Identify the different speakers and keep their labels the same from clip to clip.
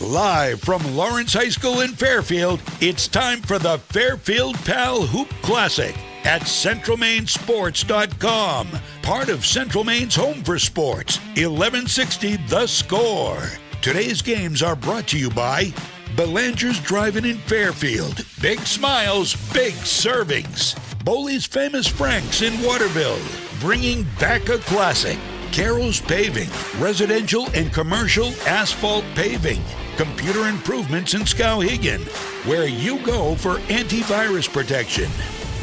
Speaker 1: Live from Lawrence High School in Fairfield, it's time for the Fairfield Pal Hoop Classic at CentralMaineSports.com. Part of Central Maine's Home for Sports, 1160 The Score. Today's games are brought to you by Belanger's Drive-In in Fairfield. Big smiles, big servings. Boley's Famous Franks in Waterville, bringing back a classic. Carroll's Paving, residential and commercial asphalt paving. Computer Improvements in Skowhegan, where you go for antivirus protection.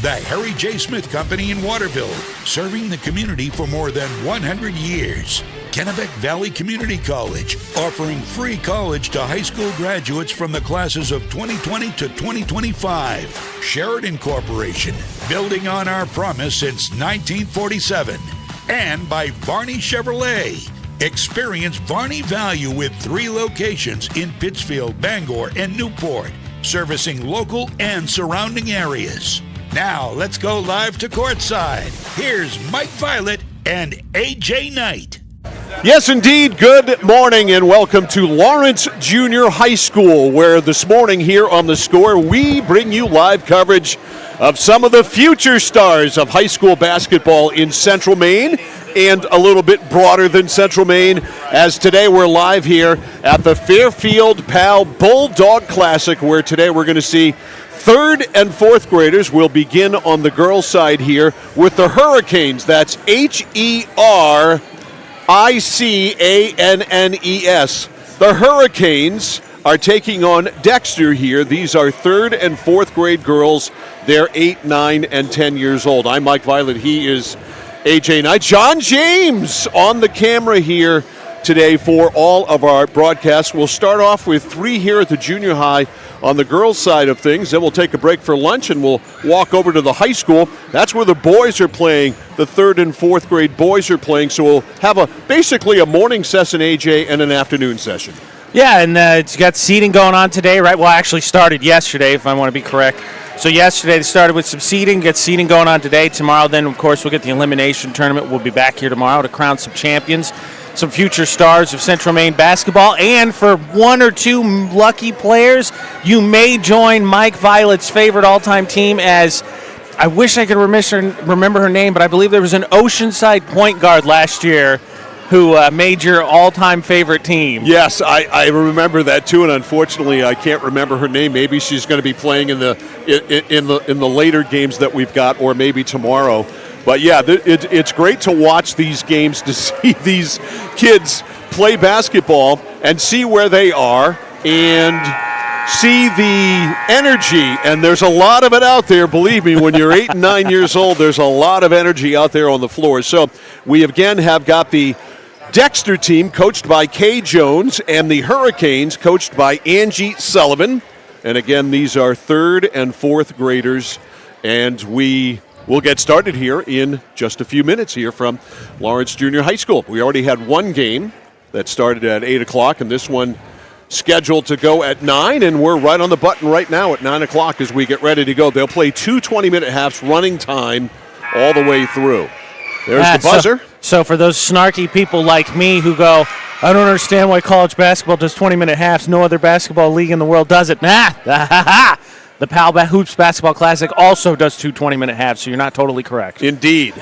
Speaker 1: The Harry J. Smith Company in Waterville, serving the community for more than 100 years. Kennebec Valley Community College, offering free college to high school graduates from the classes of 2020 to 2025. Sheridan Corporation, building on our promise since 1947. And by Varney Chevrolet. Experience Varney value with 3 locations in Pittsfield, Bangor, and Newport, servicing local and surrounding areas. Now, let's go live to courtside. Here's Mike Violet and AJ Knight.
Speaker 2: Yes, indeed. Good morning and welcome to Lawrence Junior High School, where this morning here on The Score, we bring you live coverage of some of the future stars of high school basketball in Central Maine and a little bit broader than Central Maine, as today we're live here at the Fairfield Pal Bulldog Classic, where today we're going to see 3rd and 4th graders. We'll begin on the girls' side here with the HERicanes. That's HERicanes. The HERicanes are taking on Dexter here. These are 3rd and 4th grade girls. They're 8, 9, and 10 years old. I'm Mike Violet. He is AJ Knight. John James on the camera here today for all of our broadcasts. We'll start off with 3 here at the junior high on the girls' side of things. Then we'll take a break for lunch and we'll walk over to the high school. That's where the boys are playing. The 3rd and 4th grade boys are playing. So we'll have basically a morning session, AJ, and an afternoon session.
Speaker 3: Yeah, and it's got seating going on today, right? Well, actually started yesterday, if I want to be correct. So yesterday they started with some seating, get seating going on today. Tomorrow then, of course, we'll get the elimination tournament. We'll be back here tomorrow to crown some champions, some future stars of Central Maine basketball. And for 1 or 2 lucky players, you may join Mike Violet's favorite all-time team as, I wish I could remember her name, but I believe there was an Oceanside point guard last year who made your all-time favorite team.
Speaker 2: Yes, I remember that too, and unfortunately I can't remember her name. Maybe she's going to be playing in the later games that we've got, or maybe tomorrow. But yeah, it's great to watch these games, to see these kids play basketball and see where they are and see the energy. And there's a lot of it out there, believe me. When you're 8 and 9 years old, there's a lot of energy out there on the floor. So we again have got the Dexter team coached by Kay Jones and the HERicanes coached by Angie Sullivan. And again, these are 3rd and 4th graders, and we will get started here in just a few minutes here from Lawrence Junior High School. We already had one game that started at 8 o'clock, and this one scheduled to go at 9, and we're right on the button right now at 9 o'clock as we get ready to go. They'll play 2 20-minute halves, running time all the way through. There's the buzzer.
Speaker 3: So for those snarky people like me who go, I don't understand why college basketball does 20-minute halves. No other basketball league in the world does it. The Pal Hoops Basketball Classic also does 2 20-minute halves, so you're not totally correct.
Speaker 2: Indeed.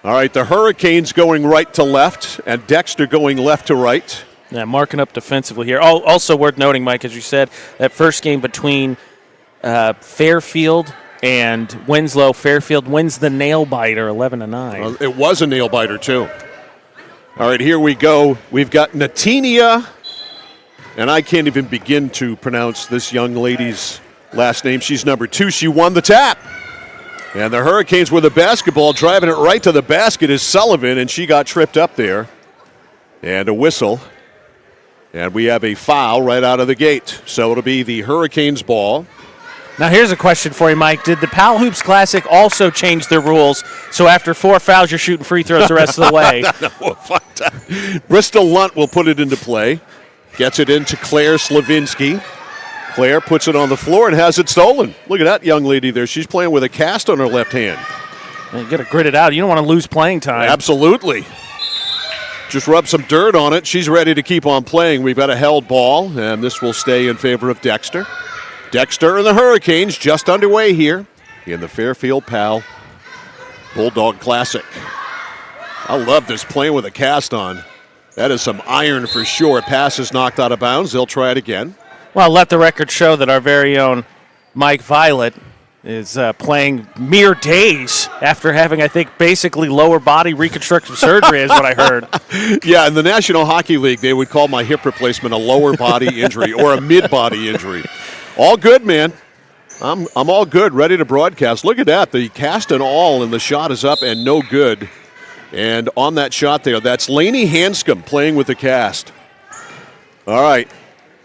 Speaker 2: All right, the HERicanes going right to left, and Dexter going left to right.
Speaker 3: Yeah, marking up defensively here. Also worth noting, Mike, as you said, that first game between Fairfield and Winslow. Fairfield wins the nail-biter 11-9.
Speaker 2: It was a nail-biter, too. All right, here we go. We've got Natinia, and I can't even begin to pronounce this young lady's last name. She's number 2. She won the tap. And the HERicanes with the basketball, driving it right to the basket is Sullivan, and she got tripped up there. And a whistle. And we have a foul right out of the gate. So it'll be the HERicanes ball.
Speaker 3: Now here's a question for you, Mike. Did the Pal Hoops Classic also change their rules so after 4 fouls you're shooting free throws the rest of the way?
Speaker 2: No, Bristol Lunt will put it into play. Gets it into Claire Slavinsky. Claire puts it on the floor and has it stolen. Look at that young lady there. She's playing with a cast on her left hand.
Speaker 3: You got to grit it out. You don't want to lose playing time.
Speaker 2: Absolutely. Just rub some dirt on it. She's ready to keep on playing. We've got a held ball, and this will stay in favor of Dexter. Dexter and the Hurricanes just underway here in the Fairfield PAL Bulldog Classic. I love this playing with a cast on. That is some iron for sure. Pass is knocked out of bounds. They'll try it again.
Speaker 3: Well, let the record show that our very own Mike Violet is playing mere days after having, I think, basically lower body reconstructive surgery is what I heard.
Speaker 2: Yeah, in the National Hockey League, they would call my hip replacement a lower body injury or a mid-body injury. All good, man. I'm all good, ready to broadcast. Look at that. The cast and all, and the shot is up and no good. And on that shot there, that's Lainey Hanscom playing with the cast. All right.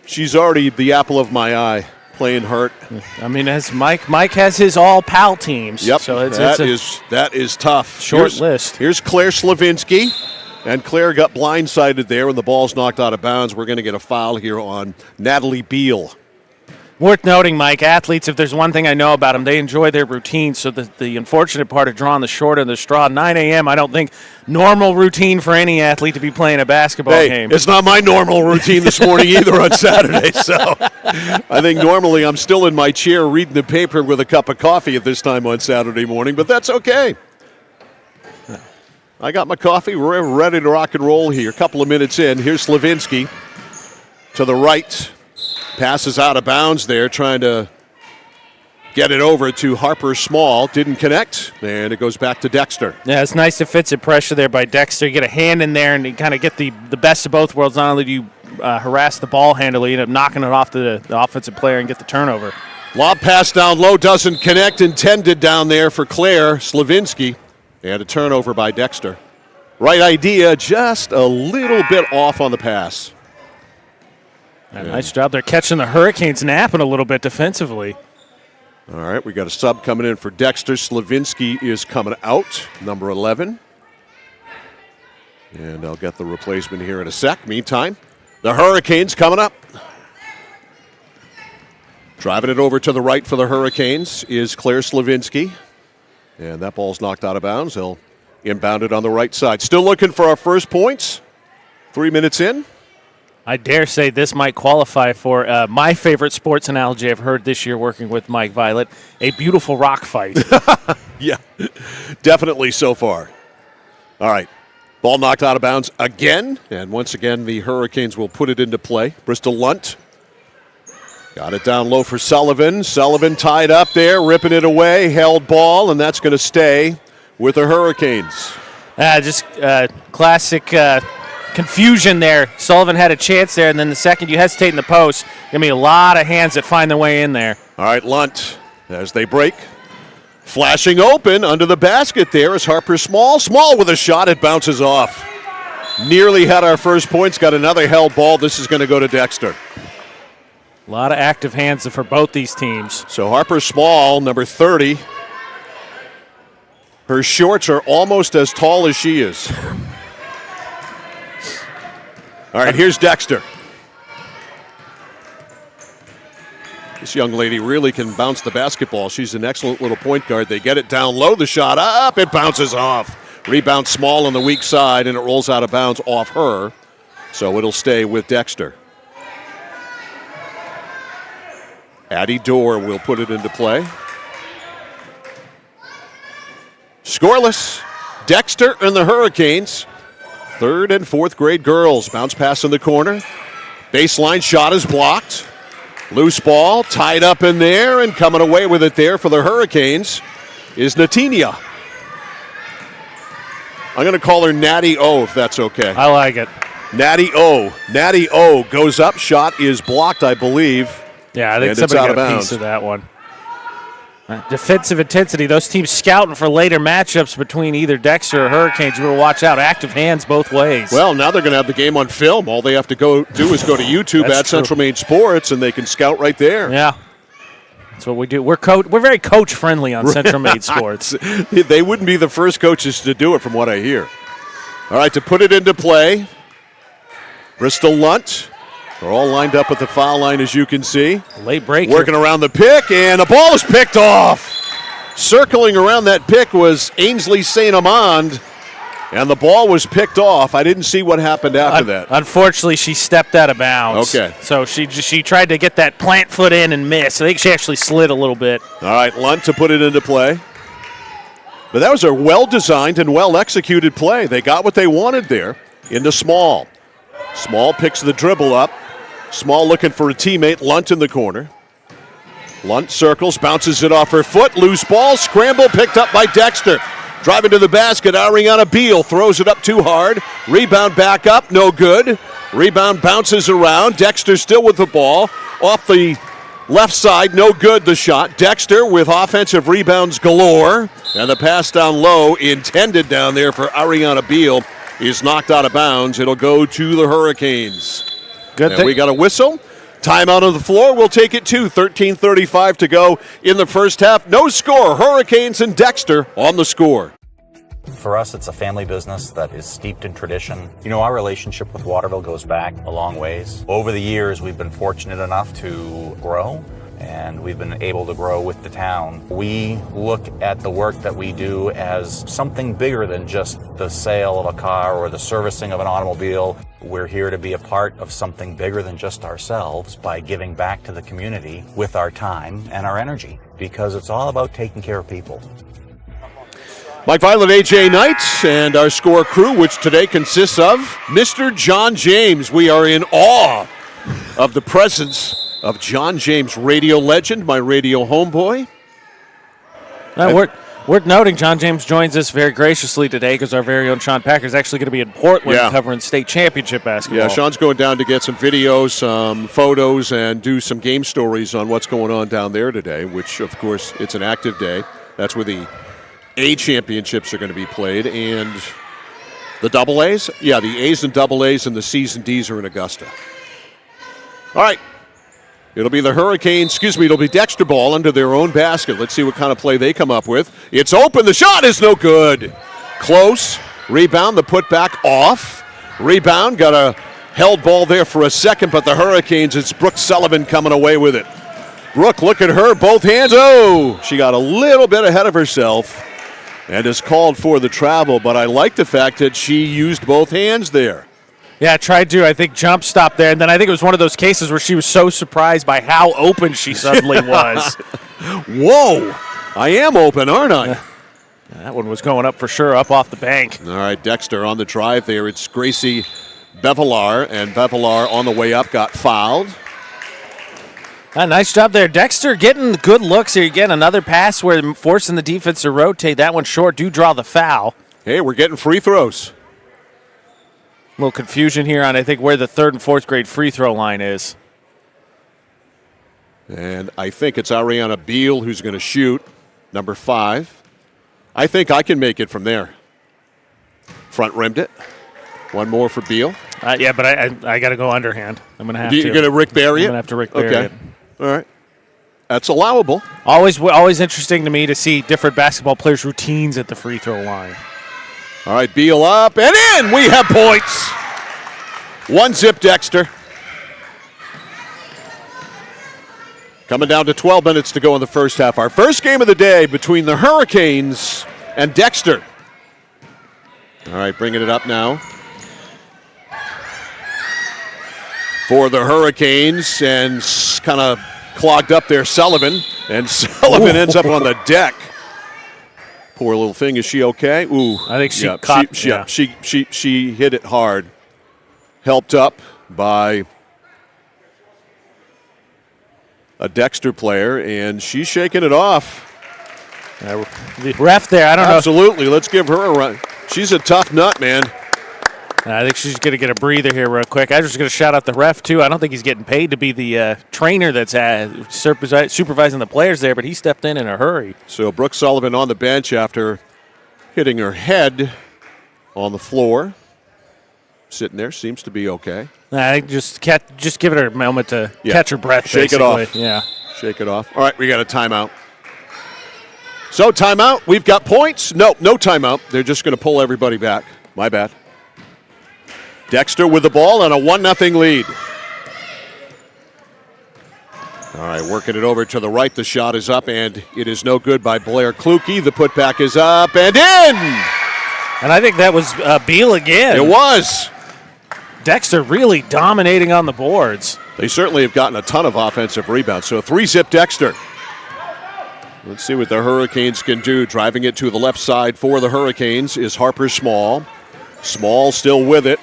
Speaker 2: She's already the apple of my eye. Playing hurt.
Speaker 3: I mean, as Mike has his all PAL teams.
Speaker 2: Yep,
Speaker 3: so
Speaker 2: that is tough.
Speaker 3: Short list.
Speaker 2: Here's Claire Slavinsky, and Claire got blindsided there, and the ball's knocked out of bounds. We're going to get a foul here on Natalie Beal.
Speaker 3: Worth noting, Mike, athletes, if there's one thing I know about them, they enjoy their routine. So the unfortunate part of drawing the short end of the straw, 9 a.m., I don't think normal routine for any athlete to be playing a basketball game.
Speaker 2: It's not my normal routine this morning either on Saturday. So I think normally I'm still in my chair reading the paper with a cup of coffee at this time on Saturday morning, but that's okay. I got my coffee. We're ready to rock and roll here. A couple of minutes in. Here's Slavinsky to the right. Passes out of bounds there, trying to get it over to Harper Small. Didn't connect, and it goes back to Dexter.
Speaker 3: Yeah, it's nice defensive pressure there by Dexter. You get a hand in there, and you kind of get the best of both worlds. Not only do you harass the ball handler, you end up knocking it off the offensive player and get the turnover.
Speaker 2: Lob pass down low, doesn't connect. Intended down there for Claire Slavinsky. And a turnover by Dexter. Right idea, just a little bit off on the pass.
Speaker 3: Yeah. Nice job there catching the Hurricanes napping a little bit defensively.
Speaker 2: All right, we got a sub coming in for Dexter. Slavinsky is coming out, number 11. And I'll get the replacement here in a sec. Meantime, the Hurricanes coming up. Driving it over to the right for the Hurricanes is Claire Slavinsky. And that ball's knocked out of bounds. They'll inbound it on the right side. Still looking for our first points. 3 minutes in.
Speaker 3: I dare say this might qualify for my favorite sports analogy I've heard this year working with Mike Violet, a beautiful rock fight.
Speaker 2: Yeah, definitely so far. All right, ball knocked out of bounds again, and once again the Hurricanes will put it into play. Bristol Lunt got it down low for Sullivan. Sullivan tied up there, ripping it away, held ball, and that's going to stay with the Hurricanes.
Speaker 3: Just classic confusion there. Sullivan had a chance there, and then the second you hesitate in the post, going to be a lot of hands that find their way in there.
Speaker 2: All right, Lunt, as they break. Flashing open under the basket there is Harper Small. Small with a shot. It bounces off. Nearly had our first points. Got another held ball. This is going to go to Dexter.
Speaker 3: A lot of active hands for both these teams.
Speaker 2: So Harper Small, number 30. Her shorts are almost as tall as she is. All right, here's Dexter. This young lady really can bounce the basketball. She's an excellent little point guard. They get it down low, the shot up, it bounces off. Rebound Small on the weak side, and it rolls out of bounds off her. So it'll stay with Dexter. Addie Dorr will put it into play. Scoreless. Dexter and the Hurricanes. Third and fourth grade girls. Bounce pass in the corner. Baseline shot is blocked. Loose ball tied up in there, and coming away with it there for the Hurricanes is Natinia. I'm going to call her Natty O if that's okay.
Speaker 3: I like it.
Speaker 2: Natty O. Natty O goes up. Shot is blocked, I believe.
Speaker 3: Yeah, I think somebody got a piece of that one. Defensive intensity. Those teams scouting for later matchups between either Dexter or Hurricanes. You better watch out. Active hands both ways.
Speaker 2: Well, now they're going to have the game on film. All they have to do is go to YouTube at Central Maine Sports, and they can scout right there.
Speaker 3: Yeah. That's what we do. We're very coach-friendly on Central Maine Sports.
Speaker 2: They wouldn't be the first coaches to do it from what I hear. All right, to put it into play, Bristol Lunt. They're all lined up at the foul line, as you can see.
Speaker 3: Late break.
Speaker 2: Working around the pick, and the ball is picked off. Circling around that pick was Ainsley St. Amand. And the ball was picked off. I didn't see what happened after that.
Speaker 3: Unfortunately, she stepped out of bounds.
Speaker 2: Okay.
Speaker 3: So she tried to get that plant foot in and missed. I think she actually slid a little bit.
Speaker 2: All right, Lunt to put it into play. But that was a well-designed and well-executed play. They got what they wanted there into Small. Small picks the dribble up. Small looking for a teammate. Lunt in the corner. Lunt circles, bounces it off her foot. Loose ball, scramble, picked up by Dexter. Driving to the basket, Ariana Beal throws it up too hard. Rebound back up, no good. Rebound bounces around. Dexter still with the ball. Off the left side, no good the shot. Dexter with offensive rebounds galore. And the pass down low, intended down there for Ariana Beal, is knocked out of bounds. It'll go to the Hurricanes.
Speaker 3: Good
Speaker 2: And we got a whistle. Timeout on the floor. We'll take it to 13:35 to go in the first half. No score. Hurricanes and Dexter on the score.
Speaker 4: For us, it's a family business that is steeped in tradition. You know, our relationship with Waterville goes back a long ways. Over the years, we've been fortunate enough to grow, and we've been able to grow with the town. We look at the work that we do as something bigger than just the sale of a car or the servicing of an automobile. We're here to be a part of something bigger than just ourselves by giving back to the community with our time and our energy, because it's all about taking care of people.
Speaker 2: Mike Violet, AJ Knight, and our score crew, which today consists of Mr. John James. We are in awe of the presence of John James, radio legend, my radio homeboy.
Speaker 3: Worth noting, John James joins us very graciously today because our very own Sean Packer is actually going to be in Portland covering state championship basketball.
Speaker 2: Yeah, Sean's going down to get some videos, some photos, and do some game stories on what's going on down there today, which, of course, it's an active day. That's where the A championships are going to be played, and the double A's? Yeah, the A's and double A's and the C's and D's are in Augusta. All right. It'll be the Hurricanes, it'll be Dexter ball under their own basket. Let's see what kind of play they come up with. It's open. The shot is no good. Close. Rebound. The putback off. Rebound. Got a held ball there for a second, but the Hurricanes, it's Brooke Sullivan coming away with it. Brooke, look at her. Both hands. Oh, she got a little bit ahead of herself and is called for the travel, but I like the fact that she used both hands there.
Speaker 3: Yeah, tried to, I think, jump stop there. And then I think it was one of those cases where she was so surprised by how open she suddenly was.
Speaker 2: Whoa, I am open, aren't I?
Speaker 3: That one was going up for sure, up off the bank.
Speaker 2: All right, Dexter on the drive there. It's Gracie Bevilar, and Bevilar on the way up got fouled.
Speaker 3: Nice job there. Dexter getting good looks here. Again, another pass where forcing the defense to rotate. That one short, do draw the foul.
Speaker 2: Hey, we're getting free throws.
Speaker 3: A little confusion here on, I think, where the third and fourth grade free throw line is.
Speaker 2: And I think it's Ariana Beal who's going to shoot, number 5. I think I can make it from there. Front rimmed it. One more for Beal.
Speaker 3: Yeah, but I got to go underhand. I'm going to have to.
Speaker 2: You're going to Rick Barry it?
Speaker 3: I'm going to have to Rick Barry it.
Speaker 2: All right. That's allowable.
Speaker 3: Always interesting to me to see different basketball players' routines at the free throw line.
Speaker 2: All right, Beal up and in. We have points. 1-zip Dexter. Coming down to 12 minutes to go in the first half. Our first game of the day between the Hurricanes and Dexter. All right, bringing it up now. For the Hurricanes, and kind of clogged up there, Sullivan. And Sullivan ends up on the deck. Poor little thing. Is she okay? Ooh.
Speaker 3: I think she caught.
Speaker 2: She hit it hard. Helped up by a Dexter player, and she's shaking it off.
Speaker 3: The ref there, I don't know.
Speaker 2: Absolutely. Let's give her a run. She's a tough nut, man.
Speaker 3: I think she's going to get a breather here real quick. I was just going to shout out the ref, too. I don't think he's getting paid to be the trainer that's supervising the players there, but he stepped in a hurry.
Speaker 2: So Brooke Sullivan on the bench after hitting her head on the floor. Sitting there, seems to be okay.
Speaker 3: I think just give her a moment to catch her breath,
Speaker 2: Shake
Speaker 3: basically.
Speaker 2: it off.
Speaker 3: Yeah.
Speaker 2: Shake it off. All right, we got a timeout. So timeout, we've got points. No timeout. They're just going to pull everybody back. My bad. Dexter with the ball and a 1-0 lead. All right, working it over to the right. The shot is up, and it is no good by Blair Kluke. The putback is up and in!
Speaker 3: And I think that was Beal again.
Speaker 2: It was.
Speaker 3: Dexter really dominating on the boards.
Speaker 2: They certainly have gotten a ton of offensive rebounds. So 3-zip Dexter. Let's see what the Hurricanes can do. Driving it to the left side for the Hurricanes is Harper Small. Small still with it.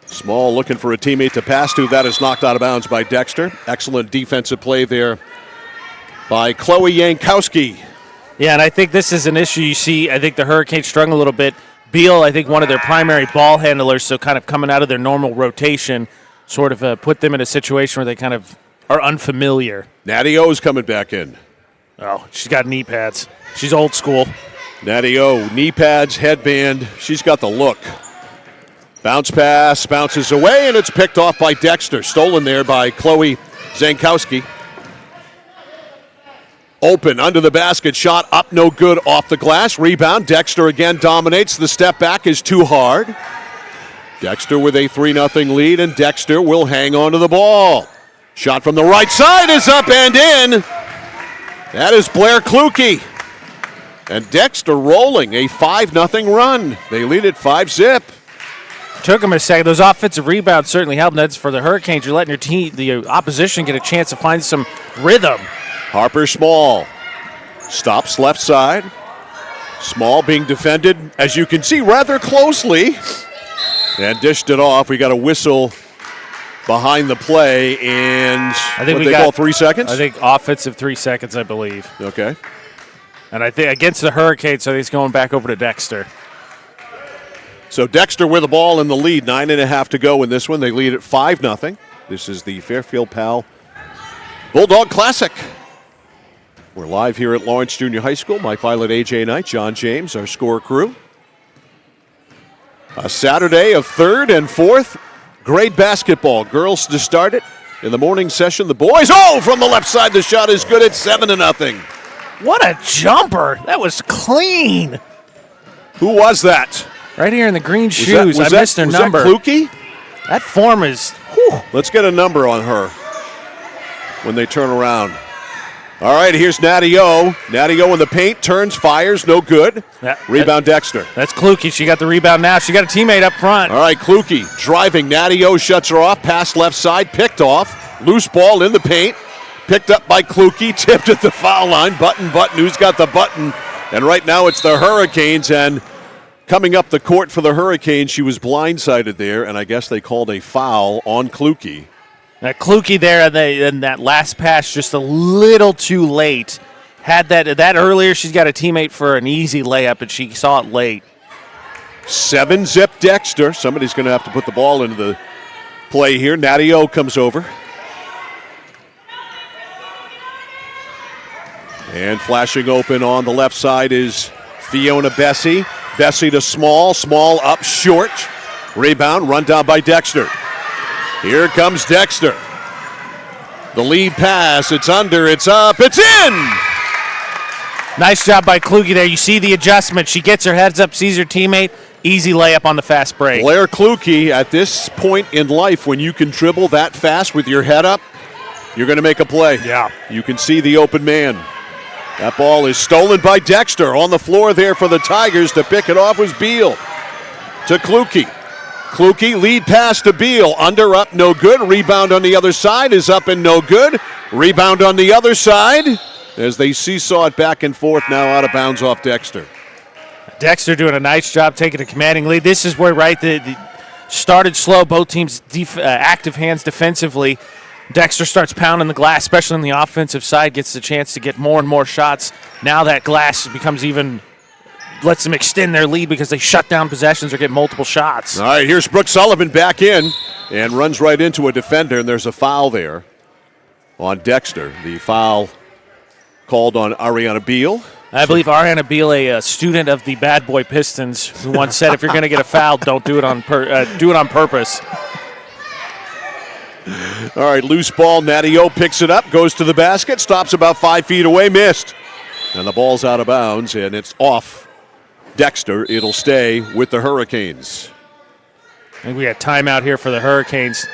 Speaker 2: Small looking for a teammate to pass to. That is knocked out of bounds by Dexter. Excellent defensive play there by Chloe Yankowski.
Speaker 3: Yeah, and I think this is an issue you see. I think the Hurricanes struggle a little bit. Beal, I think one of their primary ball handlers, so kind of coming out of their normal rotation, sort of put them in a situation where they kind of are unfamiliar.
Speaker 2: Natty O is coming back in.
Speaker 3: Oh, she's got knee pads. She's old school.
Speaker 2: Natty O, knee pads, headband. She's got the look. Bounce pass, bounces away, and it's picked off by Dexter. Stolen there by Chloe Zankowski. Open, under the basket, shot up, no good, off the glass. Rebound, Dexter again dominates. The step back is too hard. Dexter with a 3-0 lead, and Dexter will hang on to the ball. Shot from the right side is up and in. That is Blair Kluke. And Dexter rolling a 5-0 run. They lead it 5-zip.
Speaker 3: Took them a second. Those offensive rebounds certainly help. That's for the Hurricanes. You're letting your team, the opposition, get a chance to find some rhythm.
Speaker 2: Harper Small stops left side. Small being defended, as you can see, rather closely. And dished it off. We got a whistle behind the play, and
Speaker 3: I think
Speaker 2: what they call 3 seconds?
Speaker 3: I think offensive 3 seconds, I believe.
Speaker 2: Okay.
Speaker 3: And I think against the Hurricanes, so he's going back over to Dexter.
Speaker 2: So Dexter with the ball in the lead, 9.5 to go in this one. They lead at 5-0. This is the Fairfield Pal Bulldog Classic. We're live here at Lawrence Junior High School. Mike Violet, AJ Knight, John James, our score crew. A Saturday of 3rd and 4th grade basketball. Girls to start it in the morning session. The boys, from the left side, the shot is good at 7-0.
Speaker 3: What a jumper. That was clean.
Speaker 2: Who was that?
Speaker 3: Right here in the green shoes. I missed their number.
Speaker 2: Was that Kluke?
Speaker 3: That form is, whew.
Speaker 2: Let's get a number on her when they turn around. All right, here's Natty O. Natty O in the paint, turns, fires, no good. Rebound Dexter.
Speaker 3: That's Kluke. She got the rebound now. She got a teammate up front.
Speaker 2: All right, Kluke driving. Natty O shuts her off. Pass left side, picked off. Loose ball in the paint. Picked up by Kluke, tipped at the foul line. Button, who's got the button? And right now it's the Hurricanes, and coming up the court for the Hurricanes, she was blindsided there, and I guess they called a foul on Kluke.
Speaker 3: That Kluke there in that last pass just a little too late. Had that earlier, she's got a teammate for an easy layup, and she saw it late.
Speaker 2: 7-zip Dexter. Somebody's going to have to put the ball into the play here. Natty O comes over. And flashing open on the left side is Fiona Bessie. Bessie to Small. Small up short. Rebound, run down by Dexter. Here comes Dexter. The lead pass. It's under, it's up, it's in!
Speaker 3: Nice job by Kluge there. You see the adjustment. She gets her heads up, sees her teammate. Easy layup on the fast break.
Speaker 2: Blair Kluke, at this point in life, when you can dribble that fast with your head up, you're going to make a play.
Speaker 3: Yeah.
Speaker 2: You can see the open man. That ball is stolen by Dexter. On the floor there for the Tigers. To pick it off was Beal. To Kluke. Kluke, lead pass to Beal. Under, up, no good. Rebound on the other side is up and no good. Rebound on the other side as they seesaw it back and forth, now out of bounds off Dexter.
Speaker 3: Dexter doing a nice job taking a commanding lead. This is where, the started slow, both teams active hands defensively. Dexter starts pounding the glass, especially on the offensive side, gets the chance to get more and more shots. Now that glass becomes lets them extend their lead because they shut down possessions or get multiple shots.
Speaker 2: All right, here's Brooke Sullivan back in and runs right into a defender, and there's a foul there on Dexter. The foul called on Ariana Beal.
Speaker 3: I believe Ariana Beal, a student of the Bad Boy Pistons, who once said, "If you're going to get a foul, don't do it on do it on purpose."
Speaker 2: All right, loose ball. Natty O picks it up, goes to the basket, stops about 5 feet away, missed. And the ball's out of bounds, and it's off Dexter. It'll stay with the Hurricanes.
Speaker 3: I think we got timeout here for the Hurricanes.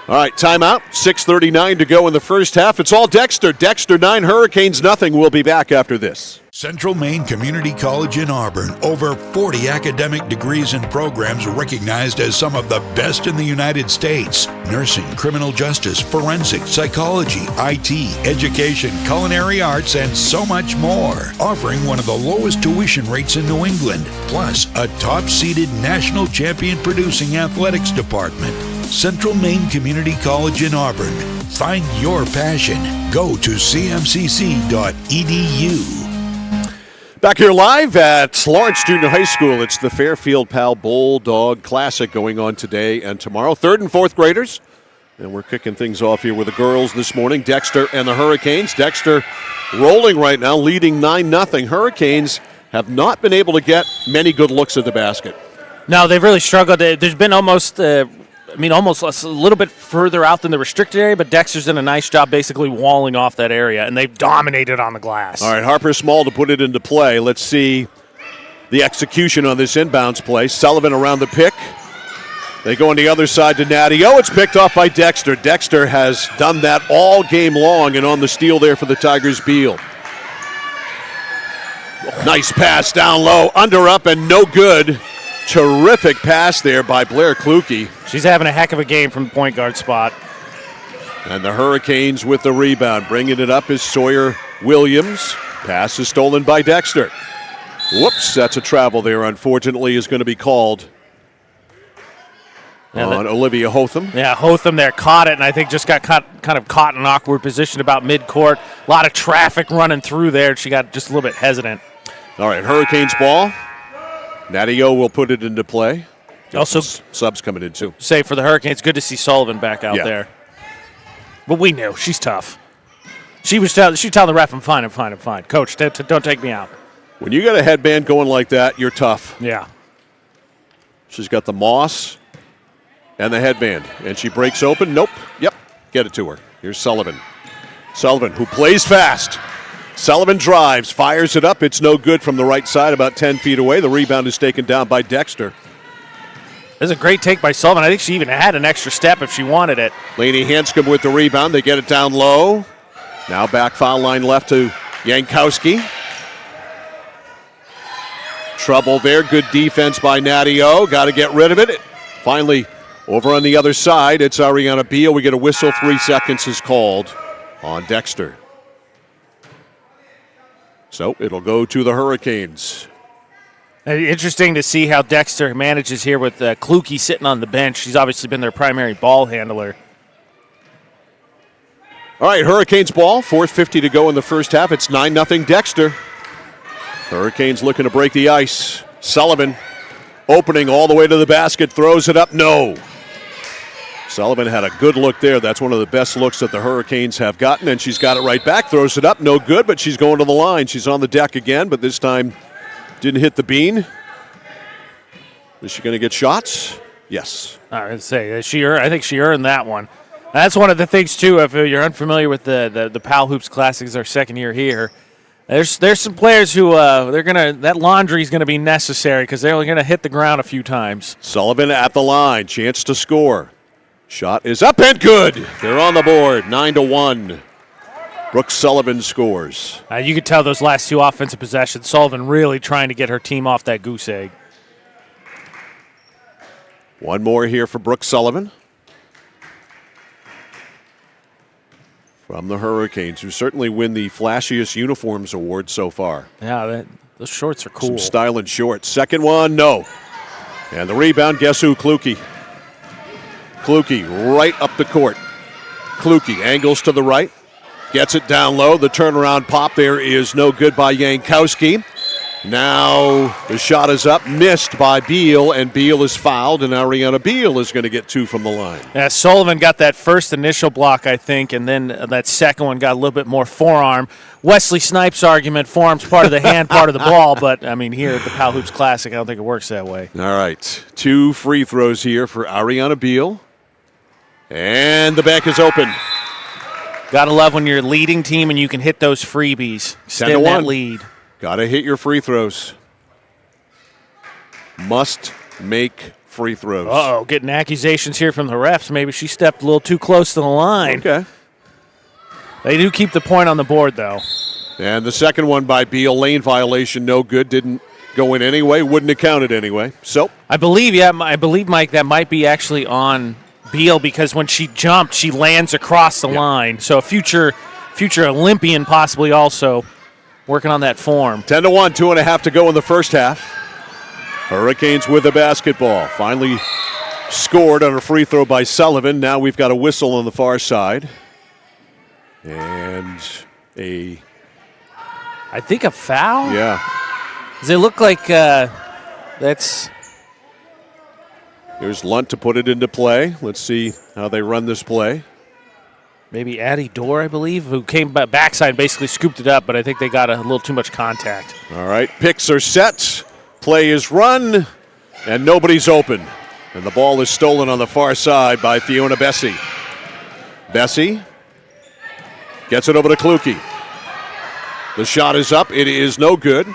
Speaker 2: All right, timeout. 6:39 to go in the first half. It's all Dexter. Dexter 9, Hurricanes nothing. We'll be back after this.
Speaker 1: Central Maine Community College in Auburn. Over 40 academic degrees and programs recognized as some of the best in the United States. Nursing, criminal justice, forensic, psychology, IT, education, culinary arts, and so much more. Offering one of the lowest tuition rates in New England. Plus, a top-seeded national champion producing athletics department. Central Maine Community College in Auburn. Find your passion. Go to cmcc.edu.
Speaker 2: Back here live at Lawrence Junior High School. It's the Fairfield Pal Bulldog Classic going on today and tomorrow. 3rd and 4th graders. And we're kicking things off here with the girls this morning. Dexter and the Hurricanes. Dexter rolling right now, leading 9-0. Hurricanes have not been able to get many good looks at the basket.
Speaker 3: No, they've really struggled. There's been almost a little bit further out than the restricted area, but Dexter's done a nice job basically walling off that area, and they've dominated on the glass.
Speaker 2: All right, Harper Small to put it into play. Let's see the execution on this inbounds play. Sullivan around the pick. They go on the other side to Natty. Oh, it's picked off by Dexter. Dexter has done that all game long, and on the steal there for the Tigers, Beal. Nice pass down low, under up, and no good. Terrific pass there by Blair Kluge.
Speaker 3: She's having a heck of a game from the point guard spot.
Speaker 2: And the Hurricanes with the rebound. Bringing it up is Sawyer Williams. Pass is stolen by Dexter. Whoops, that's a travel there, unfortunately, is going to be called on Olivia Hotham.
Speaker 3: Yeah, Hotham there caught it, and I think just got kind of caught in an awkward position about midcourt. A lot of traffic running through there. She got just a little bit hesitant.
Speaker 2: All right, Hurricanes ball. Natty O will put it into play.
Speaker 3: Also,
Speaker 2: subs coming in too.
Speaker 3: Say for the Hurricanes, good to see Sullivan back out there. But we knew she's tough. She telling the ref, I'm fine. Coach, don't take me out.
Speaker 2: When you got a headband going like that, you're tough.
Speaker 3: Yeah.
Speaker 2: She's got the moss and the headband, and she breaks open. Nope. Yep. Get it to her. Here's Sullivan. Sullivan, who plays fast. Sullivan drives, fires it up. It's no good from the right side, about 10 feet away. The rebound is taken down by Dexter.
Speaker 3: This is a great take by Sullivan. I think she even had an extra step if she wanted it.
Speaker 2: Laney Hanscom with the rebound. They get it down low. Now back foul line left to Yankowski. Trouble there. Good defense by Natty O. Got to get rid of it. Finally, over on the other side, it's Ariana Beal. We get a whistle. 3 seconds is called on Dexter. So it'll go to the Hurricanes.
Speaker 3: Interesting to see how Dexter manages here with Kluge sitting on the bench. She's obviously been their primary ball handler.
Speaker 2: All right, Hurricanes ball. 4:50 to go in the first half. It's 9-0 Dexter. Hurricanes looking to break the ice. Sullivan opening all the way to the basket. Throws it up. No. Sullivan had a good look there. That's one of the best looks that the Hurricanes have gotten, and she's got it right back. Throws it up. No good, but she's going to the line. She's on the deck again, but this time didn't hit the bean. Is she going to get shots? Yes.
Speaker 3: I would say I think she earned that one. That's one of the things too. If you're unfamiliar with the Pal Hoops Classics, our second year here, there's some players who that laundry is gonna be necessary because they're gonna hit the ground a few times.
Speaker 2: Sullivan at the line, chance to score. Shot is up and good. They're on the board, 9-1. Brooke Sullivan scores.
Speaker 3: You could tell those last 2 offensive possessions, Sullivan really trying to get her team off that goose egg.
Speaker 2: One more here for Brooke Sullivan. From the Hurricanes, who certainly win the flashiest uniforms award so far.
Speaker 3: Yeah, those shorts are cool.
Speaker 2: Some styling shorts. Second one, no. And the rebound, guess who? Kluge. Kluge right up the court. Kluge angles to the right. Gets it down low. The turnaround pop there is no good by Yankowski. Now the shot is up, missed by Beal, and Beal is fouled, and Ariana Beal is going to get 2 from the line.
Speaker 3: Yeah, Sullivan got that first initial block, I think, and then that second one got a little bit more forearm. Wesley Snipes' argument, forearm's part of the hand, part of the ball, but, I mean, here at the Pal Hoops Classic, I don't think it works that way.
Speaker 2: All right, 2 free throws here for Ariana Beal, and the bank is open.
Speaker 3: Gotta love when you're a leading team and you can hit those freebies.
Speaker 2: 10-1.
Speaker 3: That lead.
Speaker 2: Got to hit your free throws. Must make free throws.
Speaker 3: Uh-oh, getting accusations here from the refs. Maybe she stepped a little too close to the line.
Speaker 2: Okay.
Speaker 3: They do keep the point on the board, though.
Speaker 2: And the second one by Beal, lane violation, no good. Didn't go in anyway. Wouldn't have counted anyway. So
Speaker 3: I believe, Mike, that might be actually on Beal because when she jumped, she lands across the line. So a future Olympian possibly also working on that form.
Speaker 2: 10-1, 2.5 to go in the first half. Hurricanes with the basketball. Finally scored on a free throw by Sullivan. Now we've got a whistle on the far side. And
Speaker 3: I think a foul?
Speaker 2: Yeah.
Speaker 3: Does it look like that's...
Speaker 2: There's Lunt to put it into play. Let's see how they run this play.
Speaker 3: Maybe Addie Dorr, I believe, who came backside, basically scooped it up, but I think they got a little too much contact.
Speaker 2: All right, picks are set. Play is run, and nobody's open. And the ball is stolen on the far side by Fiona Bessie. Bessie gets it over to Kluge. The shot is up. It is no good.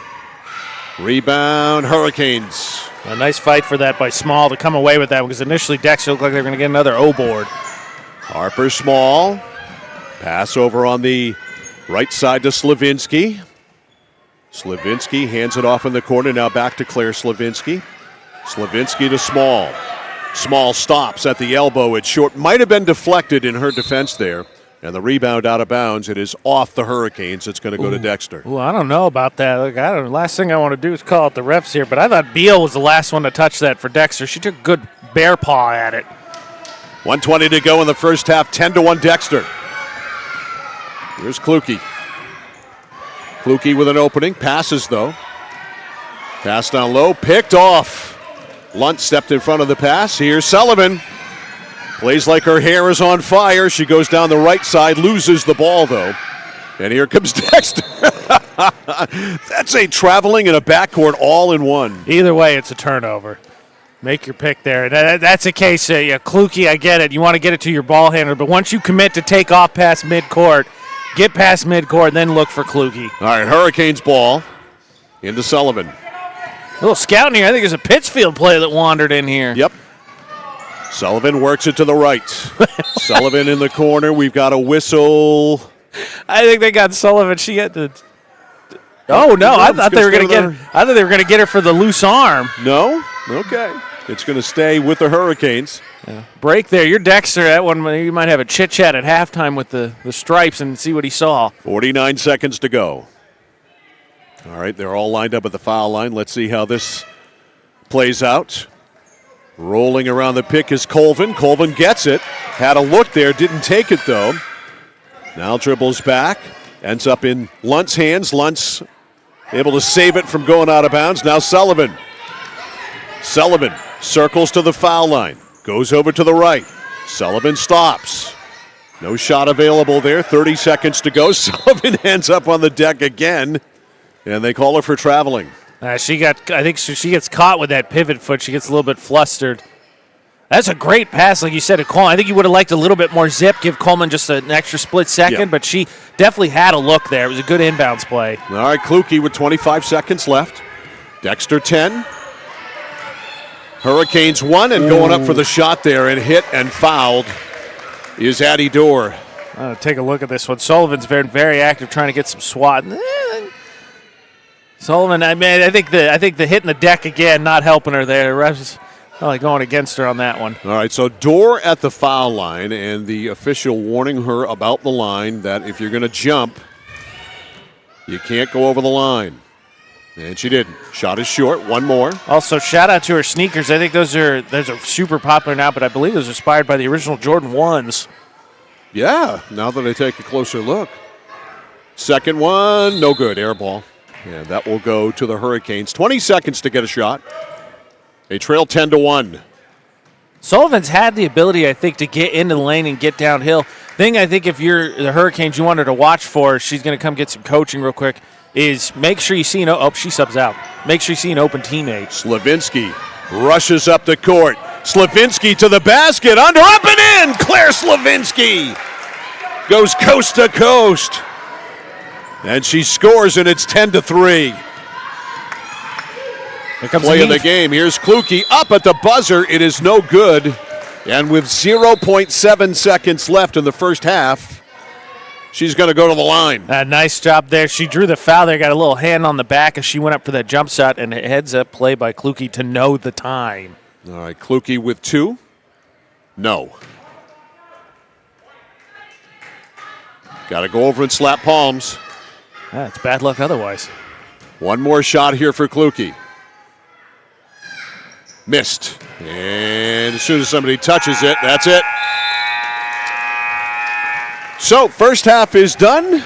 Speaker 2: Rebound, Hurricanes.
Speaker 3: A nice fight for that by Small to come away with that because initially Dexter looked like they were going to get another O board.
Speaker 2: Harper Small. Pass over on the right side to Slavinsky. Slavinsky hands it off in the corner. Now back to Claire Slavinsky. Slavinsky to Small. Small stops at the elbow. It's short. Might have been deflected in her defense there. And the rebound out of bounds. It is off the Hurricanes. It's going to go to Dexter.
Speaker 3: Well, I don't know about that. Look, last thing I want to do is call out the refs here, but I thought Beal was the last one to touch that for Dexter. She took good bear paw at it.
Speaker 2: 1:20 to go in the first half. 10-1 Dexter. Here's Kluge. Kluge with an opening. Passes, though. Pass down low. Picked off. Lunt stepped in front of the pass. Here's Sullivan. Plays like her hair is on fire. She goes down the right side. Loses the ball, though. And here comes Dexter. That's a traveling and a backcourt all in one.
Speaker 3: Either way, it's a turnover. Make your pick there. That's a case. Kluge, I get it. You want to get it to your ball handler, but once you commit to take off past midcourt, get past midcourt, then look for Kluge.
Speaker 2: All right, Hurricanes ball into Sullivan.
Speaker 3: A little scouting here. I think there's a Pittsfield player that wandered in here.
Speaker 2: Yep. Sullivan works it to the right. Sullivan in the corner. We've got a whistle.
Speaker 3: I think they got Sullivan. She had the. Oh no! I thought they were going to get. I thought they were going to get her for the loose arm.
Speaker 2: No. Okay. It's going to stay with the Hurricanes.
Speaker 3: Yeah. Break there. You're Dexter. That one, you might have a chit-chat at halftime with the stripes and see what he saw.
Speaker 2: 49 seconds to go. All right, they're all lined up at the foul line. Let's see how this plays out. Rolling around the pick is Colvin. Colvin gets it. Had a look there. Didn't take it, though. Now dribbles back. Ends up in Lunt's hands. Lunt's able to save it from going out of bounds. Now Sullivan. Sullivan circles to the foul line. Goes over to the right. Sullivan stops. No shot available there. 30 seconds to go. Sullivan ends up on the deck again. And they call her for traveling.
Speaker 3: I think she gets caught with that pivot foot. She gets a little bit flustered. That's a great pass, like you said, to Coleman. I think you would have liked a little bit more zip, give Coleman just an extra split second, but she definitely had a look there. It was a good inbounds play.
Speaker 2: All right, Kluge with 25 seconds left. Dexter 10. Hurricanes 1, and going up for the shot there and hit and fouled is Addie Dorr.
Speaker 3: Take a look at this one. Sullivan's very, very active trying to get some swat. Sullivan, I think the hitting the deck again, not helping her there. The refs probably going against her on that one.
Speaker 2: All right, so Dorr at the foul line, and the official warning her about the line that if you're going to jump, you can't go over the line. And she didn't. Shot is short. One more.
Speaker 3: Also, shout out to her sneakers. I think those are super popular now, but I believe those are inspired by the original Jordan 1s.
Speaker 2: Yeah, now that I take a closer look. Second one, no good. Air ball. And that will go to the Hurricanes. 20 seconds to get a shot. They trail 10-1.
Speaker 3: Sullivan's had the ability, I think, to get into the lane and get downhill. Thing I think if you're the Hurricanes, you want her to watch for, she's going to come get some coaching real quick, is make sure you see she subs out. Make sure you see an open teammate.
Speaker 2: Slavinsky rushes up the court. Slavinsky to the basket, under, up and in! Claire Slavinsky goes coast to coast. And she scores, and it's 10-3. play of the game. Here's Kluge up at the buzzer. It is no good. And with 0.7 seconds left in the first half, she's going to go to the line.
Speaker 3: Nice job there. She drew the foul there, got a little hand on the back as she went up for that jump shot, and it heads up play by Kluge to know the time.
Speaker 2: All right, Kluge with 2. No. Got to go over and slap palms.
Speaker 3: It's bad luck otherwise.
Speaker 2: One more shot here for Kluge. Missed. And as soon as somebody touches it, that's it. So, first half is done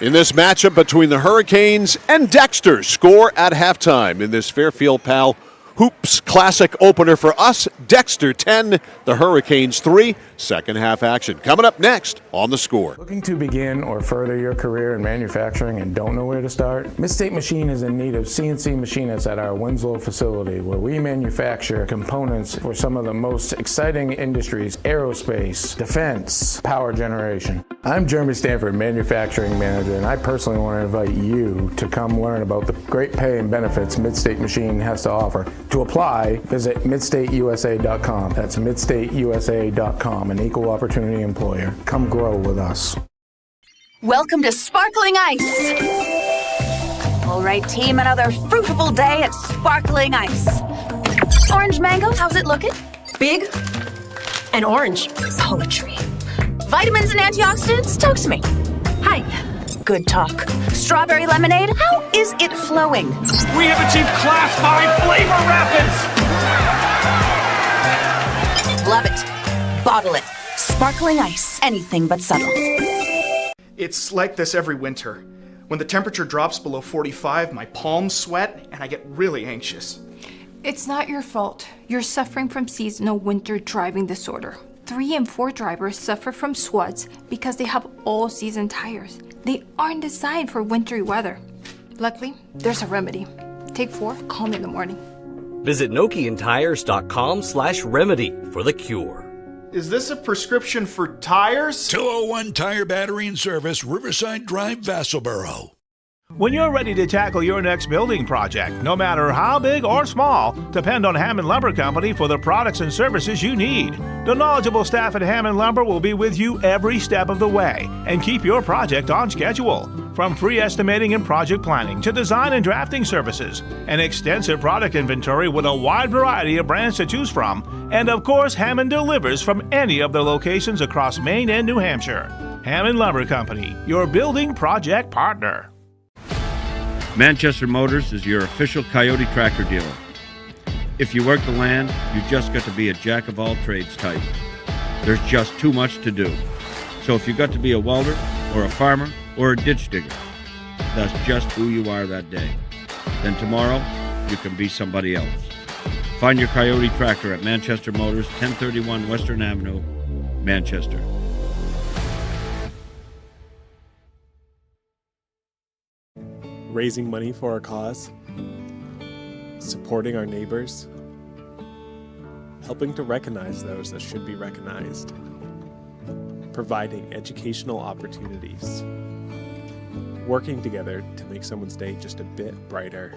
Speaker 2: in this matchup between the HERicanes and Dexter. Score at halftime in this Fairfield Pal Hoops Classic opener for us. Dexter 10, the HERicanes 3. Second half action coming up next on The Score.
Speaker 5: Looking to begin or further your career in manufacturing and don't know where to start? Mid-State Machine is in need of CNC machinists at our Winslow facility, where we manufacture components for some of the most exciting industries: aerospace, defense, power generation. I'm Jeremy Stanford, manufacturing manager, and I personally want to invite you to come learn about the great pay and benefits Mid-State Machine has to offer. To apply, visit midstateusa.com. That's midstateusa.com, an equal opportunity employer. Come grow with us.
Speaker 6: Welcome to Sparkling Ice. All right, team, another fruitful day at Sparkling Ice. Orange mango, how's it looking? Big and orange. Poetry. Vitamins and antioxidants, talk to me. Hi. Good talk. Strawberry lemonade, how is it flowing?
Speaker 7: We have achieved Class 5 flavor rapids!
Speaker 6: Love it. Bottle it. Sparkling Ice, anything but subtle.
Speaker 8: It's like this every winter. When the temperature drops below 45, my palms sweat and I get really anxious.
Speaker 9: It's not your fault. You're suffering from seasonal winter driving disorder. 3 and 4 drivers suffer from SWUDs because they have all-season tires. They aren't designed for wintry weather. Luckily, there's a remedy. Take 4, call me in the morning.
Speaker 10: Visit NokianTires.com/remedy for the cure.
Speaker 8: Is this a prescription for tires?
Speaker 1: 201 Tire Battery and Service, Riverside Drive, Vassalboro.
Speaker 7: When you're ready to tackle your next building project, no matter how big or small, depend on Hammond Lumber Company for the products and services you need. The knowledgeable staff at Hammond Lumber will be with you every step of the way and keep your project on schedule. From free estimating and project planning to design and drafting services, an extensive product inventory with a wide variety of brands to choose from, and of course, Hammond delivers from any of their locations across Maine and New Hampshire. Hammond Lumber Company, your building project partner.
Speaker 11: Manchester Motors is your official Coyote tractor dealer. If you work the land, you just got to be a jack-of-all-trades type. There's just too much to do. So if you got to be a welder, or a farmer, or a ditch digger, that's just who you are that day. Then tomorrow, you can be somebody else. Find your Coyote tractor at Manchester Motors, 1031 Western Avenue, Manchester.
Speaker 12: Raising money for our cause, supporting our neighbors, helping to recognize those that should be recognized, providing educational opportunities, working together to make someone's day just a bit brighter.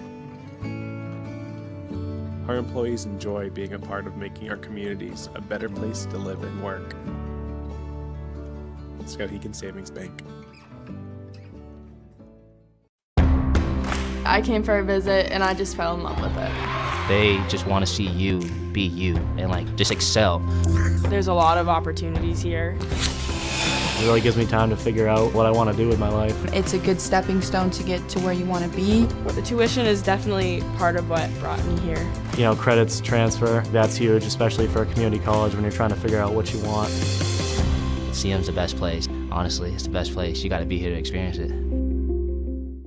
Speaker 12: Our employees enjoy being a part of making our communities a better place to live and work. Skowhegan Savings Bank.
Speaker 13: I came for a visit and I just fell in love with it.
Speaker 14: They just want to see you be you and just excel.
Speaker 13: There's a lot of opportunities here.
Speaker 15: It really gives me time to figure out what I want to do with my life.
Speaker 16: It's a good stepping stone to get to where you want to be.
Speaker 13: The tuition is definitely part of what brought me here.
Speaker 15: Credits transfer, that's huge, especially for a community college when you're trying to figure out what you want.
Speaker 14: CM's the best place. Honestly, it's the best place. You got to be here to experience it.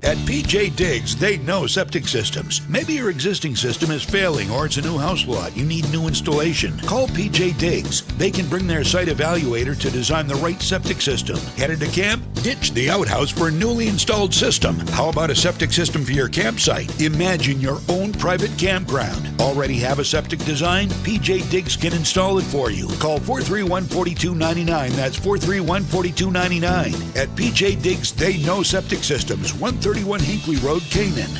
Speaker 1: At PJ Diggs, they know septic systems. Maybe your existing system is failing or it's a new house lot. You need new installation. Call PJ Diggs. They can bring their site evaluator to design the right septic system. Headed to camp? Ditch the outhouse for a newly installed system. How about a septic system for your campsite? Imagine your own private campground. Already have a septic design? PJ Diggs can install it for you. Call 431-4299. That's 431-4299. At PJ Diggs, they know septic systems. 131 Hinkley Road, Canaan.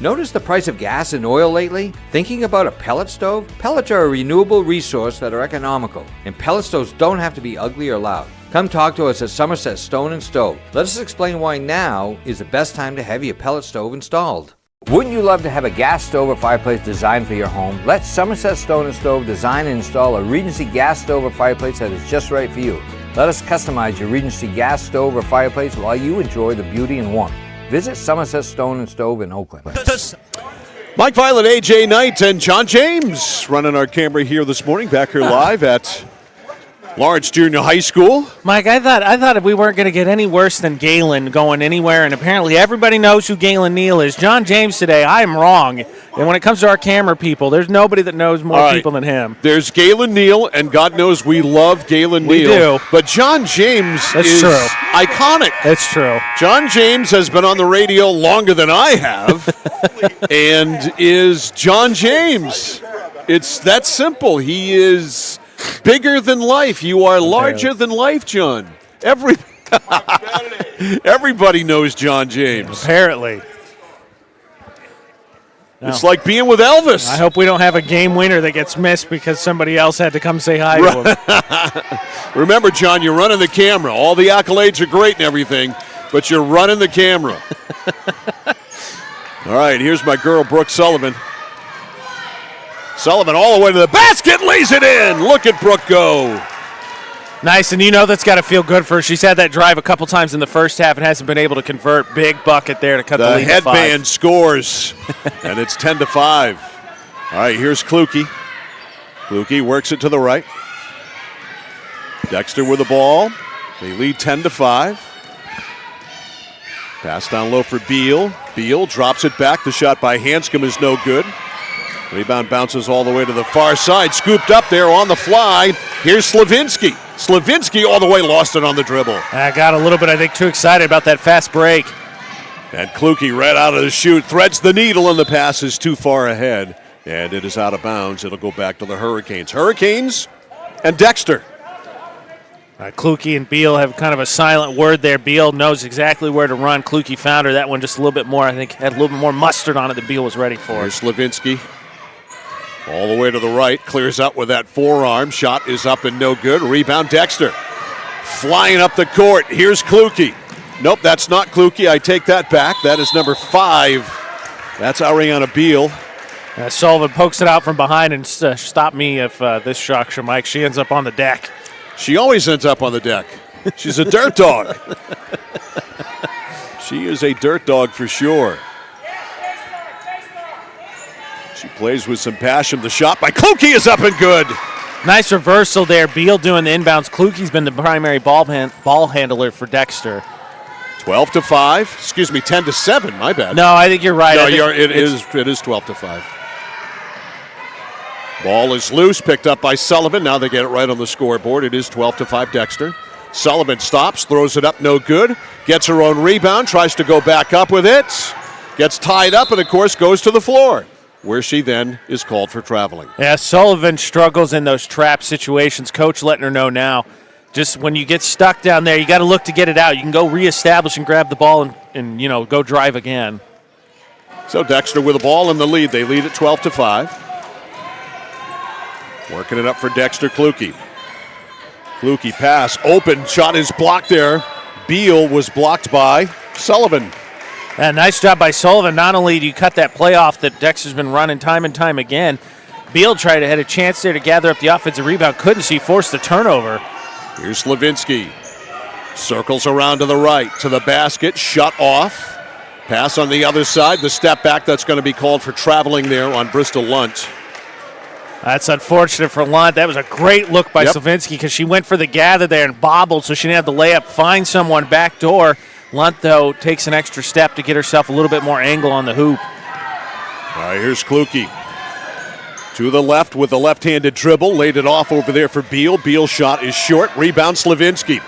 Speaker 17: Notice the price of gas and oil lately? Thinking about a pellet stove? Pellets are a renewable resource that are economical, and pellet stoves don't have to be ugly or loud. Come talk to us at Somerset Stone & Stove. Let us explain why now is the best time to have your pellet stove installed. Wouldn't you love to have a gas stove or fireplace designed for your home? Let Somerset Stone & Stove design and install a Regency gas stove or fireplace that is just right for you. Let us customize your Regency gas stove or fireplace while you enjoy the beauty and warmth. Visit Somerset Stone & Stove in Oakland.
Speaker 2: Mike Violet, AJ Knight, and John James running our camera here this morning, back here live at Lawrence Junior High School.
Speaker 3: Mike, I thought we weren't going to get any worse than Galen going anywhere, and apparently everybody knows who Galen Neal is. John James today, I am wrong. And when it comes to our camera people, there's nobody that knows more people than him.
Speaker 2: There's Galen Neal, and God knows we love Galen Neal.
Speaker 3: We do.
Speaker 2: But John James is iconic.
Speaker 3: That's true.
Speaker 2: John James has been on the radio longer than I have, and is John James. It's that simple. He is bigger than life. You are larger than life, John. Everybody knows John James.
Speaker 3: Apparently.
Speaker 2: It's like being with Elvis.
Speaker 3: I hope we don't have a game winner that gets missed because somebody else had to come say hi to him.
Speaker 2: Remember, John, you're running the camera. All the accolades are great and everything, but you're running the camera. All right, here's my girl, Brooke Sullivan. Sullivan all the way to the basket, lays it in. Look at Brooke go.
Speaker 3: Nice, and you know that's got to feel good for her. She's had that drive a couple times in the first half and hasn't been able to convert. Big bucket there to cut the lead to 5.
Speaker 2: The headband scores, and it's 10-5. All right, here's Kluke. Kluke works it to the right. Dexter with the ball. They lead 10-5. Pass down low for Beal. Beal drops it back. The shot by Hanscom is no good. Rebound bounces all the way to the far side. Scooped up there on the fly. Here's Slavinsky. Slavinsky all the way lost it on the dribble.
Speaker 3: I got a little bit, I think, too excited about that fast break.
Speaker 2: And Kluke right out of the chute. Threads the needle, and the pass is too far ahead. And it is out of bounds. It'll go back to the HERicanes. HERicanes and Dexter.
Speaker 3: Kluke and Beal have kind of a silent word there. Beal knows exactly where to run. Kluke found her. That one just a little bit more, I think, had a little bit more mustard on it than Beal was ready for.
Speaker 2: Here's Slavinsky. All the way to the right, clears out with that forearm. Shot is up and no good. Rebound, Dexter. Flying up the court. Here's Kluke. Nope, that's not Kluke. I take that back. That is number 5. That's Ariana Beal.
Speaker 3: Sullivan pokes it out from behind and stop me if this shocks you, Mike. She ends up on the deck.
Speaker 2: She always ends up on the deck. She's a dirt dog. She is a dirt dog for sure. She plays with some passion. The shot by Kluke is up and good.
Speaker 3: Nice reversal there. Beal doing the inbounds. Kluke's been the primary ball handler for Dexter.
Speaker 2: 12-5. Excuse me, 10-7. My bad.
Speaker 3: No, I think you're right.
Speaker 2: No, it is 12-5. Ball is loose, picked up by Sullivan. Now they get it right on the scoreboard. It is 12-5 Dexter. Sullivan stops, throws it up, no good. Gets her own rebound, tries to go back up with it. Gets tied up and, of course, goes to the floor, where she then is called for traveling.
Speaker 3: Yeah, Sullivan struggles in those trap situations. Coach letting her know now. Just when you get stuck down there, you got to look to get it out. You can go reestablish and grab the ball and go drive again.
Speaker 2: So Dexter with the ball in the lead. They lead at 12-5. Working it up for Dexter. Kluke. Kluke pass, open, shot is blocked there. Beal was blocked by Sullivan.
Speaker 3: Yeah, nice job by Sullivan. Not only do you cut that play off that Dexter's been running time and time again, Beal had a chance there to gather up the offensive rebound. Couldn't see, forced the turnover.
Speaker 2: Here's Slavinsky. Circles around to the right, to the basket, shut off. Pass on the other side, the step back that's going to be called for traveling there on Bristol Lunt.
Speaker 3: That's unfortunate for Lunt. That was a great look by Slavinsky because she went for the gather there and bobbled, so she didn't have the layup. Find someone back door. Lunt, though, takes an extra step to get herself a little bit more angle on the hoop.
Speaker 2: All right, here's Kluke. To the left with the left-handed dribble. Laid it off over there for Beal. Beal's shot is short. Rebound Slavinsky.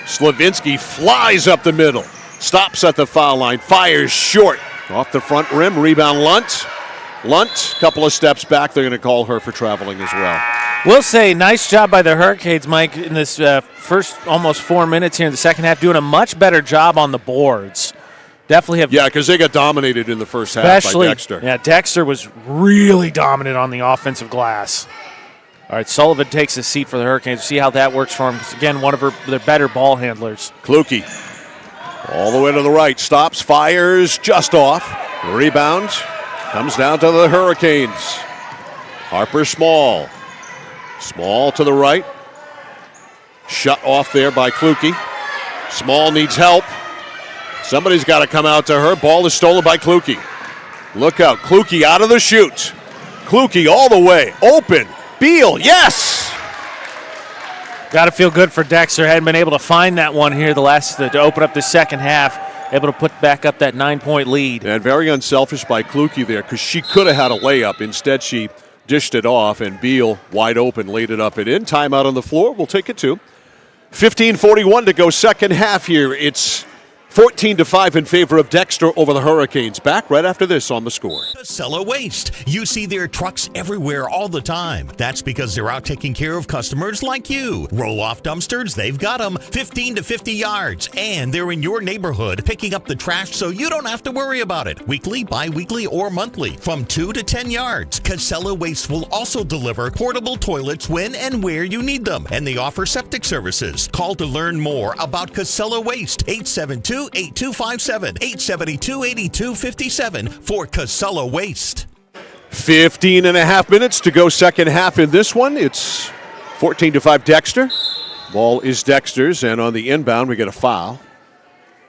Speaker 2: Slavinsky flies up the middle. Stops at the foul line. Fires short. Off the front rim. Rebound Lunt. Lunt, couple of steps back. They're going to call her for traveling as well.
Speaker 3: We'll say nice job by the HERicanes, Mike, in this first almost 4 minutes here in the second half, doing a much better job on the boards. Definitely have.
Speaker 2: Yeah, because they got dominated in the first half by Dexter.
Speaker 3: Yeah, Dexter was really dominant on the offensive glass. All right, Sullivan takes a seat for the Hurricanes. See how that works for him. Again, one of their better ball handlers.
Speaker 2: Kluke all the way to the right. Stops, fires, just off. Rebound comes down to the Hurricanes. Harper Small. Small to the right. Shut off there by Kluke. Small needs help. Somebody's got to come out to her. Ball is stolen by Kluke. Look out. Kluke out of the chute. Kluke all the way. Open. Beal. Yes!
Speaker 3: Got to feel good for Dexter. Hadn't been able to find that one here to open up the second half. Able to put back up that 9-point lead.
Speaker 2: And very unselfish by Kluke there because she could have had a layup. Instead, she dished it off, and Beal, wide open, laid it up and in. Timeout on the floor. We'll take it to 15:41 to go second half here. It's 14-5 in favor of Dexter over the Hurricanes. Back right after this on The Score.
Speaker 18: Casella Waste. You see their trucks everywhere all the time. That's because they're out taking care of customers like you. Roll-off dumpsters, they've got them 15 to 50 yards. And they're in your neighborhood picking up the trash so you don't have to worry about it. Weekly, bi-weekly, or monthly from 2 to 10 yards. Casella Waste will also deliver portable toilets when and where you need them. And they offer septic services. Call to learn more about Casella Waste. 872-8257, 872-8257 for Casella Waste.
Speaker 2: 15 and a half minutes to go second half in this one. It's 14-5 Dexter. Ball is Dexter's, and on the inbound we get a foul.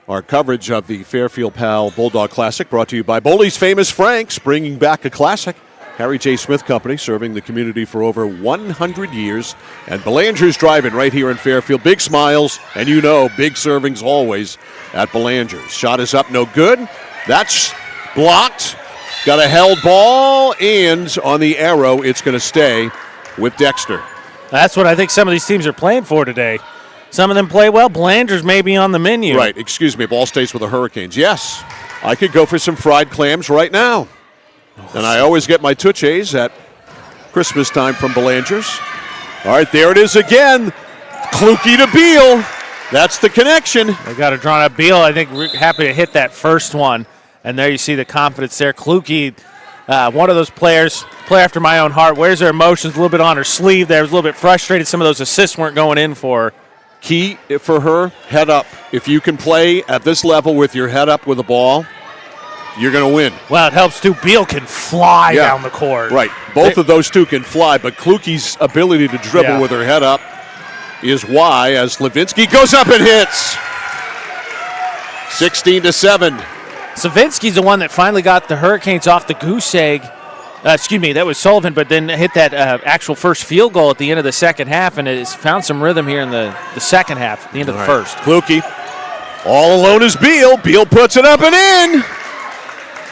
Speaker 2: Our coverage of the Fairfield Pal Bulldog Classic brought to you by Boley's Famous Franks, bringing back a classic. Harry J. Smith Company, serving the community for over 100 years. And Belanger's Drive-In right here in Fairfield. Big smiles, and big servings always at Belanger's. Shot is up, no good. That's blocked. Got a held ball, and on the arrow, it's going to stay with Dexter.
Speaker 3: That's what I think some of these teams are playing for today. Some of them play well. Belanger's may be on the menu.
Speaker 2: Right, excuse me, ball stays with the Hurricanes. Yes, I could go for some fried clams right now. And I always get my touches at Christmas time from Belanger's. All right, there it is again. Kluke to Beal. That's the connection.
Speaker 3: They got it drawn up. Beal, I think, happy to hit that first one. And there you see the confidence there. Kluke, one of those players, play after my own heart, wears her emotions a little bit on her sleeve there. Was a little bit frustrated. Some of those assists weren't going in for her.
Speaker 2: Key for her, head up. If you can play at this level with your head up with the ball, you're going to win.
Speaker 3: Well, it helps too. Beal can fly down the court.
Speaker 2: Right. Both of those two can fly, but Kluke's ability to dribble with her head up is why, as Levinsky goes up and hits. 16-7.
Speaker 3: Savinsky's the one that finally got the Hurricanes off the goose egg. That was Sullivan, but then hit that actual first field goal at the end of the second half, and has found some rhythm here in the second half, at the end of the first.
Speaker 2: Kluke, all alone is Beal. Beal puts it up and in.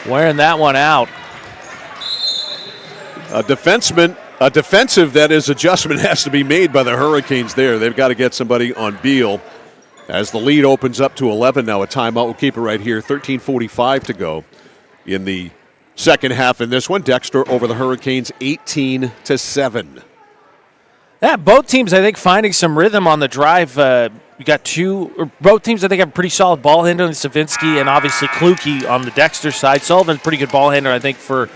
Speaker 3: Wearing that one out.
Speaker 2: A defensive adjustment has to be made by the Hurricanes there. They've got to get somebody on Beal. As the lead opens up to 11 now, a timeout. We'll keep it right here. 13:45 to go in the second half in this one. Dexter over the Hurricanes 18-7.
Speaker 3: Yeah, both teams, I think, finding some rhythm on the drive. Both teams, I think, have a pretty solid ball handler, Savinsky and obviously Kluke on the Dexter side. Sullivan, pretty good ball handler, I think, for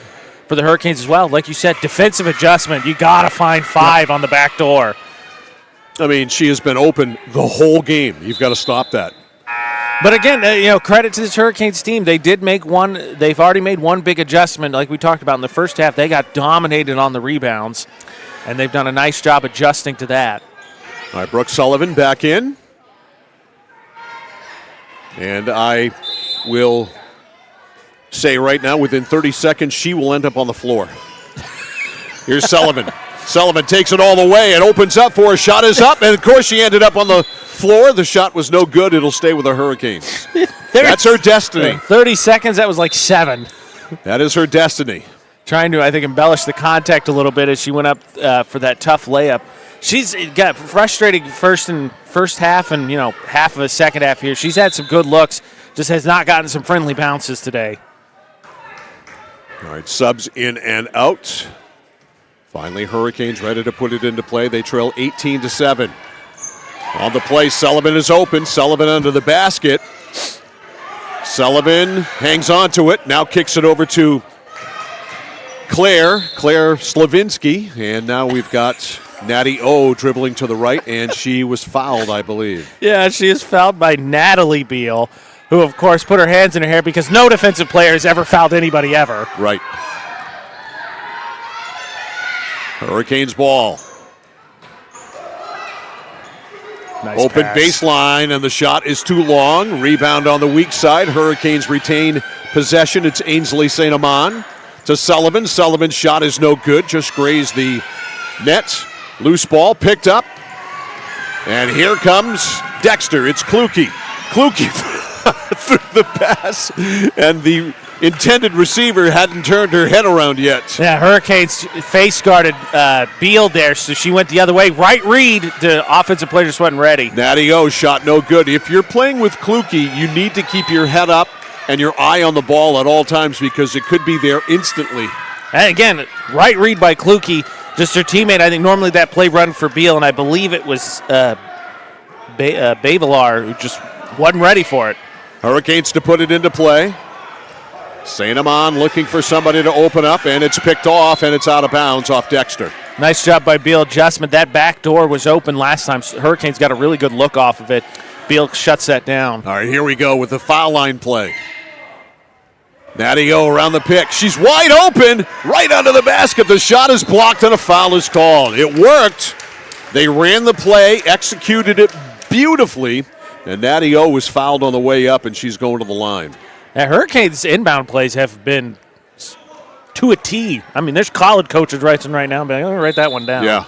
Speaker 3: the Hurricanes as well. Like you said, defensive adjustment. You got to find five on the back door.
Speaker 2: I mean, she has been open the whole game. You've got to stop that.
Speaker 3: But again, credit to this Hurricanes team. They did make one. They've already made one big adjustment, like we talked about in the first half. They got dominated on the rebounds, and they've done a nice job adjusting to that.
Speaker 2: All right, Brooke Sullivan back in. And I will say right now, within 30 seconds, she will end up on the floor. Here's Sullivan. Sullivan takes it all the way and opens up for her. Shot is up, and of course she ended up on the floor. The shot was no good. It'll stay with the Hurricanes. That's her destiny.
Speaker 3: 30 seconds, that was like 7.
Speaker 2: That is her destiny.
Speaker 3: Trying to, I think, embellish the contact a little bit as she went up for that tough layup. She's got frustrating first half and, half of the second half here. She's had some good looks, just has not gotten some friendly bounces today.
Speaker 2: All right, subs in and out. Finally, Hurricanes ready to put it into play. They trail 18-7. On the play, Sullivan is open. Sullivan under the basket. Sullivan hangs on to it, now kicks it over to Claire Slavinsky, and now we've got Natty O dribbling to the right, and she was fouled, I believe.
Speaker 3: Yeah, she is fouled by Natalie Beal, who, of course, put her hands in her hair because no defensive player has ever fouled anybody ever.
Speaker 2: Right. Hurricanes ball.
Speaker 3: Nice
Speaker 2: Open
Speaker 3: pass.
Speaker 2: baseline, and the shot is too long. Rebound on the weak side. Hurricanes retain possession. It's Ainsley St. Amand to Sullivan. Sullivan's shot is no good, just grazed the net. Loose ball picked up. And here comes Dexter. It's Kluke. Kluke through the pass. And the intended receiver hadn't turned her head around yet.
Speaker 3: Yeah, Hurricanes face guarded Beal there, so she went the other way. Right read, the offensive player just wasn't ready.
Speaker 2: Natty O shot no good. If you're playing with Kluke, you need to keep your head up and your eye on the ball at all times because it could be there instantly.
Speaker 3: And again, right read by Kluke, just her teammate. I think normally that play run for Beal, and I believe it was Bavelar who just wasn't ready for it.
Speaker 2: Hurricanes to put it into play. St. Amand looking for somebody to open up, and it's picked off, and it's out of bounds off Dexter.
Speaker 3: Nice job by Beal. Adjustment. That back door was open last time. Hurricanes got a really good look off of it. Beal shuts that down.
Speaker 2: All right, here we go with the foul line play. Natty O around the pick. She's wide open, right under the basket. The shot is blocked, and a foul is called. It worked. They ran the play, executed it beautifully, and Natty O was fouled on the way up, and she's going to the line.
Speaker 3: Hurricanes inbound plays have been to a T. I mean, there's college coaches writing right now, but I'm going to write that one down.
Speaker 2: Yeah.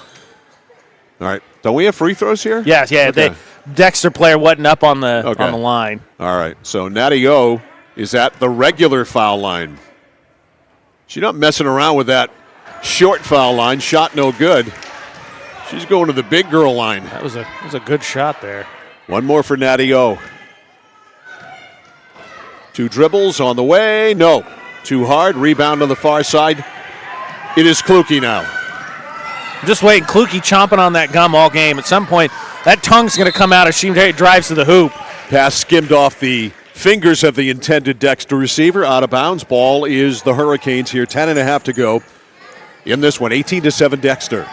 Speaker 2: All right. Don't we have free throws here?
Speaker 3: Yeah.
Speaker 2: Okay.
Speaker 3: Dexter player wasn't up on the line.
Speaker 2: All right. So Natty O is at the regular foul line. She's not messing around with that short foul line. Shot no good. She's going to the big girl line.
Speaker 3: That was a good shot there.
Speaker 2: One more for Natty O. 2 dribbles on the way. No. Too hard. Rebound on the far side. It is Kluke now.
Speaker 3: Just waiting. Kluke chomping on that gum all game. At some point, that tongue's going to come out as she drives to the hoop.
Speaker 2: Pass skimmed off the fingers of the intended Dexter receiver. Out of bounds. Ball is the Hurricanes here. 10.5 to go in this one. 18-7 Dexter.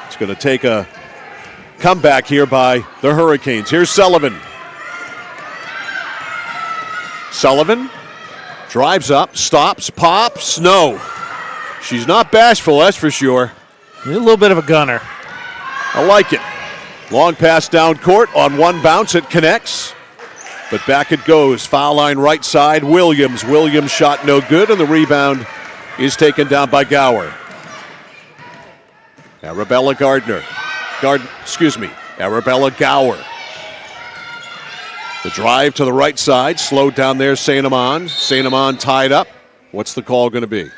Speaker 2: It's going to take a comeback here by the Hurricanes. Here's Sullivan. Sullivan drives up, stops, pops, no. She's not bashful, that's for sure.
Speaker 3: A little bit of a gunner.
Speaker 2: I like it. Long pass down court. On one bounce, it connects. But back it goes. Foul line right side, Williams. Williams shot no good, and the rebound is taken down by Gower. Arabella Arabella Gower. The drive to the right side, slowed down there, St. Amand. St. Amand tied up. What's the call going to be?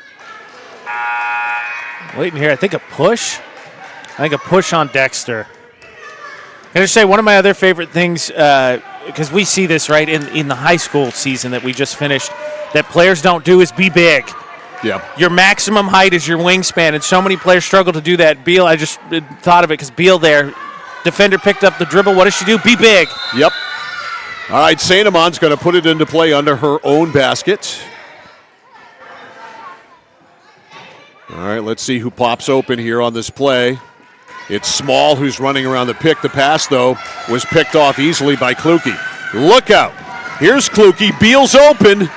Speaker 3: Waiting here, I think a push. On Dexter. I just say one of my other favorite things, because we see this right in the high school season that we just finished, that players don't do is be big.
Speaker 2: Yeah.
Speaker 3: Your maximum height is your wingspan, and so many players struggle to do that. Beal, I just thought of it because Beal there, defender picked up the dribble. What does she do? Be big.
Speaker 2: Yep. All right, St. Amand's going to put it into play under her own basket. All right, let's see who pops open here on this play. It's Small who's running around the pick. The pass, though, was picked off easily by Kluke. Look out. Here's Kluke. Beal's open.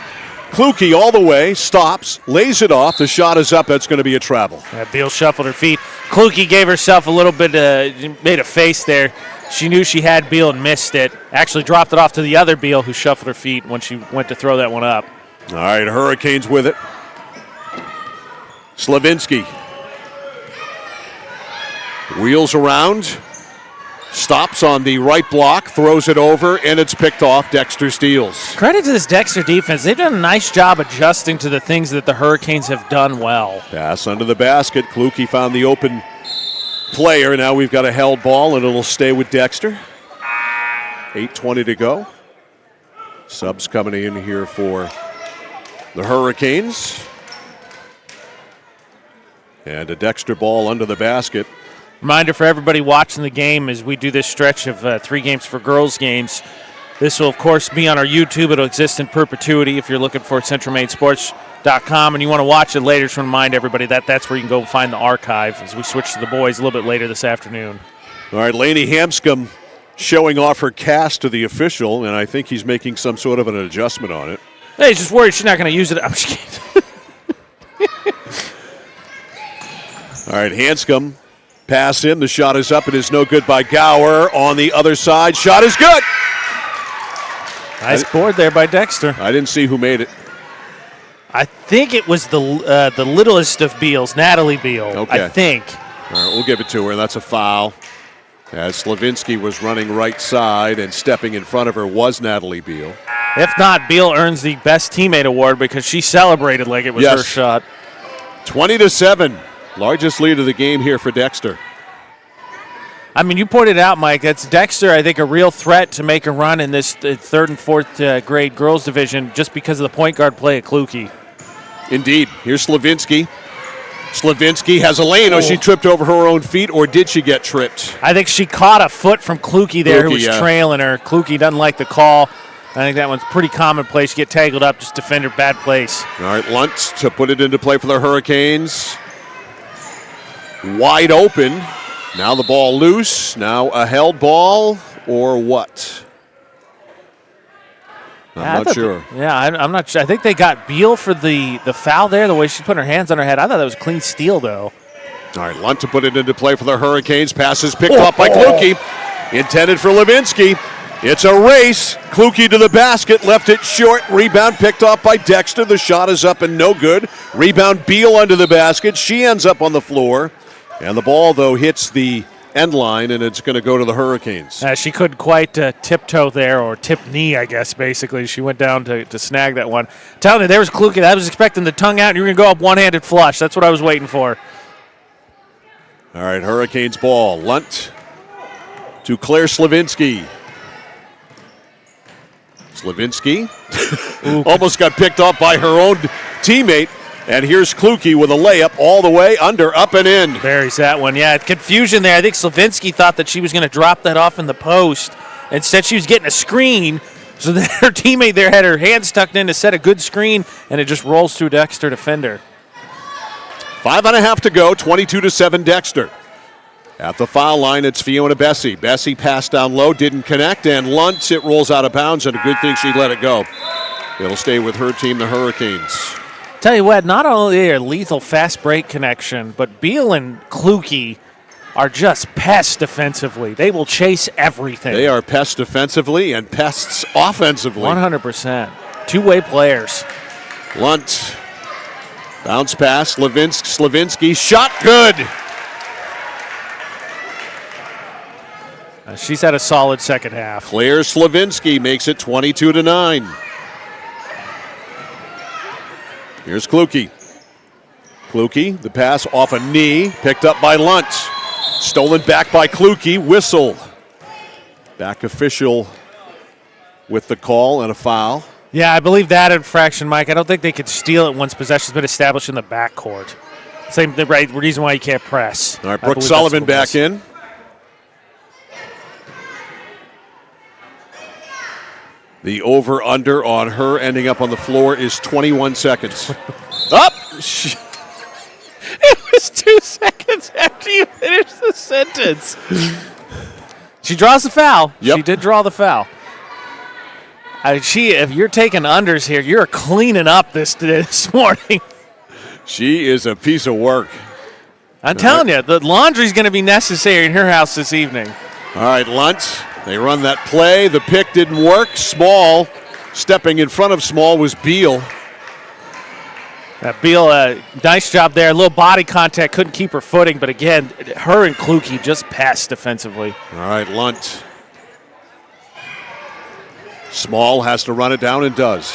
Speaker 2: Kluke all the way, stops, lays it off. The shot is up. That's going to be a travel.
Speaker 3: Yeah, Beal shuffled her feet. Kluke gave herself a little bit, made a face there. She knew she had Beal and missed it. Actually dropped it off to the other Beal who shuffled her feet when she went to throw that one up.
Speaker 2: All right, Hurricanes with it. Slavinsky. Wheels around. Stops on the right block, throws it over, and it's picked off. Dexter steals.
Speaker 3: Credit to this Dexter defense. They've done a nice job adjusting to the things that the Hurricanes have done well.
Speaker 2: Pass under the basket. Kluke found the open player. Now we've got a held ball, and it'll stay with Dexter. 8:20 to go. Subs coming in here for the Hurricanes. And a Dexter ball under the basket.
Speaker 3: Reminder for everybody watching the game as we do this stretch of 3 games for girls games. This will, of course, be on our YouTube. It'll exist in perpetuity if you're looking for CentralMainSports.com and you want to watch it later. Just remind everybody that's where you can go find the archive as we switch to the boys a little bit later this afternoon.
Speaker 2: All right, Lainey Hanscom showing off her cast to the official, and I think he's making some sort of an adjustment on it.
Speaker 3: Hey, he's just worried she's not going to use it. I'm just kidding.
Speaker 2: All right, Hanscom, pass in. The shot is up. It is no good by Gower. On the other side, shot is good.
Speaker 3: Nice board there by Dexter.
Speaker 2: I didn't see who made it.
Speaker 3: I think it was the littlest of Beals, Natalie Beal,
Speaker 2: Okay.
Speaker 3: I think.
Speaker 2: All right, we'll give it to her. That's a foul. As Slavinsky was running right side and stepping in front of her was Natalie Beal.
Speaker 3: If not, Beal earns the Best Teammate Award because she celebrated like it was her shot.
Speaker 2: 20-7. Largest lead of the game here for Dexter.
Speaker 3: I mean, you pointed out, Mike, that's Dexter, I think, a real threat to make a run in this third and fourth grade girls division just because of the point guard play at Kluge.
Speaker 2: Indeed. Here's Slavinsky. Slavinsky has a lane. Oh, she tripped over her own feet, or did she get tripped?
Speaker 3: I think she caught a foot from Kluge there who was trailing her. Kluge doesn't like the call. I think that one's pretty commonplace. You get tangled up, just defender, bad place.
Speaker 2: All right, Luntz to put it into play for the Hurricanes. Wide open. Now the ball loose. Now a held ball or what? I'm not sure.
Speaker 3: I'm not sure. I think they got Beal for the foul there, the way she's putting her hands on her head. I thought that was a clean steal, though.
Speaker 2: All right, Lunt to put it into play for the Hurricanes. Passes picked up by Kluge. Intended for Levinsky. It's a race. Kluge to the basket. Left it short. Rebound picked off by Dexter. The shot is up and no good. Rebound Beal under the basket. She ends up on the floor. And the ball, though, hits the end line, and it's going to go to the Hurricanes.
Speaker 3: She couldn't quite tiptoe there, or tip knee, I guess, basically. She went down to snag that one. Telling you, there was Kluge. I was expecting the tongue out, and you were going to go up one-handed flush. That's what I was waiting for.
Speaker 2: All right, Hurricanes ball. Lunt to Claire Slavinsky. Slavinsky almost got picked off by her own teammate. And here's Kluge with a layup all the way under, up and in.
Speaker 3: Buries that one. Yeah, confusion there. I think Slavinsky thought that she was going to drop that off in the post. Instead, she was getting a screen. So that her teammate there had her hands tucked in to set a good screen, and it just rolls through Dexter defender.
Speaker 2: 5.5 to go, 22-7 Dexter. At the foul line, it's Fiona Bessie. Bessie passed down low, didn't connect, and Luntz, it rolls out of bounds, and a good thing she let it go. It'll stay with her team, the Hurricanes.
Speaker 3: Tell you what, not only are lethal fast break connection, but Beal and Kluge are just pests defensively. They will chase everything.
Speaker 2: They are pests defensively and pests offensively.
Speaker 3: 100%. Two-way players.
Speaker 2: Lunt. Bounce pass. Slavinsky. Shot good.
Speaker 3: She's had a solid second half.
Speaker 2: Claire Slavinsky makes it 22-9. Here's Kluge. Kluge, the pass off a knee, picked up by Luntz. Stolen back by Kluge, whistle. Back official with the call and a foul.
Speaker 3: Yeah, I believe that infraction, Mike. I don't think they could steal it once possession's been established in the backcourt. Same right reason why you can't press.
Speaker 2: All right, Brooke Sullivan back in. The over-under on her ending up on the floor is 21 seconds. Up!
Speaker 3: It was 2 seconds after you finished the sentence. She draws the foul.
Speaker 2: Yep.
Speaker 3: She did draw the foul. If you're taking unders here, you're cleaning up this morning.
Speaker 2: She is a piece of work.
Speaker 3: I'm telling you, the laundry's going to be necessary in her house this evening.
Speaker 2: All right, Luntz. They run that play. The pick didn't work. Small, stepping in front of Small was Beal.
Speaker 3: Beal, nice job there. A little body contact, couldn't keep her footing. But again, her and Kluge just passed defensively.
Speaker 2: All right, Lunt. Small has to run it down and does.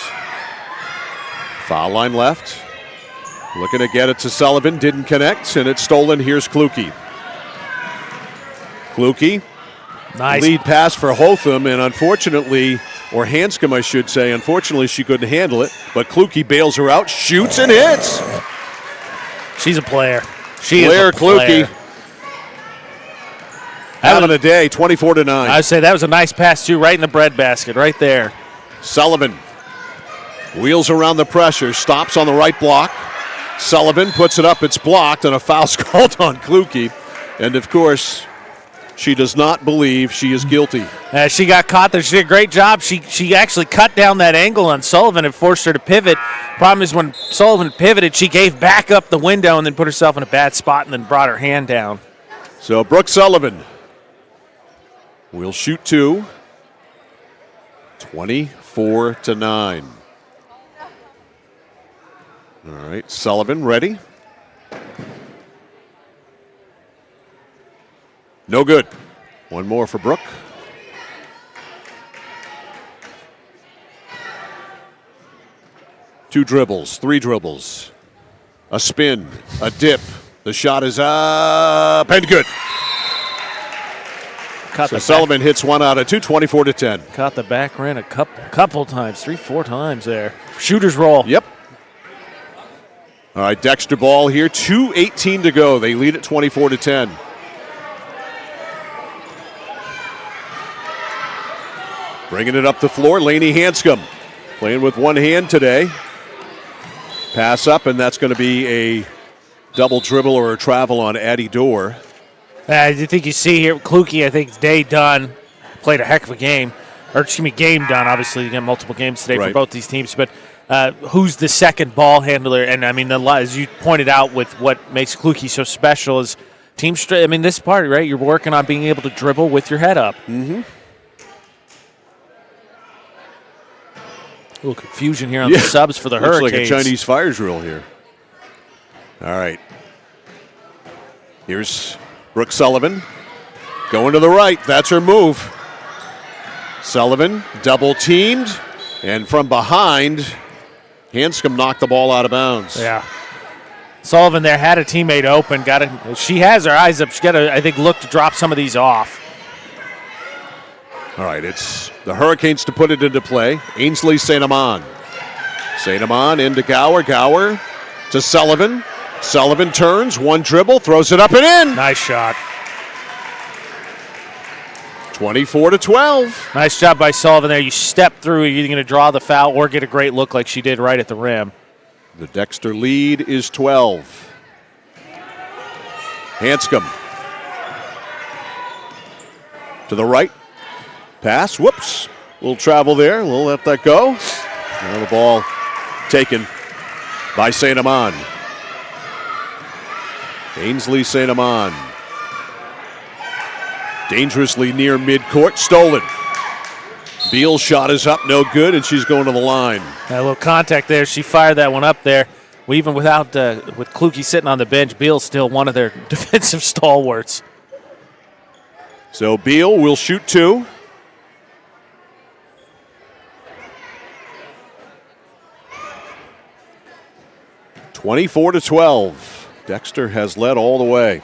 Speaker 2: Foul line left. Looking to get it to Sullivan. Didn't connect, and it's stolen. Here's Kluge. Kluge.
Speaker 3: Nice.
Speaker 2: Lead pass for Hotham, and unfortunately, or Hanscom, I should say, unfortunately she couldn't handle it, but Kluge bails her out, shoots and hits.
Speaker 3: She's a player. She
Speaker 2: Claire
Speaker 3: is a player.
Speaker 2: Kluge. having a day, 24-9.
Speaker 3: I would say that was a nice pass, too, right in the breadbasket, right there.
Speaker 2: Sullivan wheels around the pressure, stops on the right block. Sullivan puts it up, it's blocked, and a foul's called on Kluge. And, of course, she does not believe she is guilty.
Speaker 3: She got caught there. She did a great job. She actually cut down that angle on Sullivan and forced her to pivot. Problem is when Sullivan pivoted, she gave back up the window and then put herself in a bad spot and then brought her hand down.
Speaker 2: So Brooke Sullivan will shoot 2. 24-9. All right, Sullivan ready. No good. One more for Brooke. Two dribbles, 3 dribbles. A spin, a dip. The shot is up and good. So Sullivan hits 1 out of 2, 24-10.
Speaker 3: Caught the back ran a couple times, 3-4 times there. Shooter's roll.
Speaker 2: Yep. All right, Dexter ball here, 2:18 to go. They lead at 24-10. Bringing it up the floor, Lainey Hanscom playing with one hand today. Pass up, and that's going to be a double dribble or a travel on Addie Dorr.
Speaker 3: I think you see here, Kluge, I think, day done, played a heck of a game. Or, excuse me, game done. Obviously, you got multiple games today for both these teams. But who's the second ball handler? And, I mean, as you pointed out with what makes Kluge so special is team straight. I mean, this part, right, you're working on being able to dribble with your head up.
Speaker 2: Mm-hmm.
Speaker 3: A little confusion here on the subs for the Hurricanes.
Speaker 2: Looks like a Chinese fire drill here. All right. Here's Brooke Sullivan going to the right. That's her move. Sullivan double teamed, and from behind, Hanscom knocked the ball out of bounds.
Speaker 3: Yeah. Sullivan there had a teammate open. She has her eyes up. She's got to, I think, look to drop some of these off.
Speaker 2: All right, it's the Hurricanes to put it into play. Ainsley St. Amand. St. Amand into Gower. Gower to Sullivan. Sullivan turns, one dribble, throws it up and in.
Speaker 3: Nice shot.
Speaker 2: 24-12.
Speaker 3: Nice job by Sullivan there. You step through, you're either going to draw the foul or get a great look like she did right at the rim.
Speaker 2: The Dexter lead is 12. Hanscom to the right. Pass, whoops. Little travel there, we'll let that go. Now the ball taken by St. Amand. Ainsley St. Amand. Dangerously near midcourt, stolen. Beal's shot is up, no good, and she's going to the line.
Speaker 3: A little contact there. She fired that one up there. Even without with Kluge sitting on the bench, Beal's still one of their defensive stalwarts.
Speaker 2: So Beal will shoot 2. (24-12). Dexter has led all the way.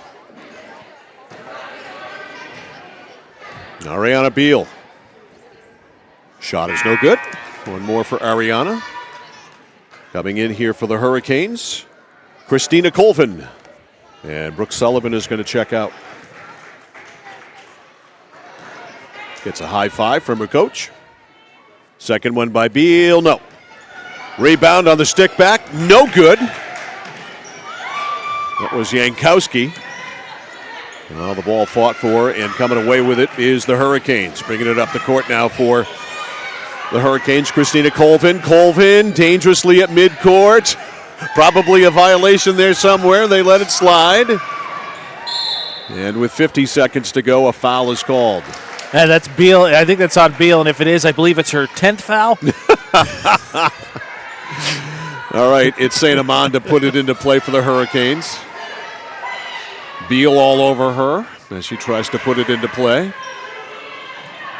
Speaker 2: Ariana Beal. Shot is no good. One more for Ariana. Coming in here for the Hurricanes, Christina Colvin. And Brooke Sullivan is going to check out. Gets a high five from her coach. Second one by Beal, no. Rebound on the stick back, no good. That was Yankowski. Well, the ball fought for, and coming away with it is the Hurricanes. Bringing it up the court now for the Hurricanes, Christina Colvin. Colvin dangerously at midcourt. Probably a violation there somewhere. They let it slide. And with 50 seconds to go, a foul is called.
Speaker 3: And that's Beal. I think that's on Beal, and if it is, I believe it's her 10th foul.
Speaker 2: All right, it's St. Amand to put it into play for the Hurricanes. Beal all over her as she tries to put it into play.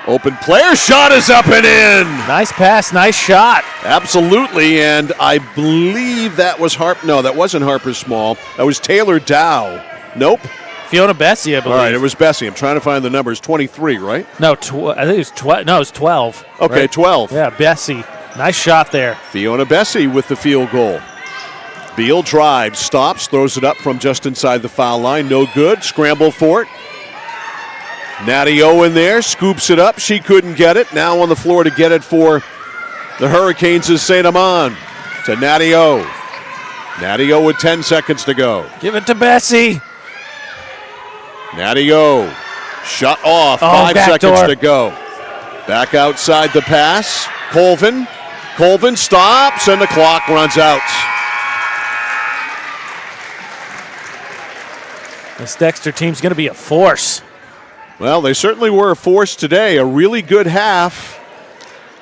Speaker 2: Open player, shot is up and in.
Speaker 3: Nice pass, nice shot.
Speaker 2: Absolutely, and I believe that was No, that wasn't Harper Small. That was Taylor Dow. Nope.
Speaker 3: Fiona Bessie, I believe.
Speaker 2: All right, it was Bessie. I'm trying to find the numbers. 23, right?
Speaker 3: No, I think it was 12. No, it was 12.
Speaker 2: Okay,
Speaker 3: right?
Speaker 2: 12.
Speaker 3: Yeah, Bessie. Nice shot there.
Speaker 2: Fiona Bessie with the field goal. Beal drives, stops, throws it up from just inside the foul line. No good. Scramble for it. Natty O in there, scoops it up. She couldn't get it. Now on the floor to get it for the Hurricanes is St. Amand to Natty O. Natty O with 10 seconds to go.
Speaker 3: Give it to Bessie.
Speaker 2: Natty O. Shut off. 5 seconds to go. Back outside the pass. Colvin. Colvin stops, and the clock runs out.
Speaker 3: This Dexter team's going to be a force.
Speaker 2: Well, they certainly were a force today. A really good half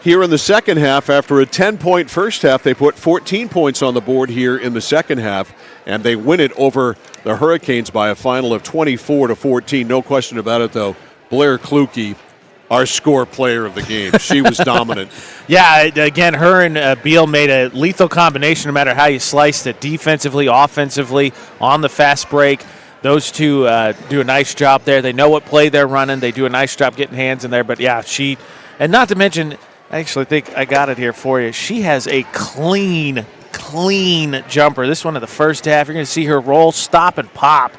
Speaker 2: here in the second half. After a 10-point first half, they put 14 points on the board here in the second half, and they win it over the Hurricanes by a final of 24-14. No question about it, though. Blair Kluge, our score player of the game. She was dominant.
Speaker 3: Yeah, again, her and Beal made a lethal combination no matter how you sliced it, defensively, offensively, on the fast break. Those two do a nice job there. They know what play they're running. They do a nice job getting hands in there. But, yeah, and not to mention, I actually think I got it here for you. She has a clean jumper. This one in the first half, you're going to see her roll, stop, and pop.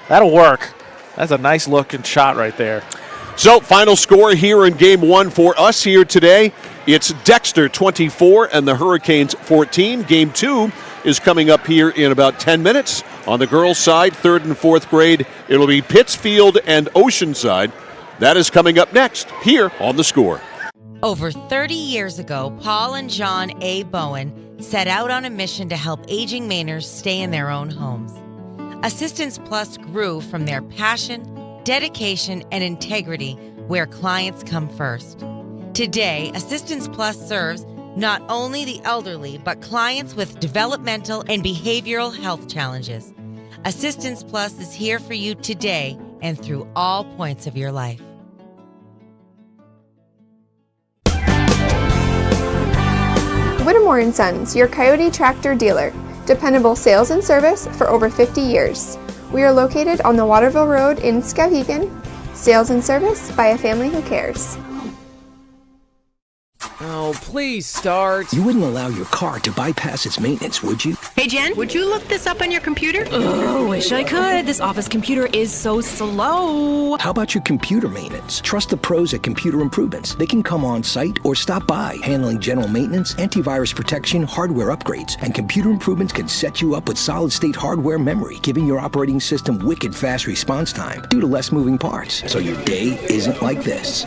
Speaker 3: That'll work. That's a nice looking shot right there.
Speaker 2: So, final score here in Game 1 for us here today. It's Dexter 24 and the Hurricanes 14. Game 2 is coming up here in about 10 minutes. On the girls' side, 3rd and 4th grade, it'll be Pittsfield and Oceanside. That is coming up next here on The Score.
Speaker 19: Over 30 years ago, Paul and John A. Bowen set out on a mission to help aging Mainers stay in their own homes. Assistance Plus grew from their passion, dedication, and integrity where clients come first. Today, Assistance Plus serves not only the elderly, but clients with developmental and behavioral health challenges. Assistance Plus is here for you today and through all points of your life.
Speaker 20: Whittemore & Sons, your Coyote Tractor dealer. Dependable sales and service for over 50 years. We are located on the Waterville Road in Skowhegan. Sales and service by a family who cares.
Speaker 21: Oh, please start.
Speaker 22: You wouldn't allow your car to bypass its maintenance, would you?
Speaker 23: Hey, Jen, would you look this up on your computer?
Speaker 24: Oh, wish I could. This office computer is so slow.
Speaker 22: How about your computer maintenance? Trust the pros at Computer Improvements. They can come on site or stop by, handling general maintenance, antivirus protection, hardware upgrades, and Computer Improvements can set you up with solid-state hardware memory, giving your operating system wicked fast response time due to less moving parts, so your day isn't like this.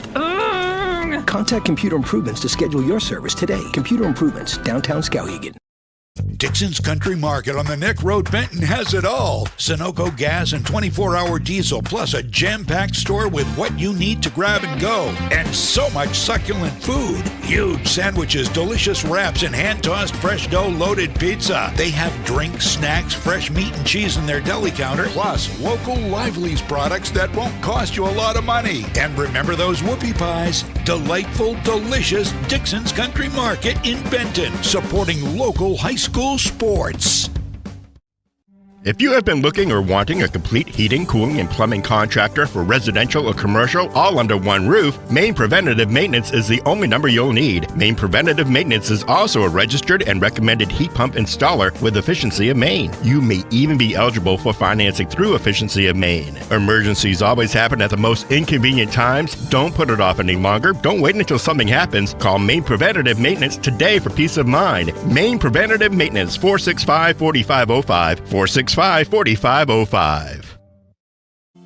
Speaker 22: Contact Computer Improvements to schedule your service today. Computer Improvements, downtown Skowhegan.
Speaker 1: Dixon's Country Market on the Neck Road, Benton has it all. Sunoco gas and 24-hour diesel, plus a jam-packed store with what you need to grab and go. And so much succulent food. Huge sandwiches, delicious wraps, and hand-tossed fresh dough loaded pizza. They have drinks, snacks, fresh meat and cheese in their deli counter, plus local Lively's products that won't cost you a lot of money. And remember those whoopie pies? Delightful, delicious Dixon's Country Market in Benton, supporting local high school sports.
Speaker 25: If you have been looking or wanting a complete heating, cooling, and plumbing contractor for residential or commercial all under one roof, Maine Preventative Maintenance is the only number you'll need. Maine Preventative Maintenance is also a registered and recommended heat pump installer with Efficiency of Maine. You may even be eligible for financing through Efficiency of Maine. Emergencies always happen at the most inconvenient times. Don't put it off any longer. Don't wait until something happens. Call Maine Preventative Maintenance today for peace of mind. Maine Preventative Maintenance, 465-4505, 465-4505.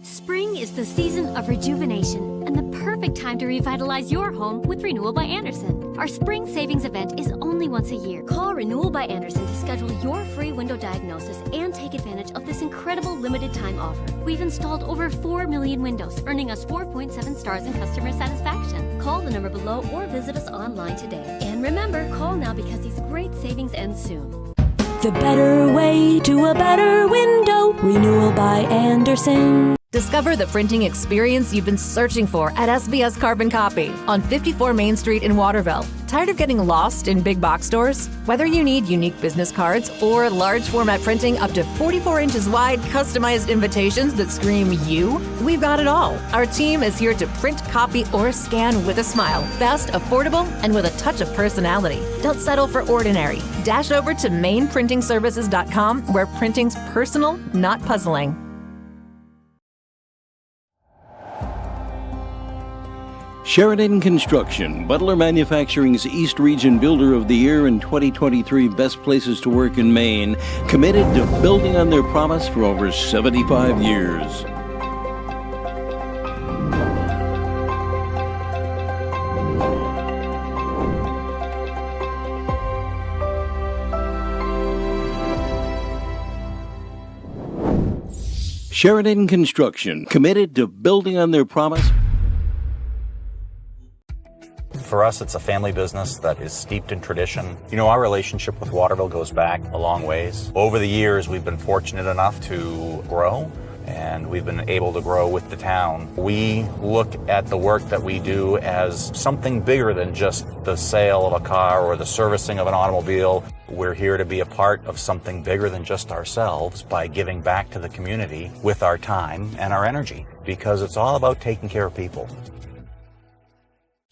Speaker 26: Spring is the season of rejuvenation and the perfect time to revitalize your home with Renewal by Andersen. Our spring savings event is only once a year. Call Renewal by Andersen to schedule your free window diagnosis and take advantage of this incredible limited time offer. We've installed over 4 million windows, earning us 4.7 stars in customer satisfaction. Call the number below or visit us online today. And remember, call now because these great savings end soon.
Speaker 27: The better way to a better window. Renewal by Andersen.
Speaker 28: Discover the printing experience you've been searching for at SBS Carbon Copy on 54 Main Street in Waterville. Tired of getting lost in big box stores? Whether you need unique business cards or large format printing up to 44 inches wide, customized invitations that scream you, we've got it all. Our team is here to print, copy, or scan with a smile. Fast, affordable, and with a touch of personality. Don't settle for ordinary. Dash over to mainprintingservices.com where printing's personal, not puzzling.
Speaker 4: Sheridan Construction, Butler Manufacturing's East Region Builder of the Year and 2023 Best Places to Work in Maine, committed to building on their promise for over 75 years. Sheridan Construction, committed to building on their promise.
Speaker 5: For us, it's a family business that is steeped in tradition. You know, our relationship with Waterville goes back a long ways. Over the years, we've been fortunate enough to grow, and we've been able to grow with the town. We look at the work that we do as something bigger than just the sale of a car or the servicing of an automobile. We're here to be a part of something bigger than just ourselves by giving back to the community with our time and our energy, because it's all about taking care of people.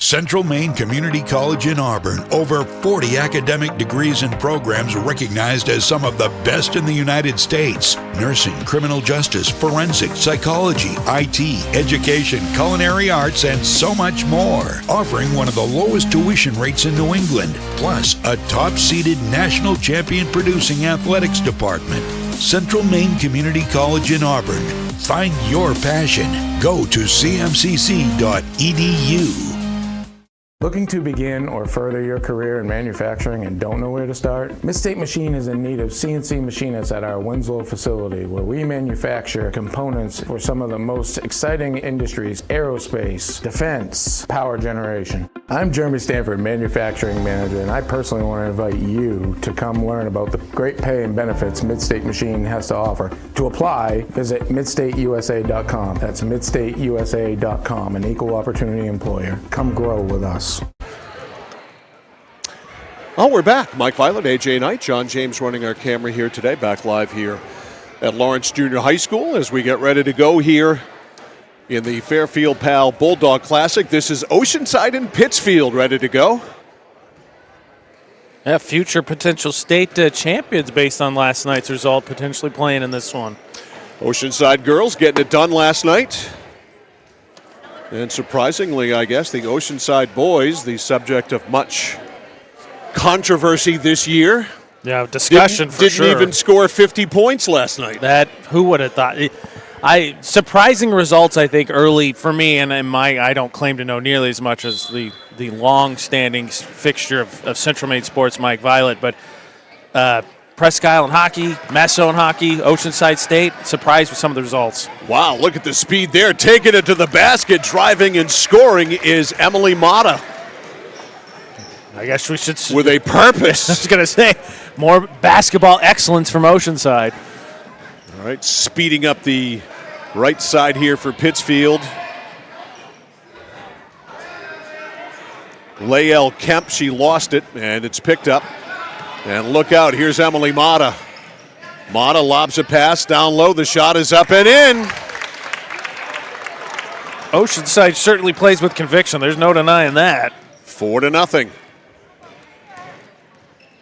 Speaker 1: Central Maine Community College in Auburn. Over 40 academic degrees and programs recognized as some of the best in the United States. Nursing, criminal justice, forensic, psychology, IT, education, culinary arts, and so much more. Offering one of the lowest tuition rates in New England. Plus, a top-seeded national champion producing athletics department. Central Maine Community College in Auburn. Find your passion. Go to cmcc.edu.
Speaker 6: Looking to begin or further your career in manufacturing and don't know where to start? Midstate Machine is in need of CNC machinists at our Winslow facility, where we manufacture components for some of the most exciting industries: aerospace, defense, power generation. I'm Jeremy Stanford, manufacturing manager, and I personally want to invite you to come learn about the great pay and benefits Midstate Machine has to offer. To apply, visit midstateusa.com. That's midstateusa.com, an equal opportunity employer. Come grow with us.
Speaker 2: Oh, we're back. Mike Violet, AJ Knight, John James running our camera here today. Back live here at Lawrence Junior High School as we get ready to go here in the Fairfield Pal Bulldog Classic. This is Oceanside and Pittsfield ready to go.
Speaker 3: Yeah, future potential state champions based on last night's result, potentially playing in this one.
Speaker 2: Oceanside girls getting it done last night. And surprisingly, I guess, the Oceanside boys, the subject of much controversy this year.
Speaker 3: Yeah, discussion for sure.
Speaker 2: Didn't even score 50 points last night.
Speaker 3: Who would have thought? Surprising results, I think, early for me, and I don't claim to know nearly as much as the long-standing fixture of Central Maine sports, Mike Violet, but Presque Island hockey, Massone hockey, Oceanside State, surprised with some of the results.
Speaker 2: Wow, look at the speed there. Taking it to the basket, driving and scoring is Emily Mata.
Speaker 3: I guess we should...
Speaker 2: With a purpose.
Speaker 3: I was going to say, more basketball excellence from Oceanside.
Speaker 2: All right, speeding up the right side here for Pittsfield. Lael Kemp, she lost it, and it's picked up. And look out, here's Emily Mata. Mata lobs a pass down low. The shot is up and in.
Speaker 3: Oceanside certainly plays with conviction. There's no denying that.
Speaker 2: 4-0.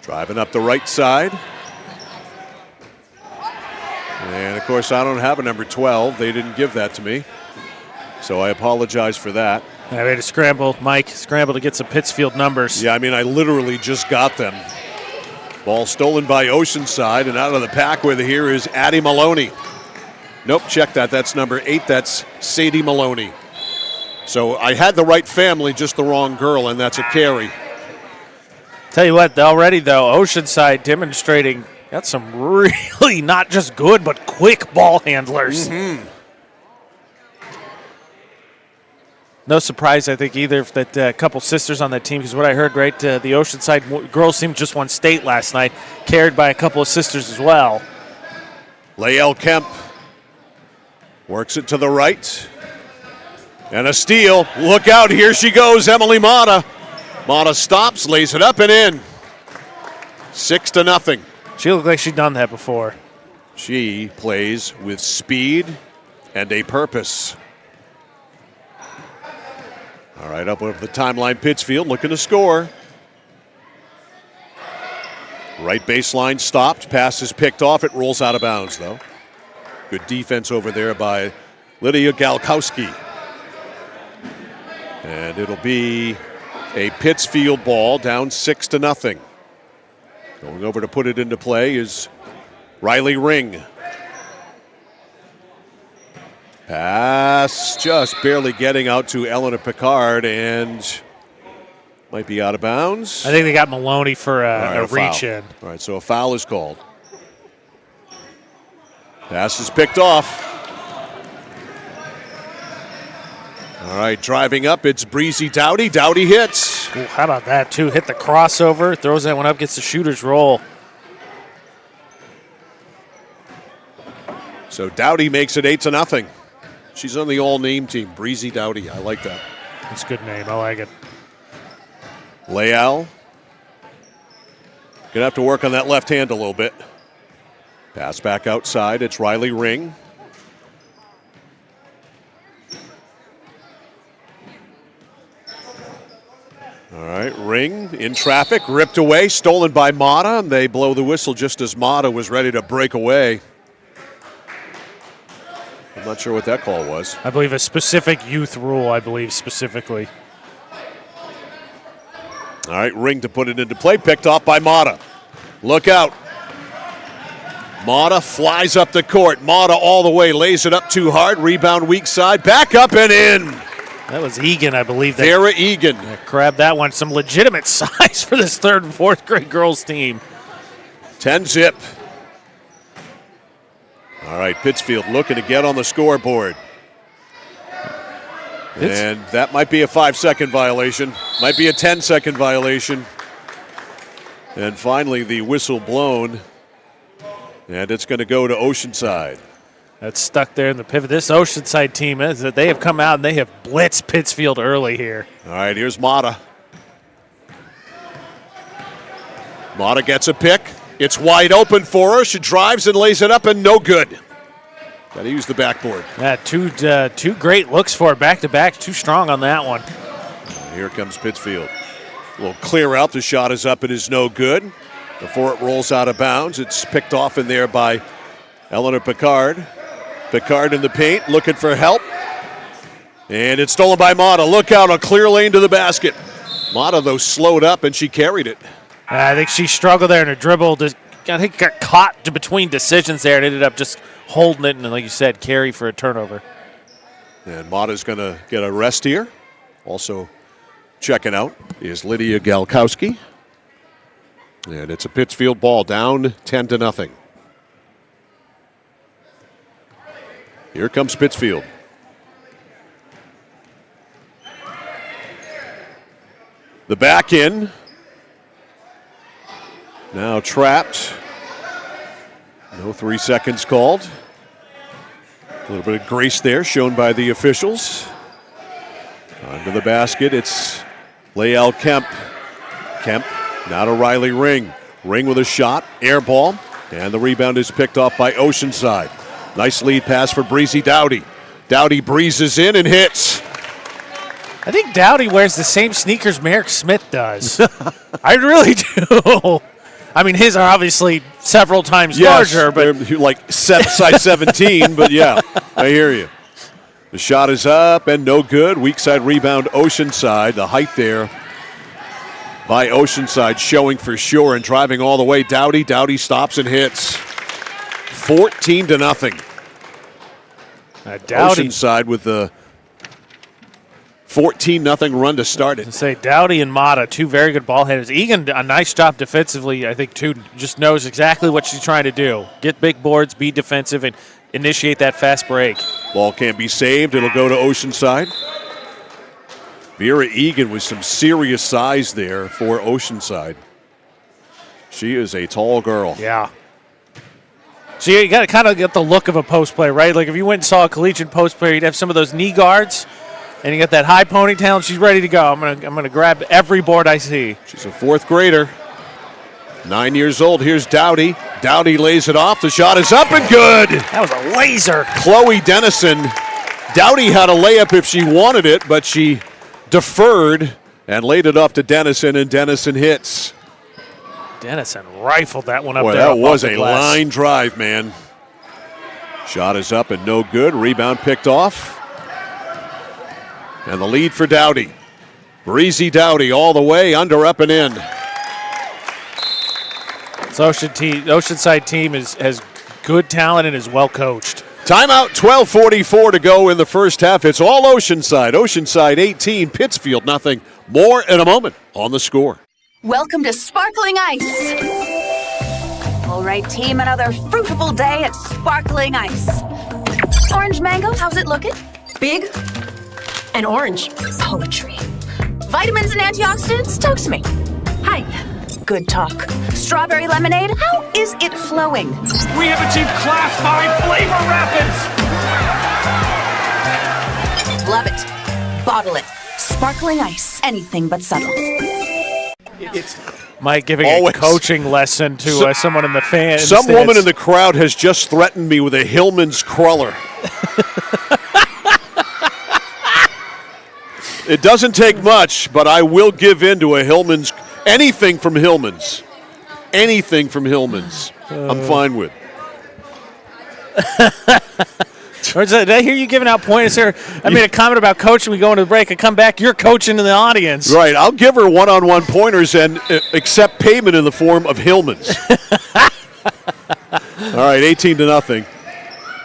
Speaker 2: Driving up the right side. And, of course, I don't have a number 12. They didn't give that to me. So I apologize for that.
Speaker 3: I made a scramble, Mike. Scramble to get some Pittsfield numbers.
Speaker 2: Yeah, I mean, I literally just got them. Ball stolen by Oceanside, and out of the pack with it here is Addie Maloney. Nope, check that. That's number 8. That's Sadie Maloney. So I had the right family, just the wrong girl, and that's a carry.
Speaker 3: Tell you what, already, though, Oceanside demonstrating got some really not just good, but quick ball handlers.
Speaker 2: Mm-hmm.
Speaker 3: No surprise, I think, either that a couple sisters on that team, because what I heard, right, the Oceanside girls team just won state last night, carried by a couple of sisters as well.
Speaker 2: Lael Kemp works it to the right. And a steal. Look out, here she goes, Emily Mata. Mata stops, lays it up and in. 6-0.
Speaker 3: She looked like she'd done that before.
Speaker 2: She plays with speed and a purpose. All right, up over the timeline, Pittsfield looking to score. Right baseline stopped. Pass is picked off. It rolls out of bounds, though. Good defense over there by Lydia Galkowski. And it'll be a Pittsfield ball, down 6-0. Going over to put it into play is Riley Ring. Pass just barely getting out to Eleanor Picard and might be out of bounds.
Speaker 3: I think they got Maloney for a reach in.
Speaker 2: All right, so a foul is called. Pass is picked off. All right, driving up, it's Breezy Dowdy. Dowdy hits.
Speaker 3: Ooh, how about that, too? Hit the crossover, throws that one up, gets the shooter's roll.
Speaker 2: So Dowdy makes it 8-0. She's on the all-name team, Breezy Dowdy. I like that.
Speaker 3: That's a good name. I like it.
Speaker 2: Leal. Gonna have to work on that left hand a little bit. Pass back outside. It's Riley Ring. All right, Ring in traffic, ripped away, stolen by Mata, and they blow the whistle just as Mata was ready to break away. I'm not sure what that call was.
Speaker 3: I believe a specific youth rule, specifically.
Speaker 2: All right, Ring to put it into play, picked off by Mata. Look out. Mata flies up the court. Mata all the way, lays it up too hard, rebound weak side, back up and in.
Speaker 3: That was Egan, I believe.
Speaker 2: Vera Egan.
Speaker 3: Grabbed that one. Some legitimate size for this 3rd and 4th grade girls team.
Speaker 2: 10-zip. All right, Pittsfield looking to get on the scoreboard. And that might be a 5-second violation. Might be a 10-second violation. And finally, the whistle blown. And it's going to go to Oceanside.
Speaker 3: That's stuck there in the pivot. This Oceanside team, is that they have come out and they have blitzed Pittsfield early here.
Speaker 2: All right, here's Mata. Mata gets a pick. It's wide open for her. She drives and lays it up and no good. Got to use the backboard.
Speaker 3: Yeah, two great looks for it back-to-back. Too strong on that one.
Speaker 2: Here comes Pittsfield. A little clear out. The shot is up. It is no good. Before it rolls out of bounds, it's picked off in there by Eleanor Picard. Picard in the paint, looking for help. And it's stolen by Mata. Look out, a clear lane to the basket. Mata, though, slowed up, and she carried it.
Speaker 3: I think she struggled there in her dribble. I think got caught between decisions there and ended up just holding it and, like you said, carry for a turnover.
Speaker 2: And Mata's going to get a rest here. Also checking out is Lydia Galkowski. And it's a Pittsfield ball, down 10-0. Here comes Pittsfield. The back in. Now trapped. No 3 seconds called. A little bit of grace there shown by the officials. Onto the basket, it's Leal Kemp. Kemp now to Riley Ring. Ring with a shot, air ball, and the rebound is picked off by Oceanside. Nice lead pass for Breezy Dowdy. Dowdy breezes in and hits.
Speaker 3: I think Dowdy wears the same sneakers Merrick Smith does. I really do. I mean, his are obviously several times larger, but
Speaker 2: they're like size 17, but yeah, I hear you. The shot is up and no good. Weak side rebound, Oceanside. The height there by Oceanside showing for sure and driving all the way. Dowdy. Dowdy stops and hits. 14-0. Oceanside with the 14-0 run to start it.
Speaker 3: Say Dowdy and Mata, two very good ball handlers. Egan, a nice job defensively, I think, too. Just knows exactly what she's trying to do. Get big boards, be defensive, and initiate that fast break.
Speaker 2: Ball can't be saved. It'll go to Oceanside. Vera Egan with some serious size there for Oceanside. She is a tall girl.
Speaker 3: Yeah. So you got to kind of get the look of a post player, right? Like if you went and saw a collegiate post player, you'd have some of those knee guards, and you got that high ponytail, and she's ready to go. I'm gonna grab every board I see.
Speaker 2: She's a fourth grader. 9 years old. Here's Dowdy. Dowdy lays it off. The shot is up and good.
Speaker 3: That was a laser.
Speaker 2: Chloe Dennison. Dowdy had a layup if she wanted it, but she deferred and laid it off to Dennison, and Dennison hits.
Speaker 3: Dennison rifled that one up
Speaker 2: Boy,
Speaker 3: there.
Speaker 2: that was a line drive, man. Shot is up and no good. Rebound picked off. And the lead for Dowdy. Breezy Dowdy all the way, under, up, and in.
Speaker 3: This Oceanside team has good talent and is well coached.
Speaker 2: Timeout, 12:44 to go in the first half. It's all Oceanside. Oceanside 18, Pittsfield nothing. More in a moment on The Score.
Speaker 7: Welcome to Sparkling Ice. All right, team, another fruitful day at Sparkling Ice. Orange mango, how's it looking? Big and orange. Poetry. Vitamins and antioxidants, talk to me. Hi. Good talk. Strawberry lemonade, how is it flowing?
Speaker 8: We have achieved Class 5 flavor rapids!
Speaker 7: Love it. Bottle it. Sparkling Ice, anything but subtle.
Speaker 3: Mike giving a coaching lesson to someone in the fan.
Speaker 2: Some woman in the crowd has just threatened me with a Hillman's cruller. It doesn't take much, but I will give in to a Hillman's. Anything from Hillman's. Anything from Hillman's. I'm fine with.
Speaker 3: Did I hear you giving out pointers here? I made a comment about coaching. We go into the break. I come back. You're coaching in the audience.
Speaker 2: Right. I'll give her one-on-one pointers and accept payment in the form of Hillman's. All right, 18-0.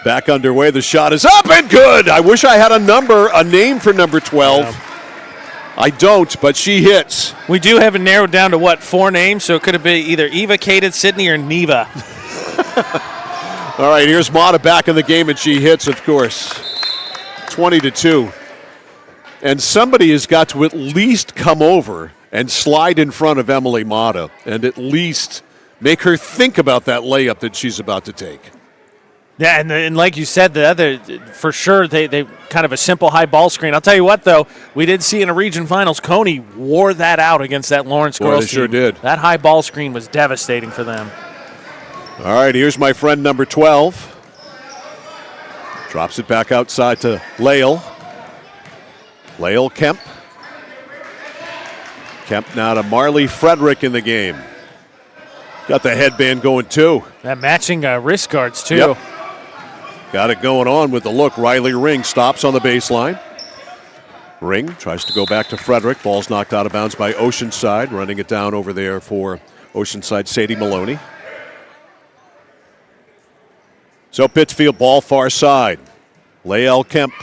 Speaker 2: Back underway. The shot is up and good. I wish I had a name for number 12. Yeah. I don't, but she hits.
Speaker 3: We do have it narrowed down to, 4 names? So it could have been either Eva, Kated, Sydney, or Neva.
Speaker 2: All right, here's Mata back in the game, and she hits, of course. 20-2. And somebody has got to at least come over and slide in front of Emily Mata and at least make her think about that layup that she's about to take.
Speaker 3: Yeah, and like you said, the other, for sure, they kind of a simple high ball screen. I'll tell you what, though, we did see in a region finals, Coney wore that out against that Lawrence girls team.
Speaker 2: Sure did.
Speaker 3: That high ball screen was devastating for them.
Speaker 2: All right, here's my friend number 12. Drops it back outside to Lael. Lael Kemp. Kemp now to Marley Frederick in the game. Got the headband going, too.
Speaker 3: That matching wrist guards, too.
Speaker 2: Yep. Got it going on with the look. Riley Ring stops on the baseline. Ring tries to go back to Frederick. Ball's knocked out of bounds by Oceanside. Running it down over there for Oceanside, Sadie Maloney. So Pittsfield ball far side. Lael Kemp.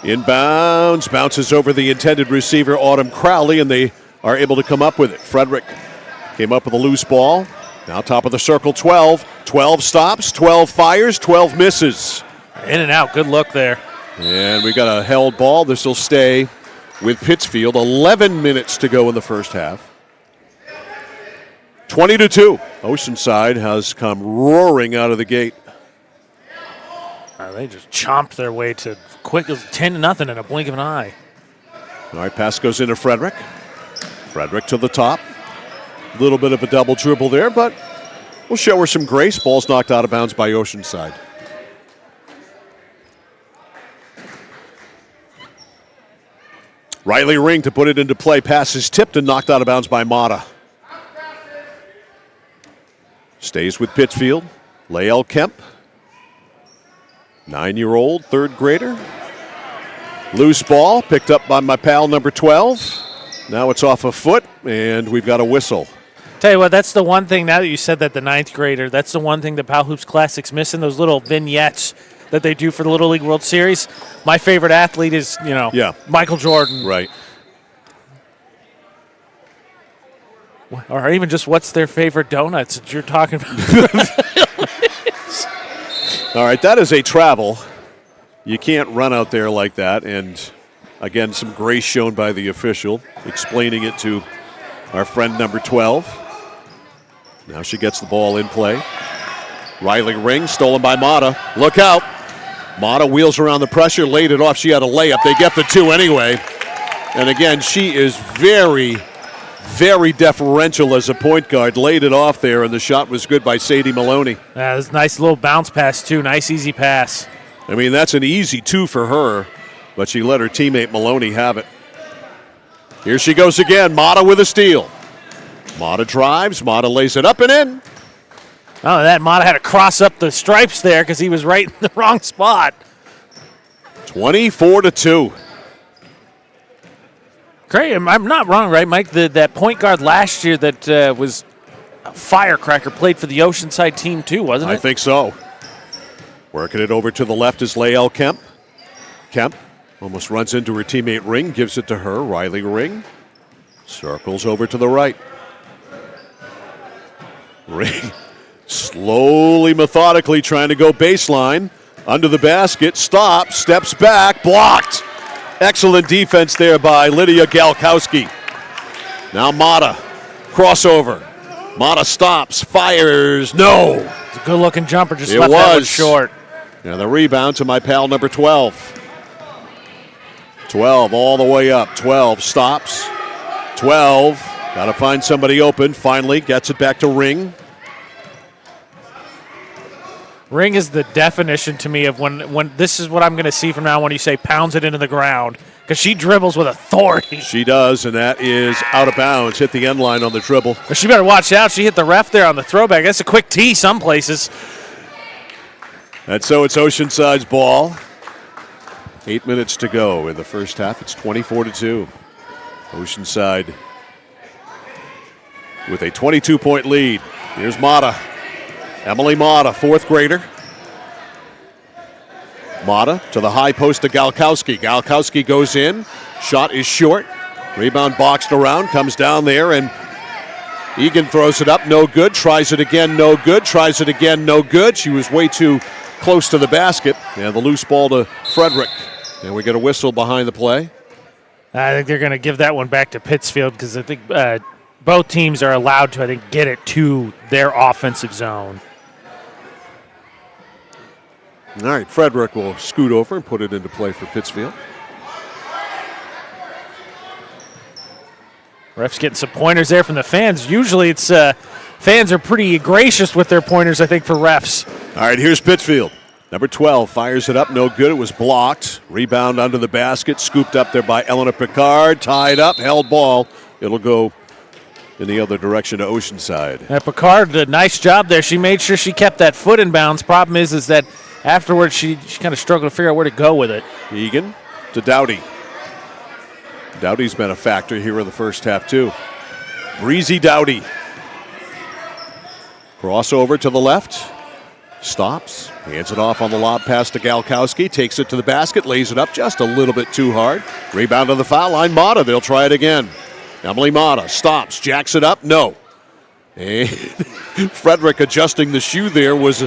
Speaker 2: Inbounds, bounces over the intended receiver, Autumn Crowley, and they are able to come up with it. Frederick came up with a loose ball. Now top of the circle, 12. 12 stops, 12 fires, 12 misses.
Speaker 3: In and out, good look there.
Speaker 2: And we got a held ball. This will stay with Pittsfield. 11 minutes to go in the first half. 20-2. Oceanside has come roaring out of the gate.
Speaker 3: They just chomped their way to quick 10-0 in a blink of an eye.
Speaker 2: All right, pass goes into Frederick. Frederick to the top. A little bit of a double dribble there, but we'll show her some grace. Ball's knocked out of bounds by Oceanside. Riley Ring to put it into play. Pass is tipped and knocked out of bounds by Mata. Stays with Pittsfield. Lael Kemp. 9-year-old, third grader. Loose ball picked up by my pal number 12. Now it's off a foot, and we've got a whistle.
Speaker 3: Tell you what, that's the one thing, now that you said that, the 9th grader, that's the one thing the Pal Hoops Classic's missing, those little vignettes that they do for the Little League World Series. My favorite athlete is, Michael Jordan.
Speaker 2: Right.
Speaker 3: Or even just what's their favorite donuts that you're talking about.
Speaker 2: All right, that is a travel. You can't run out there like that. And, again, some grace shown by the official, explaining it to our friend number 12. Now she gets the ball in play. Riley Ring, stolen by Mata. Look out. Mata wheels around the pressure, laid it off. She had a layup. They get the 2 anyway. And, again, she is very, very deferential as a point guard. Laid it off there, and the shot was good by Sadie Maloney.
Speaker 3: Yeah, this nice little bounce pass, too. Nice, easy pass.
Speaker 2: I mean, that's an easy 2 for her, but she let her teammate Maloney have it. Here she goes again. Mata with a steal. Mata drives. Mata lays it up and in.
Speaker 3: Oh, that Mata had to cross up the stripes there because he was right in the wrong spot.
Speaker 2: 24-2.
Speaker 3: great. I'm not wrong, right, Mike? That point guard last year that was a firecracker played for the Oceanside team too, wasn't it?
Speaker 2: I think so. Working it over to the left is Lael Kemp. Kemp almost runs into her teammate Ring, gives it to her. Riley Ring circles over to the right. Ring slowly, methodically trying to go baseline. Under the basket, stops, steps back, blocked. Excellent defense there by Lydia Galkowski. Now Mata, crossover. Mata stops, fires, no.
Speaker 3: It's a good-looking jumper, just left that one short.
Speaker 2: And the rebound to my pal number 12. 12 all the way up. 12 stops. 12, got to find somebody open. Finally gets it back to Ring.
Speaker 3: Ring is the definition to me of when this is what I'm going to see from now on when you say pounds it into the ground, because she dribbles with authority.
Speaker 2: She does, and that is out of bounds. Hit the end line on the dribble.
Speaker 3: But she better watch out. She hit the ref there on the throwback. That's a quick tee some places.
Speaker 2: And so it's Oceanside's ball. 8 minutes to go in the first half. It's 24-2. Oceanside with a 22-point lead. Here's Mata. Emily Mata, fourth grader. Mata to the high post to Galkowski. Galkowski goes in. Shot is short. Rebound boxed around. Comes down there, and Egan throws it up. No good. Tries it again. No good. Tries it again. No good. She was way too close to the basket. And the loose ball to Frederick. And we get a whistle behind the play.
Speaker 3: I think they're going to give that one back to Pittsfield because I think both teams are allowed to, I think, get it to their offensive zone.
Speaker 2: All right, Frederick will scoot over and put it into play for Pittsfield.
Speaker 3: Ref's getting some pointers there from the fans. Usually it's fans are pretty gracious with their pointers, I think, for refs.
Speaker 2: All right, here's Pittsfield. Number 12 fires it up, no good. It was blocked. Rebound under the basket, scooped up there by Eleanor Picard. Tied up, held ball. It'll go in the other direction to Oceanside.
Speaker 3: Picard did a nice job there. She made sure she kept that foot in bounds. Problem is that afterwards she kind of struggled to figure out where to go with it.
Speaker 2: Egan to Dowdy. Dowdy's been a factor here in the first half too. Breezy Dowdy. Crossover to the left. Stops, hands it off on the lob pass to Galkowski, takes it to the basket, lays it up just a little bit too hard. Rebound on the foul line, Mata, they'll try it again. Emily Mata stops, jacks it up, no. And Frederick adjusting the shoe there was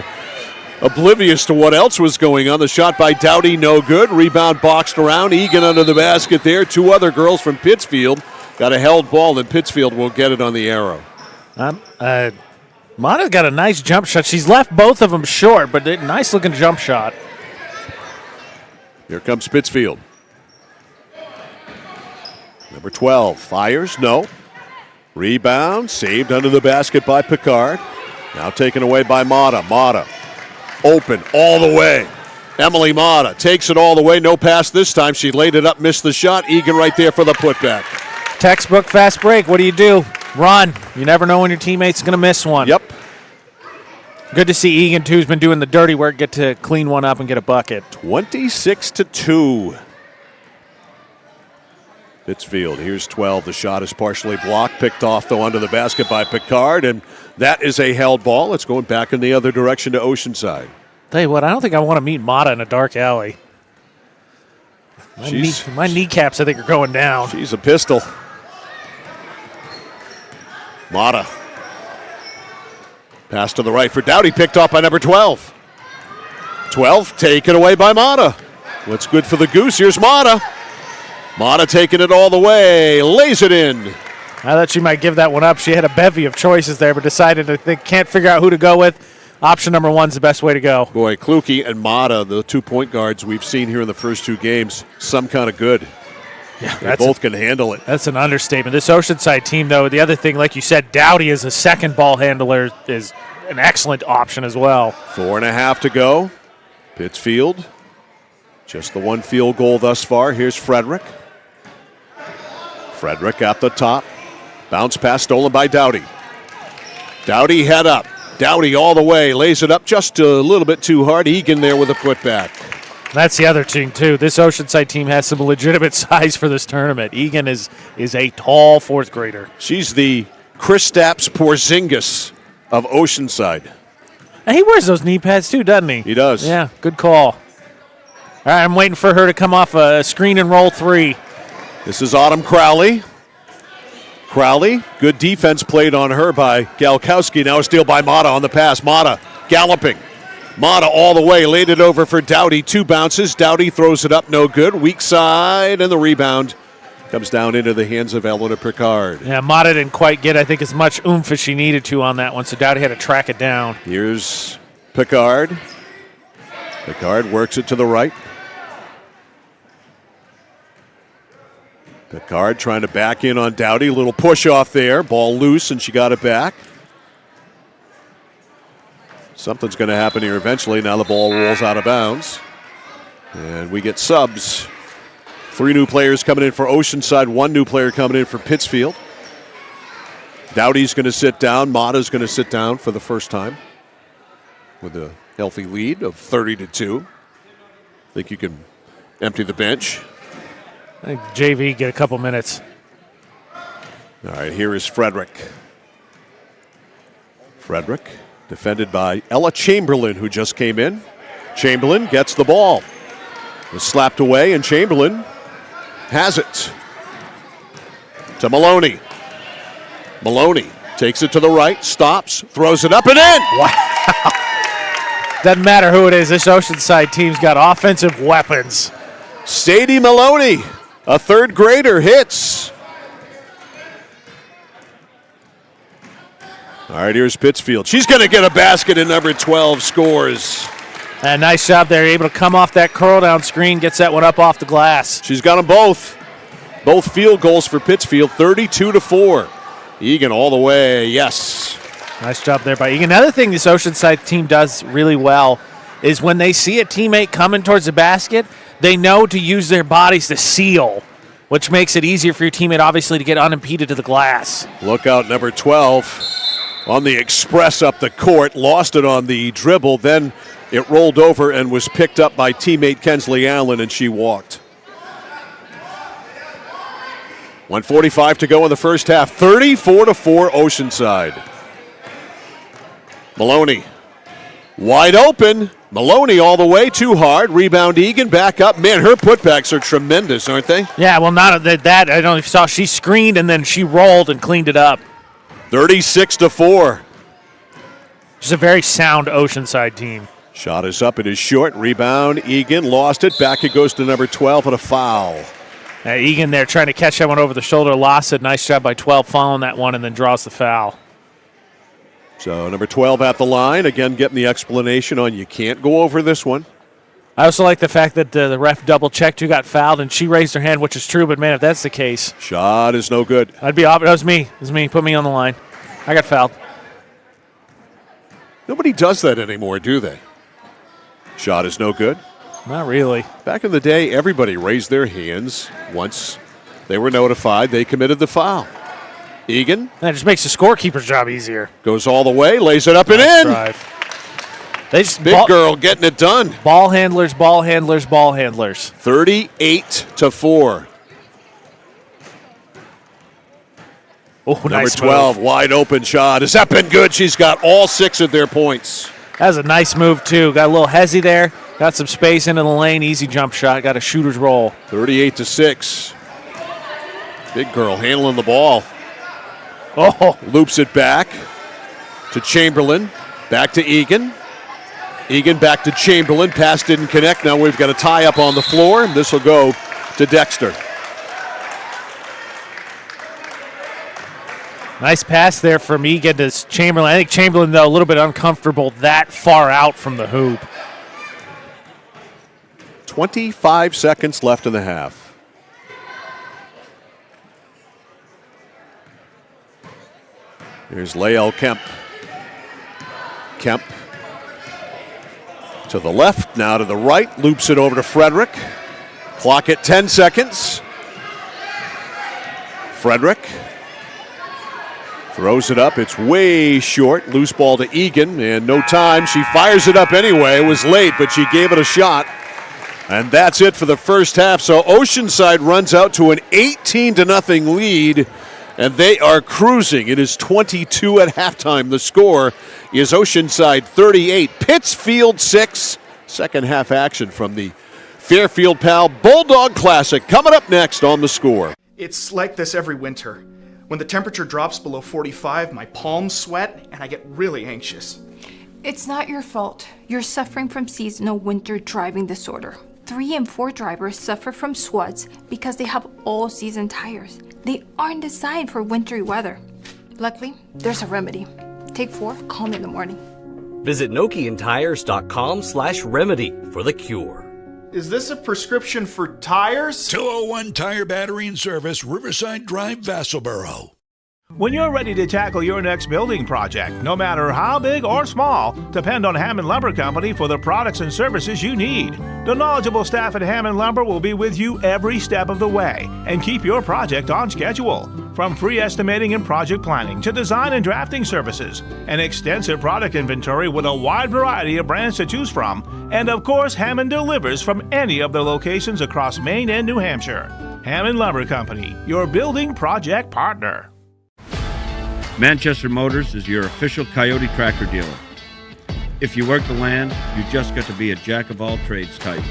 Speaker 2: oblivious to what else was going on. The shot by Dowdy, no good. Rebound boxed around, Egan under the basket there. Two other girls from Pittsfield got a held ball, and Pittsfield will get it on the arrow.
Speaker 3: Mata's got a nice jump shot. She's left both of them short, but a nice-looking jump shot.
Speaker 2: Here comes Pittsfield. Number 12 fires, no. Rebound, saved under the basket by Picard. Now taken away by Mata. Mata, open all the way. Emily Mata takes it all the way. No pass this time. She laid it up, missed the shot. Egan right there for the putback.
Speaker 3: Textbook fast break. What do? Run. You never know when your teammate's going to miss one.
Speaker 2: Yep.
Speaker 3: Good to see Egan, too, has been doing the dirty work, get to clean one up and get a bucket.
Speaker 2: 26-2. Pittsfield, here's 12. The shot is partially blocked, picked off, though, under the basket by Picard, and that is a held ball. It's going back in the other direction to Oceanside.
Speaker 3: Tell you what, I don't think I want to meet Mata in a dark alley. My kneecaps, I think, are going down.
Speaker 2: She's a pistol. Mata. Pass to the right for Dowdy, picked off by number 12. 12 taken away by Mata. What's good for the Goose? Here's Mata. Mata taking it all the way, lays it in.
Speaker 3: I thought she might give that one up. She had a bevy of choices there, but decided that they can't figure out who to go with. Option number one's the best way to go.
Speaker 2: Boy, Kluke and Mata, the 2 point guards we've seen here in the first two games, some kind of good.
Speaker 3: Yeah,
Speaker 2: they both can handle it.
Speaker 3: That's an understatement. This Oceanside team, though, the other thing, like you said, Dowdy as a second ball handler is an excellent option as well.
Speaker 2: 4.5 to go. Pittsfield, just the one field goal thus far. Here's Frederick. Frederick at the top. Bounce pass stolen by Dowdy. Dowdy head up. Dowdy all the way, lays it up just a little bit too hard. Egan there with a putback.
Speaker 3: That's the other thing, too. This Oceanside team has some legitimate size for this tournament. Egan is a tall fourth grader.
Speaker 2: She's the Kristaps Porzingis of Oceanside.
Speaker 3: And he wears those knee pads, too, doesn't he?
Speaker 2: He does.
Speaker 3: Yeah, good call. All right, I'm waiting for her to come off a screen and roll three.
Speaker 2: This is Autumn Crowley. Crowley, good defense played on her by Galkowski. Now a steal by Mata on the pass. Mata galloping. Mata all the way, laid it over for Dowdy. 2 bounces. Dowdy throws it up, no good. Weak side, and the rebound comes down into the hands of Eleanor Picard.
Speaker 3: Yeah, Mata didn't quite get, I think, as much oomph as she needed to on that one, so Dowdy had to track it down.
Speaker 2: Here's Picard. Picard works it to the right. Picard trying to back in on Dowdy. A little push off there. Ball loose, and she got it back. Something's going to happen here eventually. Now the ball rolls out of bounds. And we get subs. 3 new players coming in for Oceanside, 1 new player coming in for Pittsfield. Dowdy's going to sit down. Mata's going to sit down for the first time with a healthy lead of 30-2. I think you can empty the bench.
Speaker 3: I think JV get a couple minutes.
Speaker 2: All right, here is Frederick. Frederick, defended by Ella Chamberlain, who just came in. Chamberlain gets the ball. Was slapped away, and Chamberlain has it. To Maloney. Maloney takes it to the right, stops, throws it up and in.
Speaker 3: Wow. Doesn't matter who it is. This Oceanside team's got offensive weapons.
Speaker 2: Sadie Maloney, a 3rd grader, hits. All right, here's Pittsfield. She's going to get a basket, and number 12 scores.
Speaker 3: And nice job there. Able to come off that curl down screen, gets that one up off the glass.
Speaker 2: She's got them both. Both field goals for Pittsfield, 32-4. Egan all the way, yes.
Speaker 3: Nice job there by Egan. Another thing this Oceanside team does really well is when they see a teammate coming towards the basket, they know to use their bodies to seal, which makes it easier for your teammate, obviously, to get unimpeded to the glass.
Speaker 2: Look out, number 12 on the express up the court. Lost it on the dribble. Then it rolled over and was picked up by teammate Kensley Allen, and she walked. 1:45 to go in the first half. 34-4 Oceanside. Maloney wide open. Maloney all the way, too hard. Rebound Egan, back up. Man, her putbacks are tremendous, aren't they?
Speaker 3: Yeah, well, not that. I don't know if you saw. She screened and then she rolled and cleaned it up.
Speaker 2: 36-4.
Speaker 3: She's a very sound Oceanside team.
Speaker 2: Shot is up, it is short. Rebound, Egan lost it. Back it goes to number 12 and a foul.
Speaker 3: Egan there trying to catch that one over the shoulder. Lost it. Nice job by 12 following that one and then draws the foul.
Speaker 2: So number 12 at the line. Again, getting the explanation on you can't go over this one.
Speaker 3: I also like the fact that the ref double-checked who got fouled, and she raised her hand, which is true, but, man, if that's the case.
Speaker 2: Shot is no good.
Speaker 3: That was me. It was me. Put me on the line. I got fouled.
Speaker 2: Nobody does that anymore, do they? Shot is no good.
Speaker 3: Not really.
Speaker 2: Back in the day, everybody raised their hands once they were notified they committed the foul. Egan.
Speaker 3: That just makes the scorekeeper's job easier.
Speaker 2: Goes all the way, lays it up and in.
Speaker 3: Drive. They just
Speaker 2: Big girl getting it done.
Speaker 3: Ball handlers, ball handlers, ball handlers.
Speaker 2: 38-4.
Speaker 3: Oh,
Speaker 2: Number
Speaker 3: nice
Speaker 2: 12,
Speaker 3: move.
Speaker 2: wide open shot. Has that been good? She's got all 6 of their points.
Speaker 3: That was a nice move, too. Got a little hezzy there. Got some space into the lane. Easy jump shot. Got a shooter's roll.
Speaker 2: 38-6. Big girl handling the ball.
Speaker 3: Oh.
Speaker 2: Loops it back to Chamberlain. Back to Egan. Egan back to Chamberlain. Pass didn't connect. Now we've got a tie up on the floor, and this will go to Dexter.
Speaker 3: Nice pass there from Egan to Chamberlain. I think Chamberlain, though, a little bit uncomfortable that far out from the hoop.
Speaker 2: 25 seconds left in the half. Here's Lael Kemp. Kemp to the left, now to the right. Loops it over to Frederick. Clock at 10 seconds. Frederick throws it up. It's way short. Loose ball to Egan, and no time. She fires it up anyway. It was late, but she gave it a shot. And that's it for the first half. So Oceanside runs out to an 18-0 lead, and they are cruising. It is 22 at halftime. The score is Oceanside 38, Pittsfield 6. Second half action from the Fairfield Pal Bulldog Classic coming up next on The Score.
Speaker 9: It's like this every winter. When the temperature drops below 45, my palms sweat and I get really anxious.
Speaker 10: It's not your fault. You're suffering from seasonal winter driving disorder. 3 and 4 drivers suffer from SWUDs because they have all-season tires. They aren't designed for wintry weather. Luckily, there's a remedy. Take 4, call me in the morning.
Speaker 11: Visit NokianTires.com/remedy for the cure.
Speaker 9: Is this a prescription for tires?
Speaker 1: 201 Tire Battery and Service, Riverside Drive, Vassalboro.
Speaker 12: When you're ready to tackle your next building project, no matter how big or small, depend on Hammond Lumber Company for the products and services you need. The knowledgeable staff at Hammond Lumber will be with you every step of the way and keep your project on schedule. From free estimating and project planning to design and drafting services, an extensive product inventory with a wide variety of brands to choose from, and of course, Hammond delivers from any of their locations across Maine and New Hampshire. Hammond Lumber Company, your building project partner.
Speaker 13: Manchester Motors is your official Coyote tractor dealer. If you work the land, you just got to be a jack-of-all-trades type.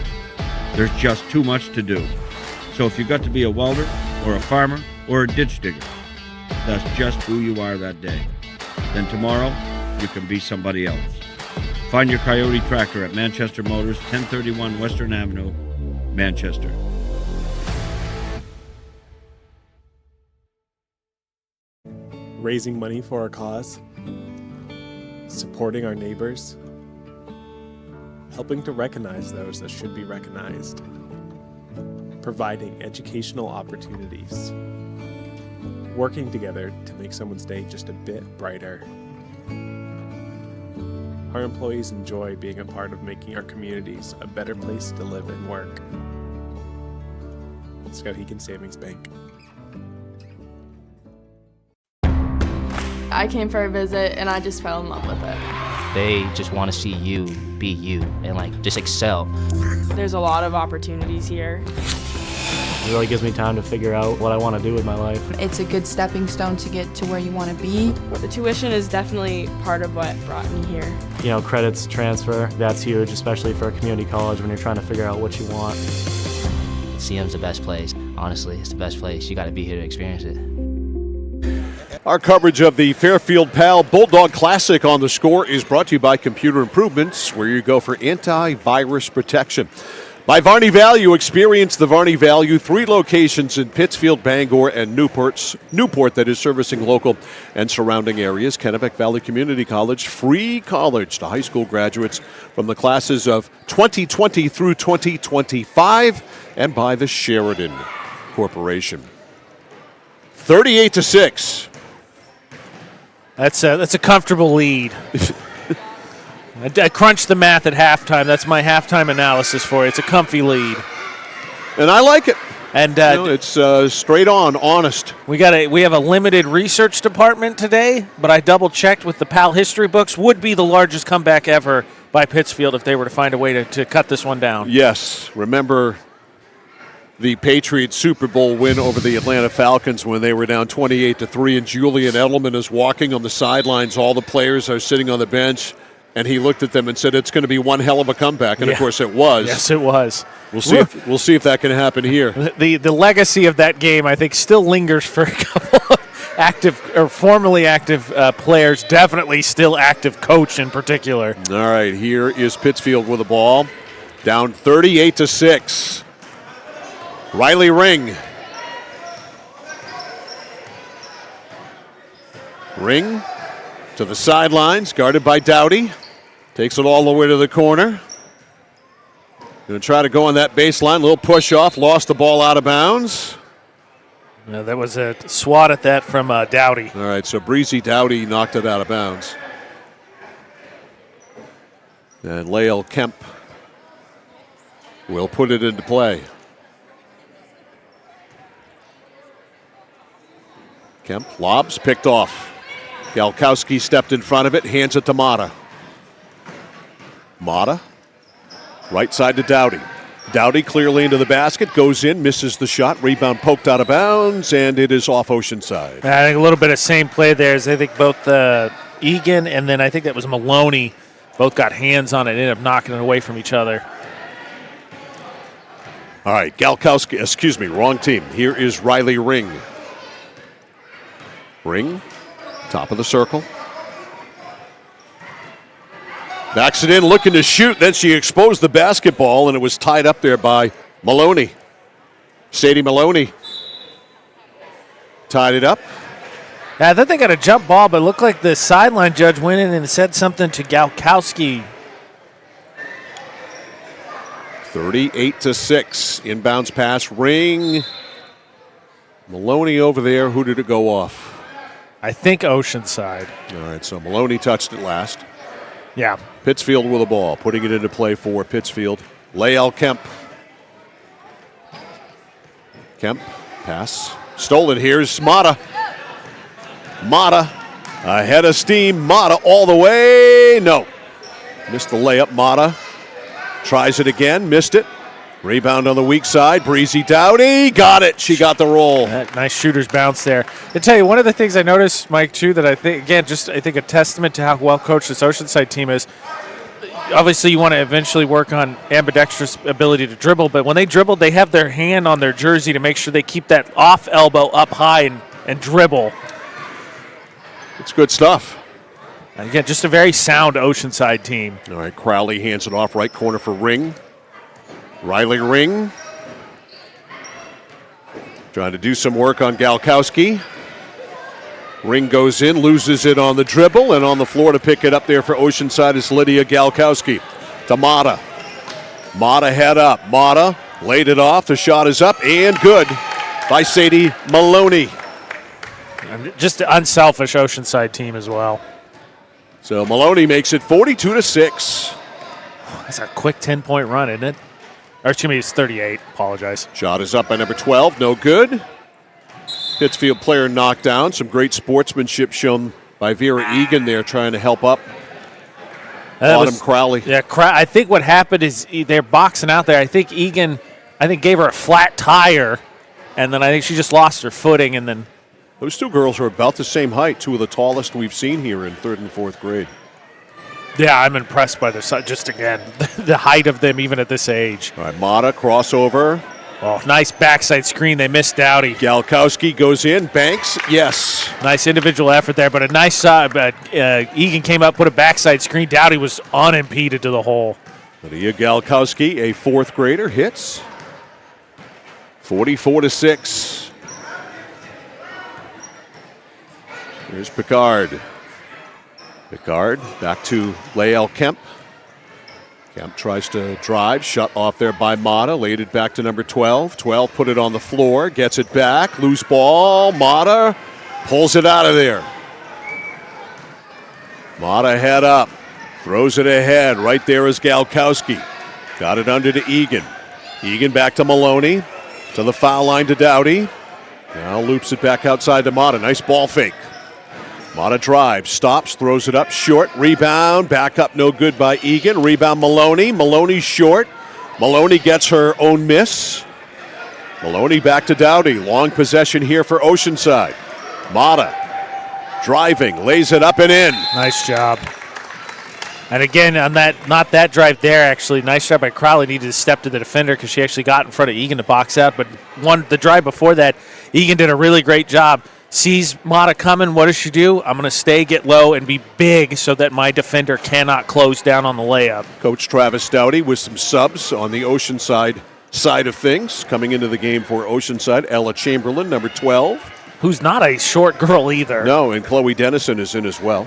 Speaker 13: There's just too much to do. So if you got to be a welder, or a farmer, or a ditch digger, that's just who you are that day. Then tomorrow, you can be somebody else. Find your Coyote tractor at Manchester Motors, 1031 Western Avenue, Manchester.
Speaker 14: Raising money for our cause, supporting our neighbors, helping to recognize those that should be recognized, providing educational opportunities, working together to make someone's day just a bit brighter. Our employees enjoy being a part of making our communities a better place to live and work. HERicanes Savings Bank.
Speaker 15: I came for a visit and I just fell in love with it.
Speaker 16: They just want to see you be you and just excel.
Speaker 15: There's a lot of opportunities here.
Speaker 29: It really gives me time to figure out what I want to do with my life.
Speaker 30: It's a good stepping stone to get to where you want to be.
Speaker 15: The tuition is definitely part of what brought me here.
Speaker 29: You know, credits transfer, that's huge, especially for a community college when you're trying to figure out what you want.
Speaker 16: CM's the best place. Honestly, it's the best place. You got to be here to experience it.
Speaker 2: Our coverage of the Fairfield Pal Bulldog Classic on The Score is brought to you by Computer Improvements, where you go for antivirus protection. By Varney Value, experience the Varney Value, 3 locations in Pittsfield, Bangor, and Newport that is servicing local and surrounding areas. Kennebec Valley Community College, free college to high school graduates from the classes of 2020 through 2025, and by the Sheridan Corporation. 38-6.
Speaker 3: That's a comfortable lead. I crunched the math at halftime. That's my halftime analysis for you. It's a comfy lead,
Speaker 2: and I like it.
Speaker 3: And
Speaker 2: it's straight on, honest.
Speaker 3: We have a limited research department today, but I double checked with the PAL history books. Would be the largest comeback ever by Pittsfield if they were to find a way to cut this one down.
Speaker 2: Yes, remember the Patriots Super Bowl win over the Atlanta Falcons when they were down 28-3, and Julian Edelman is walking on the sidelines. All the players are sitting on the bench, and he looked at them and said, "It's going to be one hell of a comeback." And of course, it was.
Speaker 3: Yes, it was.
Speaker 2: We'll see if that can happen here.
Speaker 3: The legacy of that game, I think, still lingers for a couple of active or formerly active players. Definitely still active coach in particular.
Speaker 2: All right, here is Pittsfield with the ball, down 38-6. Riley Ring. Ring to the sidelines, guarded by Dowdy. Takes it all the way to the corner. Going to try to go on that baseline. Little push off, lost the ball out of bounds.
Speaker 3: Yeah, that was a swat at that from Dowdy.
Speaker 2: All right, so Breezy Dowdy knocked it out of bounds. And Lael Kemp will put it into play. Kemp lobs, picked off. Galkowski stepped in front of it, hands it to Mata. Mata, right side to Dowdy. Dowdy clearly into the basket, goes in, misses the shot, rebound poked out of bounds, and it is off Oceanside.
Speaker 3: I think a little bit of same play there as I think both Egan and then I think that was Maloney both got hands on it and ended up knocking it away from each other.
Speaker 2: All right, Galkowski, wrong team. Here is Riley Ring. Ring, top of the circle. Backs it in, looking to shoot. Then she exposed the basketball, and it was tied up there by Maloney. Sadie Maloney tied it up.
Speaker 3: Yeah, I thought they got a jump ball, but it looked like the sideline judge went in and said something to Galkowski.
Speaker 2: 38-6. Inbounds pass, Ring. Maloney over there. Who did it go off?
Speaker 3: I think Oceanside.
Speaker 2: All right, so Maloney touched it last.
Speaker 3: Yeah.
Speaker 2: Pittsfield with the ball, putting it into play for Pittsfield. Lael Kemp. Kemp, pass. Stolen. Here's Mata. Mata ahead of steam. Mata all the way. No. Missed the layup. Mata tries it again. Missed it. Rebound on the weak side. Breezy Dowdy. Got it. She got the roll.
Speaker 3: Nice shooter's bounce there. I tell you, one of the things I noticed, Mike, too, that I think, again, I think a testament to how well coached this Oceanside team is, obviously you want to eventually work on ambidextrous ability to dribble, but when they dribble, they have their hand on their jersey to make sure they keep that off elbow up high and dribble.
Speaker 2: It's good stuff.
Speaker 3: Again, just a very sound Oceanside team.
Speaker 2: All right, Crowley hands it off right corner for Ring. Riley Ring trying to do some work on Galkowski. Ring goes in, loses it on the dribble, and on the floor to pick it up there for Oceanside is Lydia Galkowski. To Mata. Mata head up. Mata laid it off. The shot is up and good by Sadie Maloney.
Speaker 3: Just an unselfish Oceanside team as well.
Speaker 2: So Maloney makes it 42-6.
Speaker 3: That's a quick 10-point run, isn't it? Or excuse me, it's 38. Apologize.
Speaker 2: Shot is up by number 12. No good. Pittsfield player knocked down. Some great sportsmanship shown by Vera Egan there trying to help up Autumn Crowley.
Speaker 3: Yeah, I think what happened is they're boxing out there. I think Egan, gave her a flat tire, and then I think she just lost her footing, and then...
Speaker 2: Those two girls are about the same height, two of the tallest we've seen here in 3rd and 4th grade.
Speaker 3: Yeah, I'm impressed by this. Just again, the height of them even at this age.
Speaker 2: All right, Mata crossover.
Speaker 3: Oh, nice backside screen. They missed Dowdy.
Speaker 2: Galkowski goes in. Banks, yes.
Speaker 3: Nice individual effort there, but a nice Egan came up, put a backside screen. Dowdy was unimpeded to the hole.
Speaker 2: Lydia Galkowski, a 4th grader, hits. 44-6. Here's Picard. Picard back to Lael Kemp. Kemp tries to drive, shut off there by Mata, laid it back to number 12. 12 put it on the floor, gets it back, loose ball. Mata pulls it out of there. Mata head up, throws it ahead. Right there is Galkowski. Got it under to Egan. Egan back to Maloney, to the foul line to Dowdy. Now loops it back outside to Mata. Nice ball fake. Mata drives, stops, throws it up, short, rebound, back up, no good by Egan. Rebound Maloney. Maloney short. Maloney gets her own miss. Maloney back to Dowdy. Long possession here for Oceanside. Mata driving, lays it up and in.
Speaker 3: Nice job. And again, on not that drive there, actually, nice job by Crowley. Needed to step to the defender because she actually got in front of Egan to box out. But the drive before that, Egan did a really great job. Sees Mata coming, what does she do? I'm going to stay, get low, and be big so that my defender cannot close down on the layup.
Speaker 2: Coach Travis Dowdy with some subs on the Oceanside side of things. Coming into the game for Oceanside, Ella Chamberlain, number 12.
Speaker 3: Who's not a short girl either.
Speaker 2: No, and Chloe Dennison is in as well.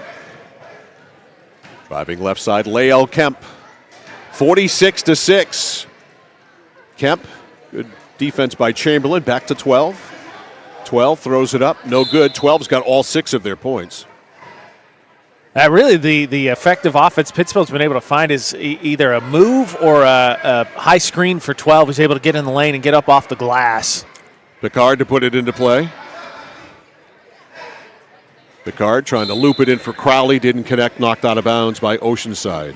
Speaker 2: Driving left side, Lael Kemp. 46-6. Kemp, good defense by Chamberlain, back to 12. 12 throws it up, no good. 12's got all 6 of their points.
Speaker 3: Really, the effective offense Pittsfield's been able to find is either a move or a high screen for 12 who's able to get in the lane and get up off the glass.
Speaker 2: Picard to put it into play. Picard trying to loop it in for Crowley, didn't connect, knocked out of bounds by Oceanside.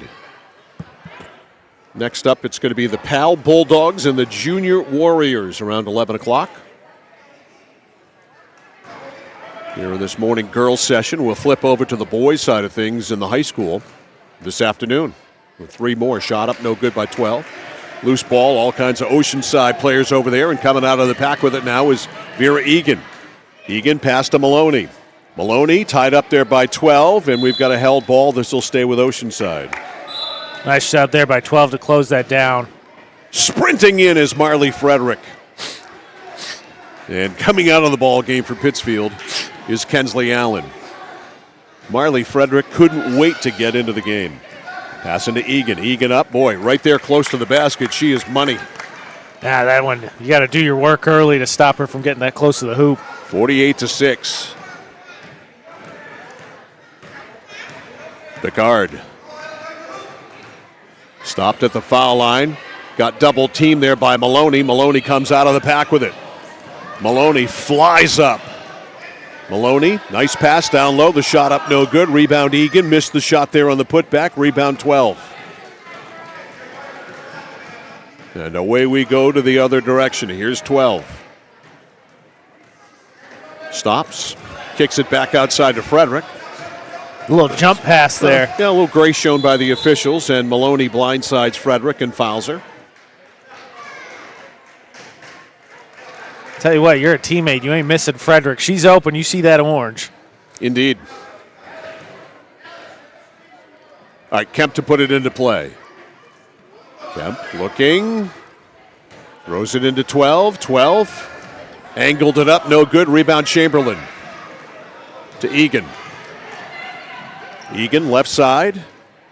Speaker 2: Next up, it's going to be the Pal Bulldogs and the Junior Warriors around 11 o'clock. Here in this morning girls session, we'll flip over to the boys side of things in the high school this afternoon. With 3 more, shot up, no good by 12. Loose ball, all kinds of Oceanside players over there, and coming out of the pack with it now is Vera Egan. Egan pass to Maloney. Maloney tied up there by 12, and we've got a held ball. This will stay with Oceanside.
Speaker 3: Nice shot there by 12 to close that down.
Speaker 2: Sprinting in is Marley Frederick. And coming out of the ball game for Pittsfield is Kensley Allen. Marley Frederick couldn't wait to get into the game. Passing to Egan. Egan up, boy, right there close to the basket. She is money.
Speaker 3: Yeah, that one, you got to do your work early to stop her from getting that close to the hoop.
Speaker 2: 48-6. Picard. Stopped at the foul line. Got double teamed there by Maloney. Maloney comes out of the pack with it. Maloney flies up. Maloney, nice pass down low. The shot up no good. Rebound Egan. Missed the shot there on the putback. Rebound 12. And away we go to the other direction. Here's 12. Stops. Kicks it back outside to Frederick.
Speaker 3: A little jump pass there.
Speaker 2: Yeah, a little grace shown by the officials. And Maloney blindsides Frederick and fouls her.
Speaker 3: Tell you what, you're a teammate. You ain't missing Frederick. She's open. You see that orange.
Speaker 2: Indeed. All right, Kemp to put it into play. Kemp looking. Throws it into 12. 12. Angled it up. No good. Rebound Chamberlain. To Egan. Egan left side.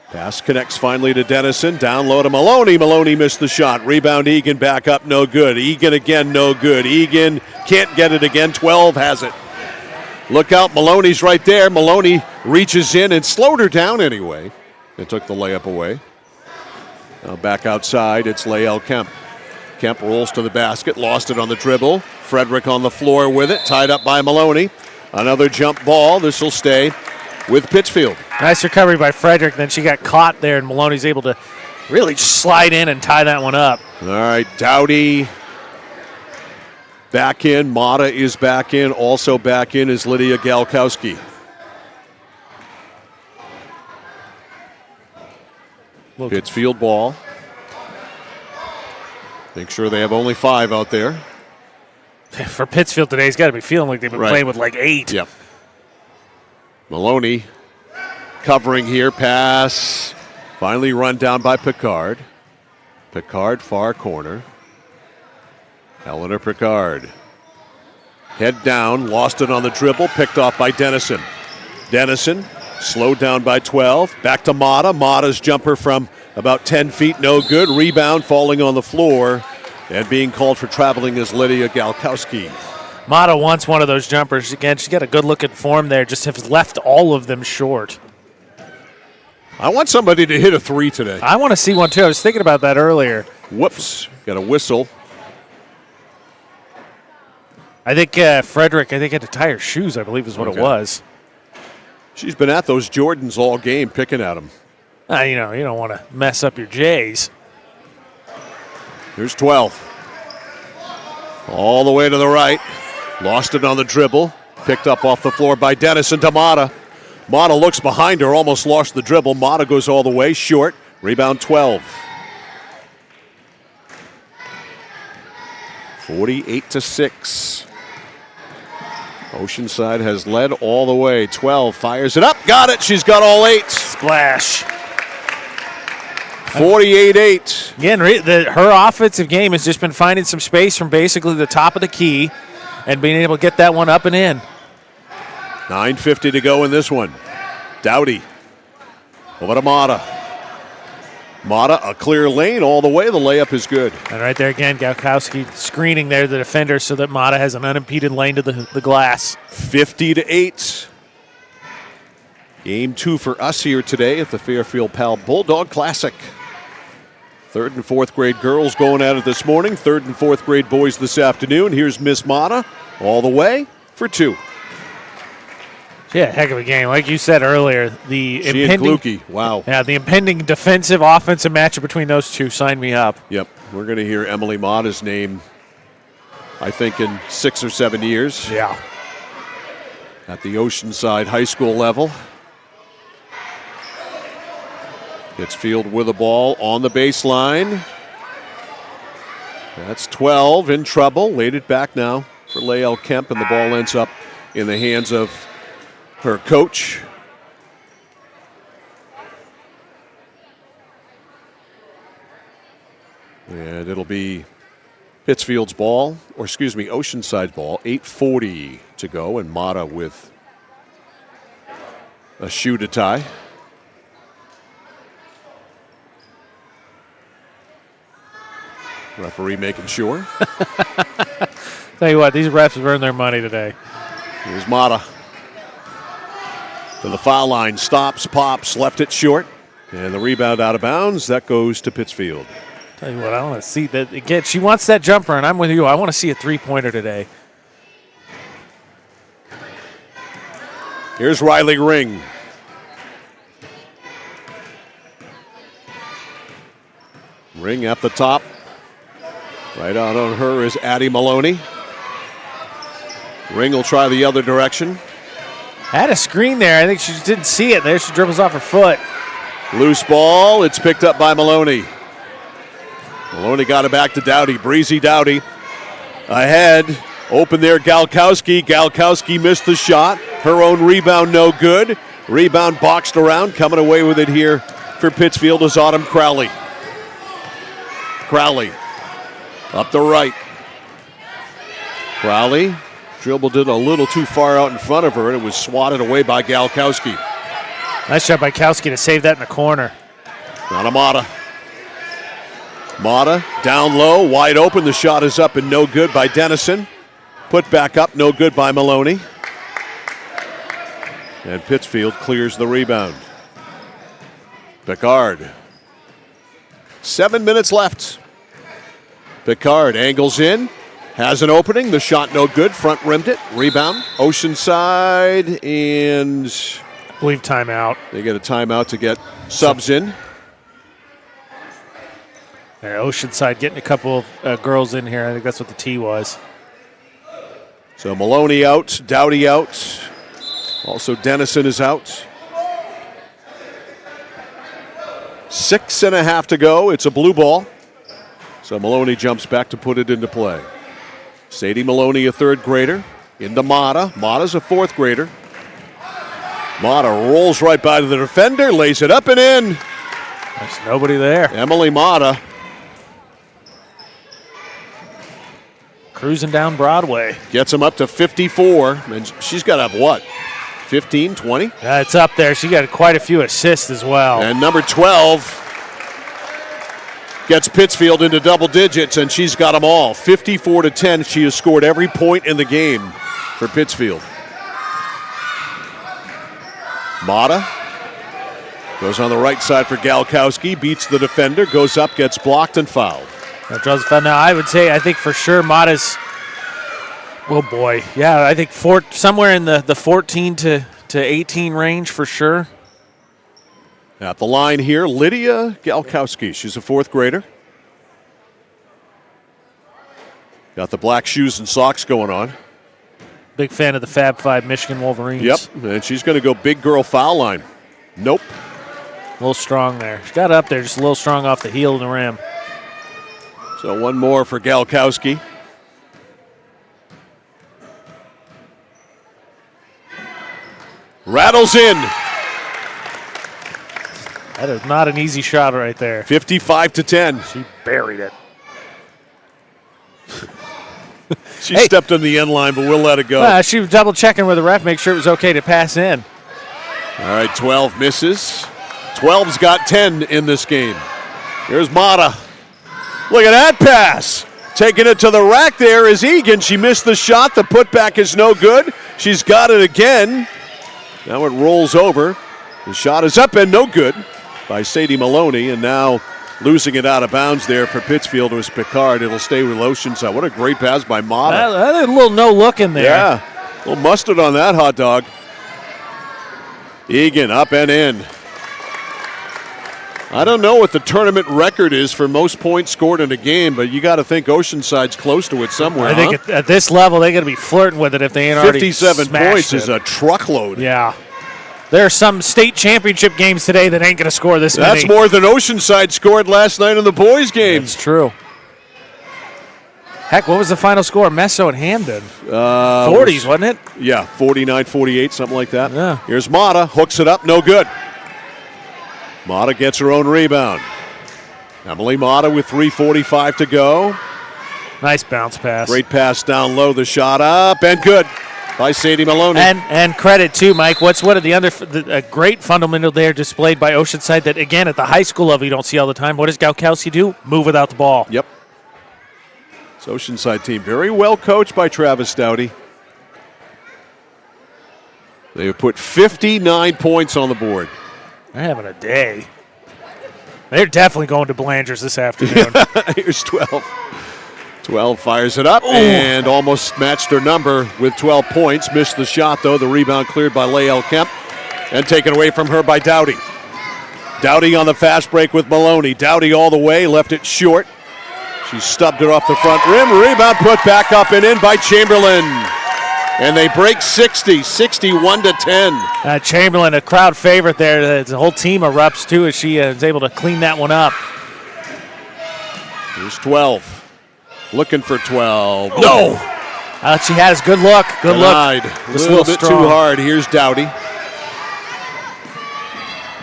Speaker 2: Pass connects finally to Dennison. Down low to Maloney. Maloney missed the shot. Rebound Egan back up. No good. Egan again. No good. Egan can't get it again. 12 has it. Look out. Maloney's right there. Maloney reaches in and slowed her down anyway. And took the layup away. Now back outside. It's Lael Kemp. Kemp rolls to the basket. Lost it on the dribble. Frederick on the floor with it. Tied up by Maloney. Another jump ball. This will stay with Pittsfield.
Speaker 3: Nice recovery by Frederick. Then she got caught there, and Maloney's able to really slide in and tie that one up.
Speaker 2: All right, Dowdy back in. Mata is back in. Also back in is Lydia Galkowski. Pittsfield ball. Make sure they have only 5 out there.
Speaker 3: For Pittsfield today, he's got to be feeling like they've been playing with like 8.
Speaker 2: Yep. Maloney covering here. Pass. Finally run down by Picard. Picard far corner. Eleanor Picard. Head down. Lost it on the dribble. Picked off by Dennison. Dennison slowed down by 12. Back to Mata. Mata's jumper from about 10 feet. No good. Rebound falling on the floor. And being called for traveling is Lydia Galkowski.
Speaker 3: Mata wants one of those jumpers. Again, she's got a good-looking form there. Just has left all of them short.
Speaker 2: I want somebody to hit a 3 today.
Speaker 3: I want to see one, too. I was thinking about that earlier.
Speaker 2: Whoops. Got a whistle.
Speaker 3: I think Frederick, had to tie her shoes, I believe is what it was.
Speaker 2: She's been at those Jordans all game, picking at them.
Speaker 3: You don't want to mess up your J's.
Speaker 2: Here's 12. All the way to the right. Lost it on the dribble. Picked up off the floor by Dennison to Mata. Mata looks behind her, almost lost the dribble. Mata goes all the way, short. Rebound 12. 48-6. Oceanside has led all the way. 12 fires it up. Got it. She's got all 8.
Speaker 3: Splash.
Speaker 2: 48-8.
Speaker 3: Again, her offensive game has just been finding some space from basically the top of the key and being able to get that one up and in.
Speaker 2: 9:50 to go in this one. Dowdy. Over to Mata. Mata, a clear lane all the way. The layup is good.
Speaker 3: And right there again, Galkowski screening there the defender so that Mata has an unimpeded lane to the glass.
Speaker 2: 50-8. Game 2 for us here today at the Fairfield Pal Bulldog Classic. 3rd and 4th grade girls going at it this morning. 3rd and 4th grade boys this afternoon. Here's Miss Mata all the way for 2.
Speaker 3: Yeah, heck of a game. Like you said earlier,
Speaker 2: she and Kluke, wow.
Speaker 3: Yeah, the impending defensive offensive matchup between those two signed me up.
Speaker 2: Yep, we're going to hear Emily Mata's name, I think, in 6 or 7 years.
Speaker 3: Yeah.
Speaker 2: At the Oceanside high school level. Pittsfield with the ball on the baseline. That's 12 in trouble. Laid it back now for Lael Kemp, and the ball ends up in the hands of her coach. And it'll be Pittsfield's ball, or excuse me, Oceanside ball. 8:40 to go, and Mata with a shoe to tie. Referee making sure.
Speaker 3: Tell you what, these refs have earned their money today.
Speaker 2: Here's Mata. To the foul line, stops, pops, left it short. And the rebound out of bounds, that goes to Pittsfield.
Speaker 3: Tell you what, I want to see that again. She wants that jumper, and I'm with you. I want to see a three-pointer today.
Speaker 2: Here's Riley Ring. Ring at the top. Right out on her is Addie Maloney. Ring will try the other direction.
Speaker 3: Had a screen there. I think she just didn't see it. There she dribbles off her foot.
Speaker 2: Loose ball. It's picked up by Maloney. Maloney got it back to Dowdy. Breezy Dowdy ahead. Open there, Galkowski. Galkowski missed the shot. Her own rebound, no good. Rebound boxed around. Coming away with it here for Pittsfield is Autumn Crowley. Crowley up the right. Crowley dribbled it a little too far out in front of her, and it was swatted away by Galkowski.
Speaker 3: Nice job by Kowski to save that in the corner.
Speaker 2: Down to Mata. Mata down low, wide open. The shot is up and no good by Dennison. Put back up, no good by Maloney. And Pittsfield clears the rebound. Picard. 7 minutes left. Picard angles in, has an opening. The shot no good, front rimmed it. Rebound, Oceanside, and
Speaker 3: I believe timeout.
Speaker 2: They get a timeout to get subs in.
Speaker 3: There, Oceanside getting a couple of girls in here. I think that's what the T was.
Speaker 2: So Maloney out, Dowdy out. Also Dennison is out. 6.5 to go. It's a blue ball. So Maloney jumps back to put it into play. Sadie Maloney, a third grader. Into Mata. Mata's a fourth grader. Mata rolls right by the defender, lays it up and in.
Speaker 3: There's nobody there.
Speaker 2: Emily Mata.
Speaker 3: Cruising down Broadway.
Speaker 2: Gets him up to 54. And she's got to have what? 15, 20?
Speaker 3: Yeah, it's up there. She got quite a few assists as well.
Speaker 2: And number 12 gets Pittsfield into double digits, and she's got them all. 54-10. She has scored every point in the game for Pittsfield. Mata goes on the right side for Galkowski, beats the defender, goes up, gets blocked and fouled.
Speaker 3: That draws a foul. Now, I think for sure Mata's, oh boy, yeah, I think somewhere in the 14 to 18 range for sure.
Speaker 2: At the line here, Lydia Galkowski. She's a fourth grader. Got the black shoes and socks going on.
Speaker 3: Big fan of the Fab Five Michigan Wolverines.
Speaker 2: Yep, and she's going to go big girl foul line. Nope.
Speaker 3: A little strong there. She got up there just a little strong off the heel of the rim.
Speaker 2: So one more for Galkowski. Rattles in.
Speaker 3: That is not an easy shot right there.
Speaker 2: 55-10.
Speaker 3: She buried it.
Speaker 2: She stepped on the end line, but we'll let it go.
Speaker 3: She was double checking with the ref, make sure it was okay to pass in.
Speaker 2: All right, 12 misses. 12's got 10 in this game. Here's Mata. Look at that pass. Taking it to the rack there is Egan. She missed the shot. The putback is no good. She's got it again. Now it rolls over. The shot is up and no good by Sadie Maloney, and now losing it out of bounds there for Pittsfield was Picard. It'll stay with Oceanside. What a great pass by Mata.
Speaker 3: That a little no look in there.
Speaker 2: Yeah, a little mustard on that hot dog. Egan up and in. I don't know what the tournament record is for most points scored in a game, but you got to think Oceanside's close to it somewhere.
Speaker 3: I think at this level, they're going to be flirting with it if they ain't already
Speaker 2: 57 points
Speaker 3: it.
Speaker 2: is a truckload.
Speaker 3: Yeah. There are some state championship games today that ain't going to score this many.
Speaker 2: That's more than Oceanside scored last night in the boys' game.
Speaker 3: It's true. Heck, what was the final score? Meso and Hamden. 40s, wasn't it?
Speaker 2: Yeah, 49-48, something like that.
Speaker 3: Yeah.
Speaker 2: Here's Mata, hooks it up, no good. Mata gets her own rebound. Emily Mata with 3:45 to go.
Speaker 3: Nice bounce pass.
Speaker 2: Great pass down low, the shot up, and good by Sadie Maloney.
Speaker 3: And credit too, Mike. What's one of a great fundamental there displayed by Oceanside that, again, at the high school level you don't see all the time. What does Gaukowski do? Move without the ball.
Speaker 2: Yep. It's Oceanside team very well coached by Travis Stouty. They have put 59 points on the board.
Speaker 3: They're having a day. They're definitely going to Belanger's this afternoon.
Speaker 2: Here's 12. 12 fires it up and almost matched her number with 12 points. Missed the shot, though. The rebound cleared by Lael Kemp and taken away from her by Dowdy. Dowdy on the fast break with Maloney. Dowdy all the way, left it short. She stubbed it off the front rim. Rebound put back up and in by Chamberlain. And they break 60, 61-10.
Speaker 3: Chamberlain, a crowd favorite there. The whole team erupts, too, as she is able to clean that one up.
Speaker 2: Here's 12. Looking for 12.
Speaker 3: No! She has good look. Good
Speaker 2: Denied.
Speaker 3: look.
Speaker 2: A little bit too hard. Here's Dowdy.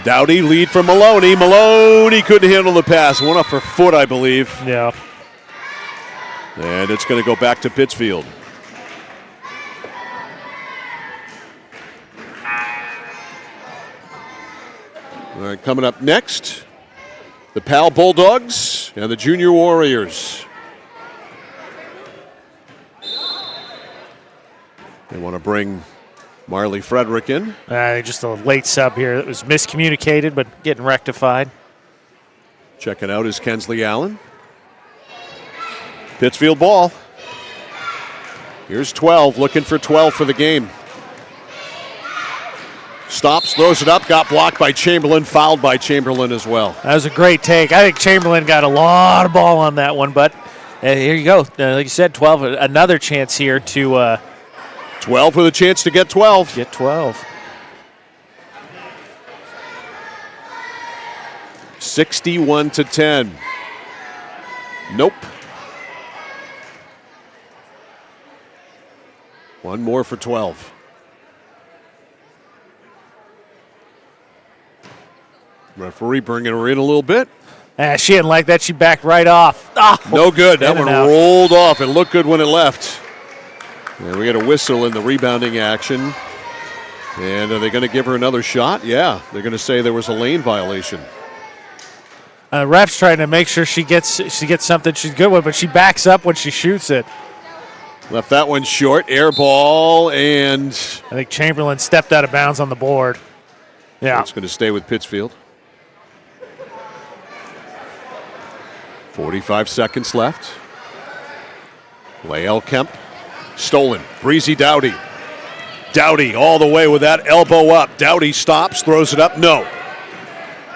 Speaker 2: Dowdy lead from Maloney. Maloney couldn't handle the pass. Went off her foot, I believe.
Speaker 3: Yeah.
Speaker 2: And it's going to go back to Pittsfield. All right, coming up next, the Pal Bulldogs and the Junior Warriors. They want to bring Marley Frederick in.
Speaker 3: Just a late sub here that was miscommunicated, but getting rectified.
Speaker 2: Checking out is Kensley Allen. Pittsfield ball. Here's 12, looking for 12 for the game. Stops, throws it up, got blocked by Chamberlain, fouled by Chamberlain as well.
Speaker 3: That was a great take. I think Chamberlain got a lot of ball on that one, but here you go. Like you said, 12, another chance here to...
Speaker 2: 12 with a chance to get 12.
Speaker 3: Get 12.
Speaker 2: 61-10. Nope. One more for 12. Referee bringing her in a little bit.
Speaker 3: She didn't like that. She backed right off.
Speaker 2: No good. That one rolled off. It looked good when it left. And we got a whistle in the rebounding action. And are they going to give her another shot? Yeah. They're going to say there was a lane violation.
Speaker 3: Ref's trying to make sure she gets something she's good with, but she backs up when she shoots it.
Speaker 2: Left that one short. Air ball, and
Speaker 3: I think Chamberlain stepped out of bounds on the board. Yeah.
Speaker 2: It's going to stay with Pittsfield. 45 seconds left. Lael Kemp. Stolen. Breezy Dowdy. Dowdy all the way with that elbow up. Dowdy stops, throws it up. No.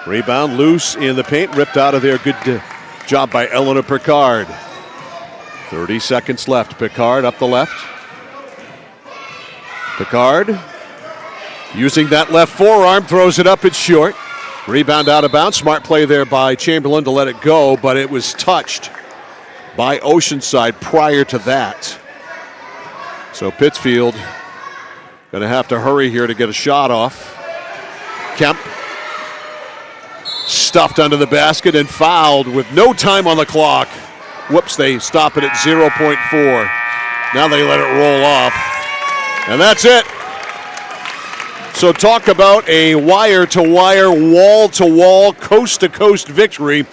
Speaker 2: Rebound loose in the paint. Ripped out of there. Good job by Eleanor Picard. 30 seconds left. Picard up the left. Picard using that left forearm. Throws it up. It's short. Rebound out of bounds. Smart play there by Chamberlain to let it go, but it was touched by Oceanside prior to that. So Pittsfield going to have to hurry here to get a shot off. Kemp stuffed under the basket and fouled with no time on the clock. Whoops, they stop it at 0.4. Now they let it roll off. And that's it. So talk about a wire-to-wire, wall-to-wall, coast-to-coast victory.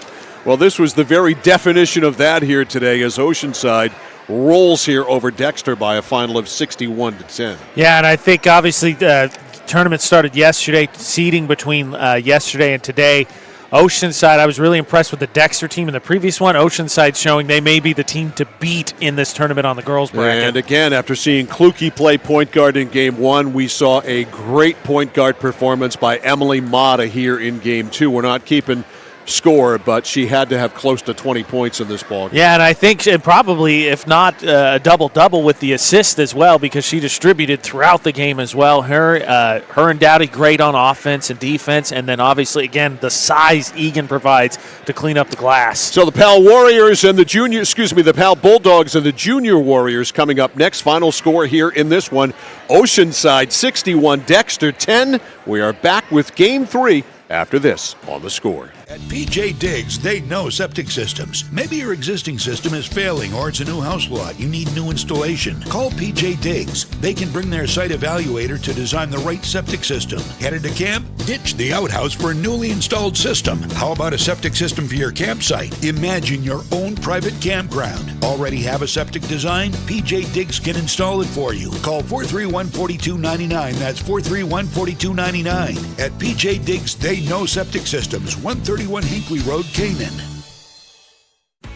Speaker 2: Well, this was the very definition of that here today as Oceanside rolls here over Dexter by a final of 61-10.
Speaker 3: Yeah, and I think obviously the tournament started yesterday, seeding between yesterday and today. Oceanside, I was really impressed with the Dexter team in the previous one. Oceanside showing they may be the team to beat in this tournament on the girls' bracket.
Speaker 2: And again, after seeing Kluke play point guard in Game 1, we saw a great point guard performance by Emily Mata here in Game 2. We're not keeping score, but she had to have close to 20 points in this ball game.
Speaker 3: Yeah, and I think probably, if not a double-double with the assist as well, because she distributed throughout the game as well. Her and Dowdy great on offense and defense, and then obviously, again, the size Egan provides to clean up the glass.
Speaker 2: So the Pal Warriors and the Pal Bulldogs and the Junior Warriors coming up next. Final score here in this one, Oceanside 61, Dexter 10. We are back with Game 3 after this on The Score.
Speaker 1: At PJ Diggs, they know septic systems. Maybe your existing system is failing or it's a new house lot. You need new installation. Call PJ Diggs. They can bring their site evaluator to design the right septic system. Headed to camp? Ditch the outhouse for a newly installed system. How about a septic system for your campsite? Imagine your own private campground. Already have a septic design? PJ Diggs can install it for you. Call 431-4299. That's 431-4299. At PJ Diggs, they know septic systems. 131 Hinkley Road, Canaan.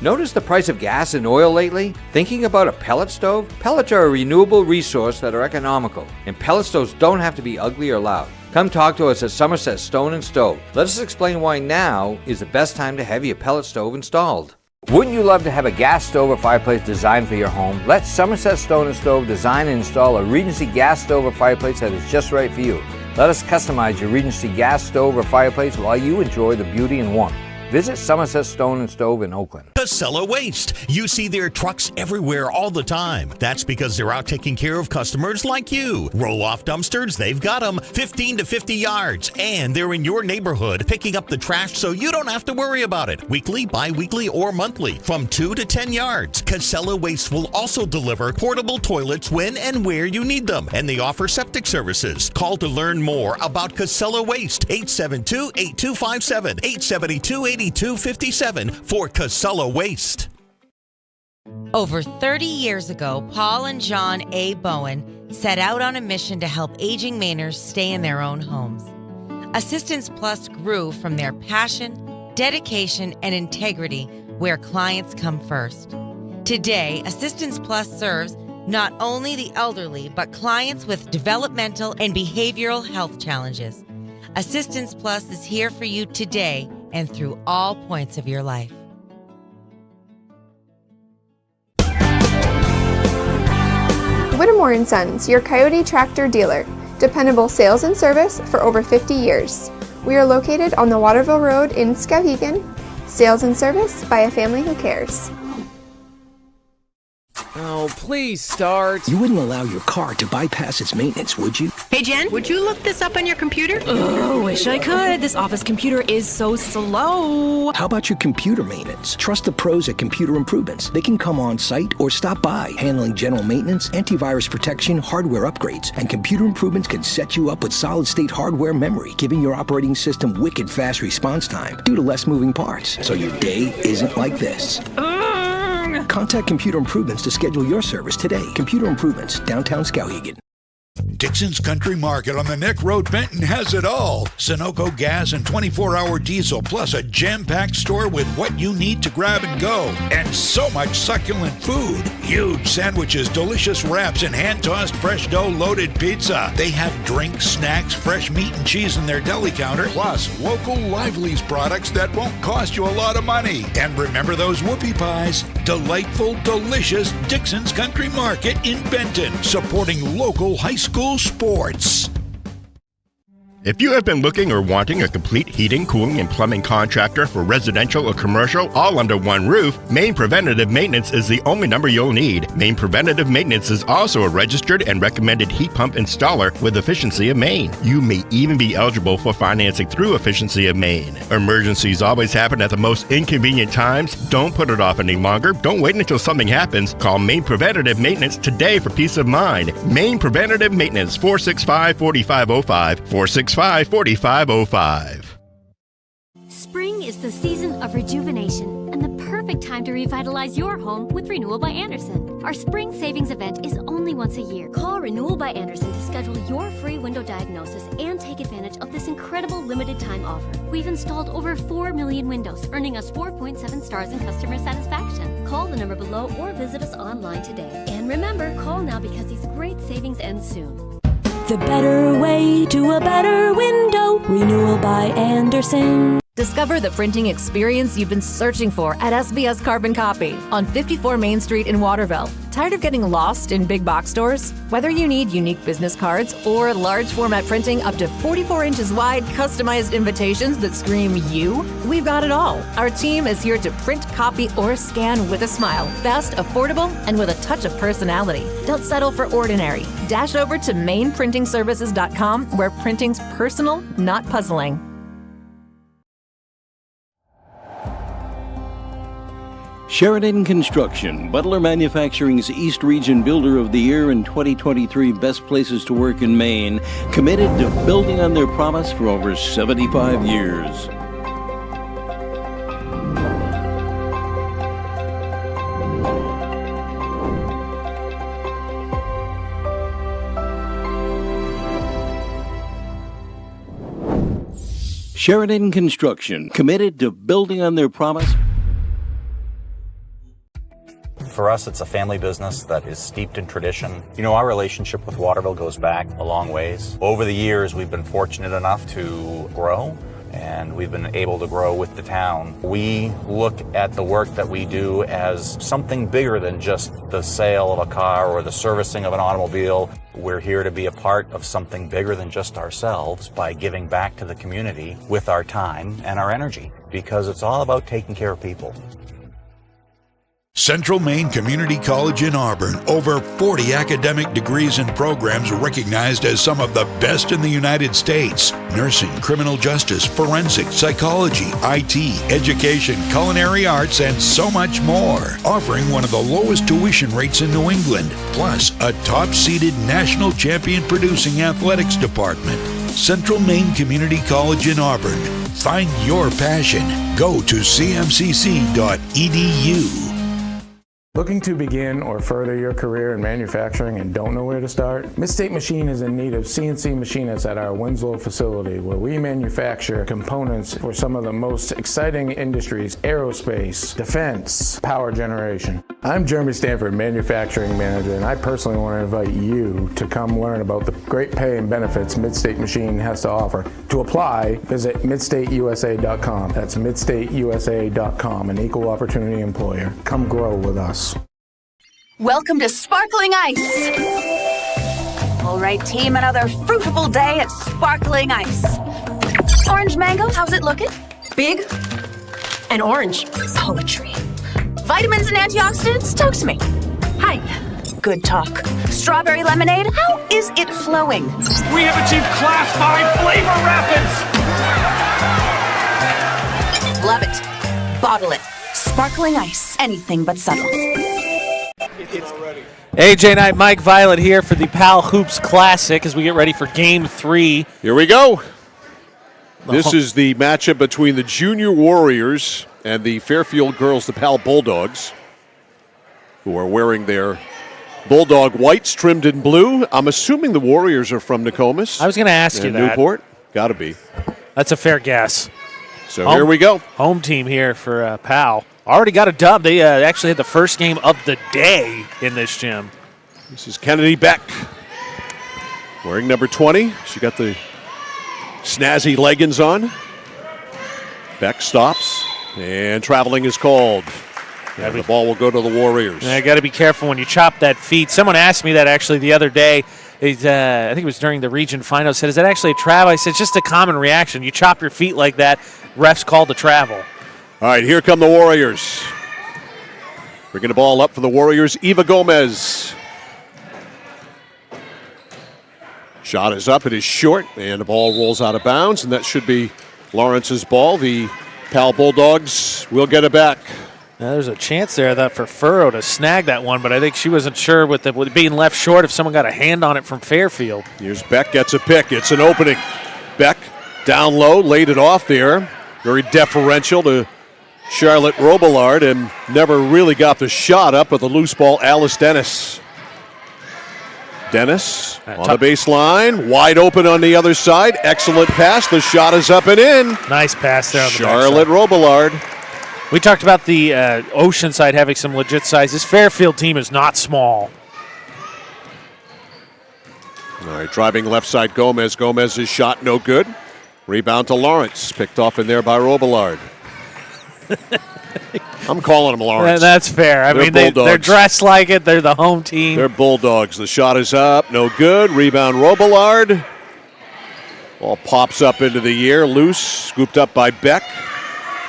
Speaker 17: Notice the price of gas and oil lately? Thinking about a pellet stove? Pellets are a renewable resource that are economical, and pellet stoves don't have to be ugly or loud. Come talk to us at Somerset Stone & Stove. Let us explain why now is the best time to have your pellet stove installed. Wouldn't you love to have a gas stove or fireplace designed for your home? Let Somerset Stone & Stove design and install a Regency gas stove or fireplace that is just right for you. Let us customize your Regency gas stove or fireplace while you enjoy the beauty and warmth. Visit Somerset Stone & Stove in Oakland.
Speaker 18: Casella Waste. You see their trucks everywhere all the time. That's because they're out taking care of customers like you. Roll-off dumpsters, they've got them 15 to 50 yards. And they're in your neighborhood picking up the trash so you don't have to worry about it. Weekly, bi-weekly, or monthly. From 2 to 10 yards. Casella Waste will also deliver portable toilets when and where you need them. And they offer septic services. Call to learn more about Casella Waste. 872-8257. 872-8257 for Casella Waste.
Speaker 19: Over 30 years ago, Paul and John A. Bowen set out on a mission to help aging Mainers stay in their own homes. Assistance Plus grew from their passion, dedication, and integrity where clients come first. Today, Assistance Plus serves not only the elderly, but clients with developmental and behavioral health challenges. Assistance Plus is here for you today and through all points of your life.
Speaker 20: Whittemore & Sons, your Coyote Tractor dealer. Dependable sales and service for over 50 years. We are located on the Waterville Road in Skowhegan. Sales and service by a family who cares.
Speaker 21: Oh, please start.
Speaker 22: You wouldn't allow your car to bypass its maintenance, would you?
Speaker 7: Hey, Jen, would you look this up on your computer?
Speaker 27: Oh, wish I could. This office computer is so slow.
Speaker 22: How about your computer maintenance? Trust the pros at Computer Improvements. They can come on site or stop by, handling general maintenance, antivirus protection, hardware upgrades, and Computer Improvements can set you up with solid-state hardware memory, giving your operating system wicked fast response time due to less moving parts, so your day isn't like this. Contact Computer Improvements to schedule your service today. Computer Improvements, downtown Skowhegan.
Speaker 1: Dixon's Country Market on the Neck Road, Benton has it all. Sunoco gas and 24-hour diesel, plus a jam-packed store with what you need to grab and go. And so much succulent food. Huge sandwiches, delicious wraps, and hand-tossed fresh dough-loaded pizza. They have drinks, snacks, fresh meat and cheese in their deli counter, plus local Lively's products that won't cost you a lot of money. And remember those whoopie pies? Delightful, delicious Dixon's Country Market in Benton, supporting local high school sports.
Speaker 23: If you have been looking or wanting a complete heating, cooling, and plumbing contractor for residential or commercial, all under one roof, Maine Preventative Maintenance is the only number you'll need. Maine Preventative Maintenance is also a registered and recommended heat pump installer with Efficiency of Maine. You may even be eligible for financing through Efficiency of Maine. Emergencies always happen at the most inconvenient times. Don't put it off any longer. Don't wait until something happens. Call Maine Preventative Maintenance today for peace of mind. Maine Preventative Maintenance, 465-4505, 465-4505.
Speaker 27: Spring is the season of rejuvenation and the perfect
Speaker 4: perfect time to revitalize your home with Renewal by Andersen. Our spring savings event is only once a year. Call Renewal by Andersen to schedule your free window diagnosis and take advantage of this incredible limited time offer. We've installed over 4 million windows, earning us 4.7 stars in customer satisfaction. Call the number below or visit us online today. And remember, call now because these great savings end soon.
Speaker 27: The better way to a better window. Renewal by Andersen.
Speaker 5: Discover the printing experience you've been searching for at SBS Carbon Copy on 54 Main Street in Waterville. Tired of getting lost in big box stores? Whether you need unique business cards or large format printing up to 44 inches wide, customized invitations that scream you, we've got it all. Our team is here to print, copy, or scan with a smile. Fast, affordable, and with a touch of personality. Don't settle for ordinary. Dash over to mainprintingservices.com where printing's personal, not puzzling.
Speaker 6: Sheridan Construction, Butler Manufacturing's East Region Builder of the Year and 2023 Best Places to Work in Maine, committed to building on their promise for over 75 years. Sheridan Construction, committed to building on their promise.
Speaker 8: For us, it's a family business that is steeped in tradition. You know, our relationship with Waterville goes back a long ways. Over the years, we've been fortunate enough to grow, and we've been able to grow with the town. We look at the work that we do as something bigger than just the sale of a car or the servicing of an automobile. We're here to be a part of something bigger than just ourselves by giving back to the community with our time and our energy, because it's all about taking care of people.
Speaker 1: Central Maine Community College in Auburn. Over 40 academic degrees and programs recognized as some of the best in the United States. Nursing, criminal justice, forensic, psychology, IT, education, culinary arts, and so much more. Offering one of the lowest tuition rates in New England. Plus, a top-seeded national champion producing athletics department. Central Maine Community College in Auburn. Find your passion. Go to cmcc.edu.
Speaker 10: Looking to begin or further your career in manufacturing and don't know where to start? Midstate Machine is in need of CNC machinists at our Winslow facility, where we manufacture components for some of the most exciting industries: aerospace, defense, power generation. I'm Jeremy Stanford, manufacturing manager, and I personally want to invite you to come learn about the great pay and benefits Midstate Machine has to offer. To apply, visit midstateusa.com. That's midstateusa.com, an equal opportunity employer. Come grow with us.
Speaker 7: Welcome to Sparkling Ice. All right, team, another fruitful day at Sparkling Ice. Orange mango, how's it looking? Big and orange. Poetry. Vitamins and antioxidants, talk to me. Hi. Good talk. Strawberry lemonade, how is it flowing?
Speaker 11: We have achieved Class 5 flavor rapids!
Speaker 7: Love it. Bottle it. Sparkling Ice, anything but subtle.
Speaker 3: AJ Knight, Mike Violet here for the Pal Hoops Classic as we get ready for Game 3.
Speaker 2: Here we go. This is the matchup between the Junior Warriors and the Fairfield girls, the Pal Bulldogs, who are wearing their Bulldog whites trimmed in blue. I'm assuming the Warriors are from Nokomis.
Speaker 3: I was going to ask you that.
Speaker 2: Newport. Got to be.
Speaker 3: That's a fair guess.
Speaker 2: So here we go.
Speaker 3: Home team here for Pal. Already got a dub. They actually had the first game of the day in this gym.
Speaker 2: This is Kennedy Beck, wearing number 20. She got the snazzy leggings on. Beck stops, and traveling is called. And the ball will go to the Warriors.
Speaker 3: Yeah, got to be careful when you chop that feet. Someone asked me that actually the other day. I think it was during the region final. Said, "Is that actually a travel?" I said, "It's just a common reaction. You chop your feet like that, refs call the travel."
Speaker 2: All right, here come the Warriors. Bringing the ball up for the Warriors, Eva Gomez. Shot is up, it is short, and the ball rolls out of bounds, and that should be Lawrence's ball. The Pal Bulldogs will get it back.
Speaker 3: Now, there's a chance there that for Furrow to snag that one, but I think she wasn't sure with it being left short if someone got a hand on it from Fairfield.
Speaker 2: Here's Beck, gets a pick. It's an opening. Beck down low, laid it off there. Very deferential to Charlotte Robillard, and never really got the shot up with the loose ball, Alice Dennis. Dennis on the baseline, wide open on the other side. Excellent pass. The shot is up and in.
Speaker 3: Nice pass there on the
Speaker 2: Charlotte Robillard.
Speaker 3: We talked about the Oceanside having some legit size. This Fairfield team is not small.
Speaker 2: All right, driving left side Gomez. Gomez's shot no good. Rebound to Lawrence. Picked off in there by Robillard. I'm calling them Lawrence.
Speaker 3: That's fair. I mean, they're dressed like it. They're the home team.
Speaker 2: They're Bulldogs. The shot is up. No good. Rebound Robillard. Ball pops up into the air. Loose. Scooped up by Beck.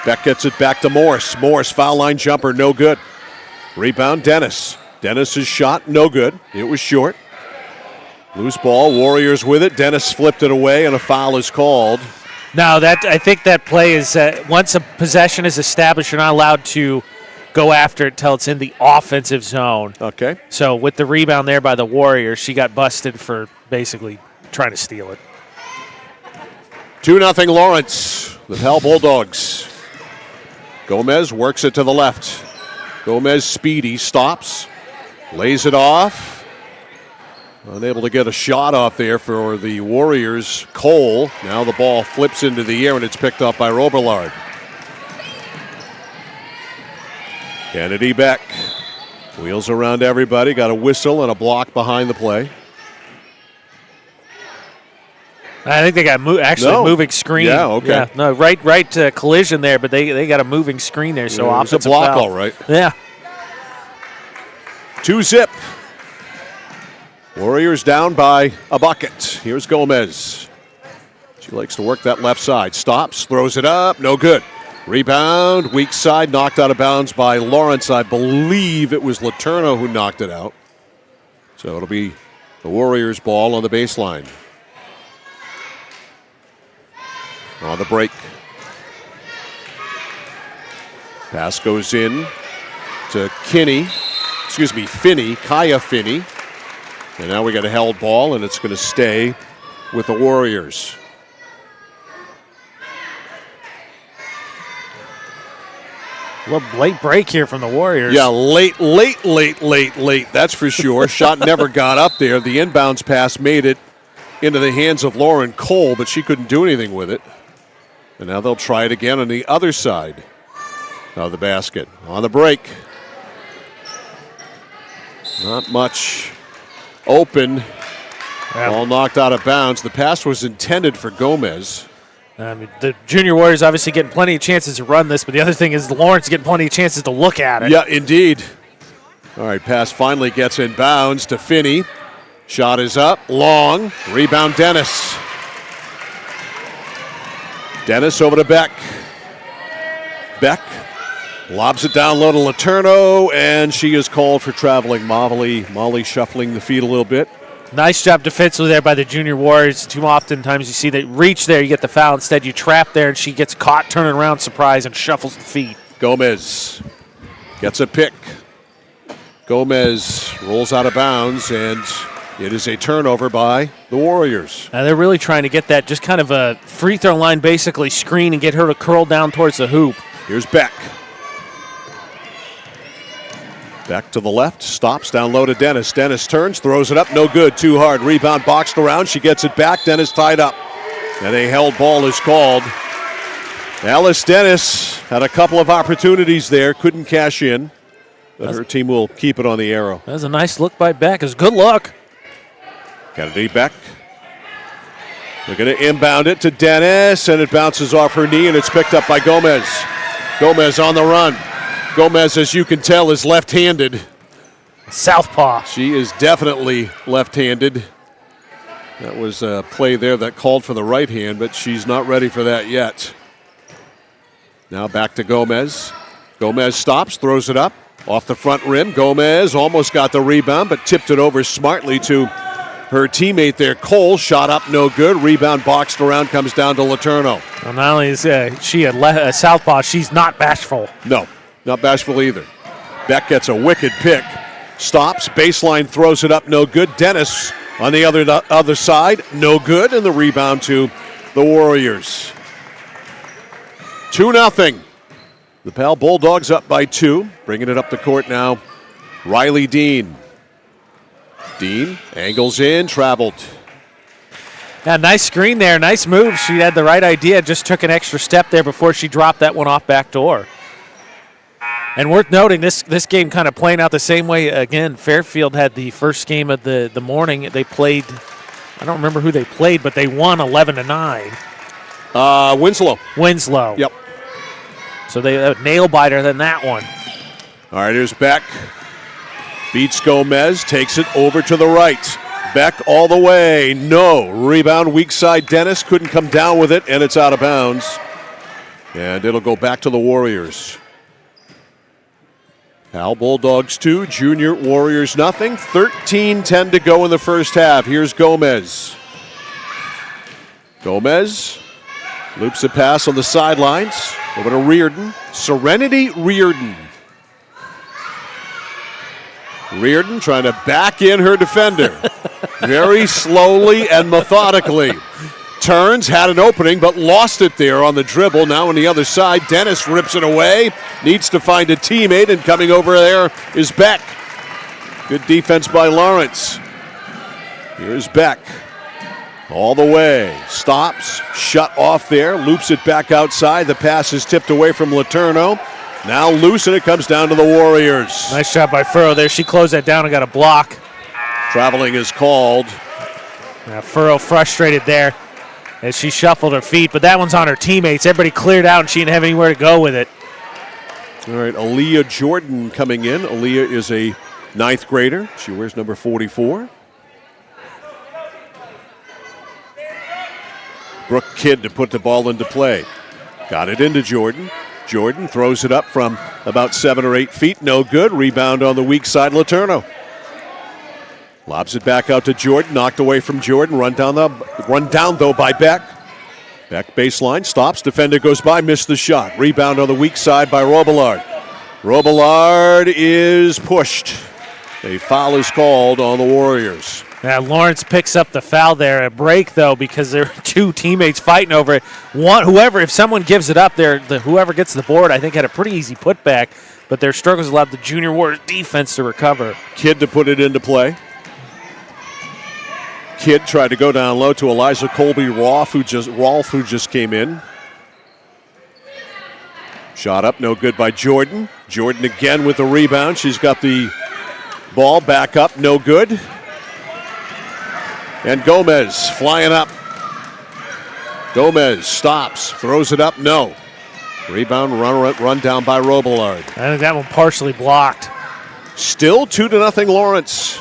Speaker 2: Beck gets it back to Morse. Morse, foul line jumper. No good. Rebound Dennis. Dennis's shot. No good. It was short. Loose ball. Warriors with it. Dennis flipped it away, and a foul is called.
Speaker 3: No, I think that play is once a possession is established, you're not allowed to go after it until it's in the offensive zone.
Speaker 2: Okay.
Speaker 3: So with the rebound there by the Warriors, she got busted for basically trying to steal it.
Speaker 2: 2-0 Lawrence. The Pal Bulldogs. Gomez works it to the left. Gomez speedy, stops, lays it off. Unable to get a shot off there for the Warriors. Cole, now the ball flips into the air and it's picked up by Robillard. Kennedy Beck wheels around everybody, got a whistle and a block behind the play.
Speaker 3: I think they got moving screen.
Speaker 2: Yeah, okay.
Speaker 3: Yeah, no, right collision there, but they got a moving screen there, so offensive
Speaker 2: it's a block,
Speaker 3: foul.
Speaker 2: all right.
Speaker 3: Yeah.
Speaker 2: 2-0. Warriors down by a bucket. Here's Gomez. She likes to work that left side. Stops, throws it up, no good. Rebound, weak side, knocked out of bounds by Lawrence. I believe it was Letourneau who knocked it out. So it'll be the Warriors' ball on the baseline. On the break. Pass goes in to Finney, Kaya Finney. And now we got a held ball, and it's going to stay with the Warriors.
Speaker 3: Well, late break here from the Warriors.
Speaker 2: Yeah, late. That's for sure. Shot never got up there. The inbounds pass made it into the hands of Lauren Cole, but she couldn't do anything with it. And now they'll try it again on the other side of the basket. On the break. Not much open. All knocked out of bounds. The pass was intended for Gomez.
Speaker 3: I mean, the Junior Warriors obviously getting plenty of chances to run this, but the other thing is Lawrence getting plenty of chances to look at it.
Speaker 2: Yeah, indeed. All right, pass finally gets in bounds to Finney. Shot is up, long. Rebound Dennis. Dennis over to Beck. Beck lobs it down low to Letourneau, and she is called for traveling. Molly shuffling the feet a little bit.
Speaker 3: Nice job defensively there by the Junior Warriors. Too often times you see they reach there, you get the foul. Instead, you trap there, and she gets caught turning around, surprise, and shuffles the feet.
Speaker 2: Gomez gets a pick. Gomez rolls out of bounds, and it is a turnover by the Warriors.
Speaker 3: They're really trying to get that just kind of a free throw line, basically screen and get her to curl down towards the hoop.
Speaker 2: Here's Beck. Beck to the left, stops down low to Dennis. Dennis turns, throws it up, no good, too hard. Rebound boxed around, she gets it back. Dennis tied up, and a held ball is called. Alice Dennis had a couple of opportunities there, couldn't cash in, but her team will keep it on the arrow.
Speaker 3: That was a nice look by Beck. It was good luck.
Speaker 2: Kennedy Beck. They're going to inbound it to Dennis, and it bounces off her knee, and it's picked up by Gomez. Gomez on the run. Gomez, as you can tell, is left-handed.
Speaker 3: Southpaw.
Speaker 2: She is definitely left-handed. That was a play there that called for the right hand, but she's not ready for that yet. Now back to Gomez. Gomez stops, throws it up, off the front rim. Gomez almost got the rebound, but tipped it over smartly to her teammate there. Cole shot up, no good. Rebound boxed around, comes down to Letourneau.
Speaker 3: Well, not only is she a southpaw, she's not bashful.
Speaker 2: No, not bashful either. Beck gets a wicked pick. Stops, baseline throws it up, no good. Dennis on the other side, no good. And the rebound to the Warriors. 2-0. The Pal Bulldogs up by 2. Bringing it up the court now. Riley Dean. Dean angles in, traveled.
Speaker 3: Yeah, nice screen there. Nice move. She had the right idea. Just took an extra step there before she dropped that one off back door. And worth noting, this game kind of playing out the same way again. Fairfield had the first game of the morning. They played, I don't remember who they played, but they won 11-9.
Speaker 2: Winslow.
Speaker 3: Yep. So they nail biter than that one.
Speaker 2: All right, here's Beck. Beats Gomez, takes it over to the right. Beck all the way. No. Rebound, weak side. Dennis couldn't come down with it, and it's out of bounds. And it'll go back to the Warriors. Pal Bulldogs 2, Junior Warriors nothing. 13-10 to go in the first half. Here's Gomez. Gomez loops a pass on the sidelines. Over to Reardon. Serenity Reardon. Reardon trying to back in her defender. Very slowly and methodically. Turns, had an opening, but lost it there on the dribble. Now on the other side, Dennis rips it away. Needs to find a teammate, and coming over there is Beck. Good defense by Lawrence. Here's Beck. All the way. Stops, shut off there, loops it back outside. The pass is tipped away from Letourneau. Now loose, and it comes down to the Warriors.
Speaker 3: Nice shot by Furrow there. She closed that down and got a block.
Speaker 2: Traveling is called.
Speaker 3: Now Furrow frustrated there as she shuffled her feet, but that one's on her teammates. Everybody cleared out, and she didn't have anywhere to go with it.
Speaker 2: All right, Aaliyah Jordan coming in. Aaliyah is a 9th grader. She wears number 44. Brooke Kidd to put the ball into play. Got it into Jordan. Jordan throws it up from about 7 or 8 feet. No good. Rebound on the weak side, Letourneau. Lobs it back out to Jordan. Knocked away from Jordan. Run down though by Beck. Beck baseline. Stops. Defender goes by. Missed the shot. Rebound on the weak side by Robillard. Robillard is pushed. A foul is called on the Warriors.
Speaker 3: Yeah, Lawrence picks up the foul there. A break, though, because there are 2 teammates fighting over it. If someone gives it up, whoever gets the board, I think, had a pretty easy putback, but their struggles allowed the Junior Warriors defense to recover.
Speaker 2: Kidd to put it into play. Kidd tried to go down low to Eliza Colby-Rolfe, who just came in. Shot up, no good by Jordan. Jordan again with the rebound. She's got the ball back up, no good. And Gomez flying up. Gomez stops, throws it up, no. Rebound, run down by Robillard.
Speaker 3: I think that one partially blocked.
Speaker 2: Still 2-0 Lawrence.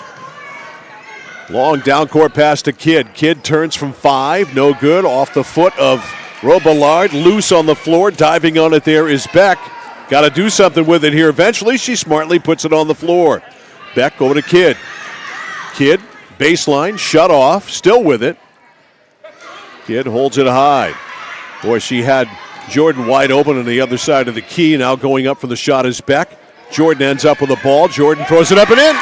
Speaker 2: Long down court pass to Kidd. Kidd turns from 5, no good. Off the foot of Robillard, loose on the floor. Diving on it there is Beck. Got to do something with it here eventually. She smartly puts it on the floor. Beck over to Kidd. Kidd, baseline, shut off, still with it. Kidd holds it high. Boy, she had Jordan wide open on the other side of the key. Now going up for the shot is Beck. Jordan ends up with the ball. Jordan throws it up and in.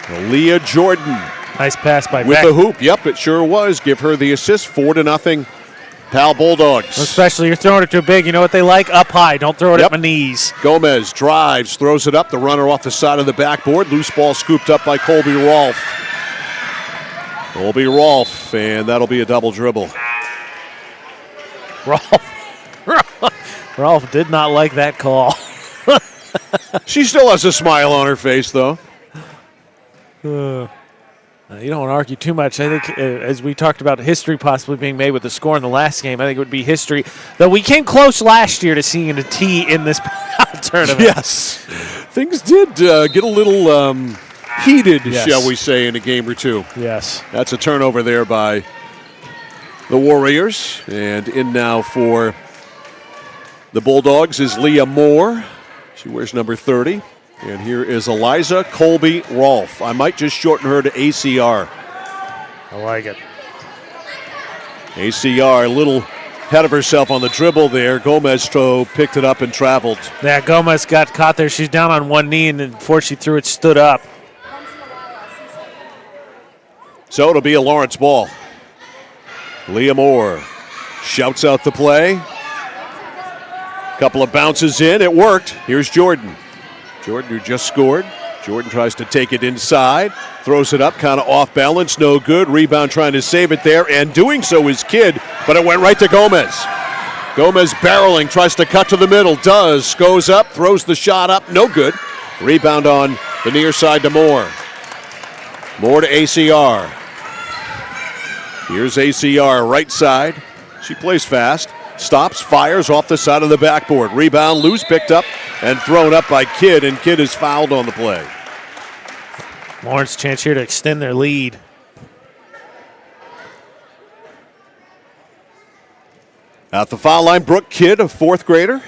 Speaker 2: Aaliyah Jordan.
Speaker 3: Nice pass by
Speaker 2: with
Speaker 3: Beck.
Speaker 2: the hoop. Yep, it sure was. Give her the assist. 4-0 Pal Bulldogs.
Speaker 3: Especially you're throwing it too big. You know what they like? Up high. Don't throw it at my knees.
Speaker 2: Gomez drives, throws it up. The runner off the side of the backboard. Loose ball scooped up by Colby-Rolfe. Colby-Rolfe, and that'll be a double dribble.
Speaker 3: Rolfe did not like that call.
Speaker 2: She still has a smile on her face, though.
Speaker 3: You don't want to argue too much. I think, as we talked about history possibly being made with the score in the last game, I think it would be history. Though we came close last year to seeing a T in this tournament.
Speaker 2: Yes. Things did get a little heated, shall we say, in a game or two.
Speaker 3: Yes.
Speaker 2: That's a turnover there by the Warriors. And in now for the Bulldogs is Leah Moore. She wears number 30. And here is Eliza Colby-Rolfe. I might just shorten her to ACR.
Speaker 3: I like it.
Speaker 2: ACR, a little ahead of herself on the dribble there. Gomez picked it up and traveled.
Speaker 3: Yeah, Gomez got caught there. She's down on one knee, and then before she threw it, stood up. So
Speaker 2: it'll be a Lawrence ball. Leah Moore Shouts out the play. Couple of bounces in. It worked. Here's Jordan. Jordan, who just scored. Jordan tries to take it inside. Throws it up, kind of off balance. No good. Rebound trying to save it there. And doing so is Kidd, but it went right to Gomez. Gomez barreling, tries to cut to the middle. Does. Goes up, throws the shot up. No good. Rebound on the near side to Moore. Moore to ACR. Here's ACR, right side. She plays fast. Stops, fires off the side of the backboard. Rebound, loose, picked up, and thrown up by Kidd, and Kidd is fouled on the play.
Speaker 3: Lawrence chance here to extend their lead.
Speaker 2: At the foul line, Brooke Kidd, a fourth grader.